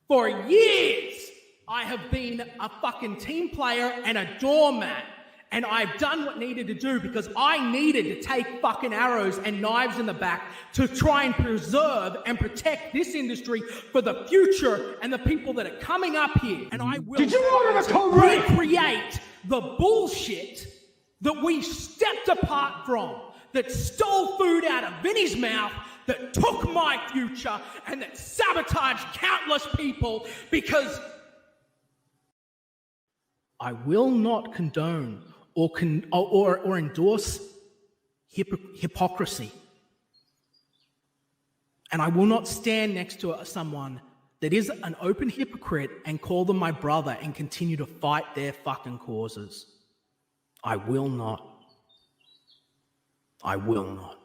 For years, I have been a fucking team player and a doormat. And I've done what needed to do because I needed to take fucking arrows and knives in the back to try and preserve and protect this industry for the future and the people that are coming up here. And I will recreate the bullshit that we stepped apart from, that stole food out of Vinny's mouth, that took my future, and that sabotaged countless people, because I will not condone or endorse hypocrisy. And I will not stand next to someone that is an open hypocrite and call them my brother and continue to fight their fucking causes. I will not. I will not.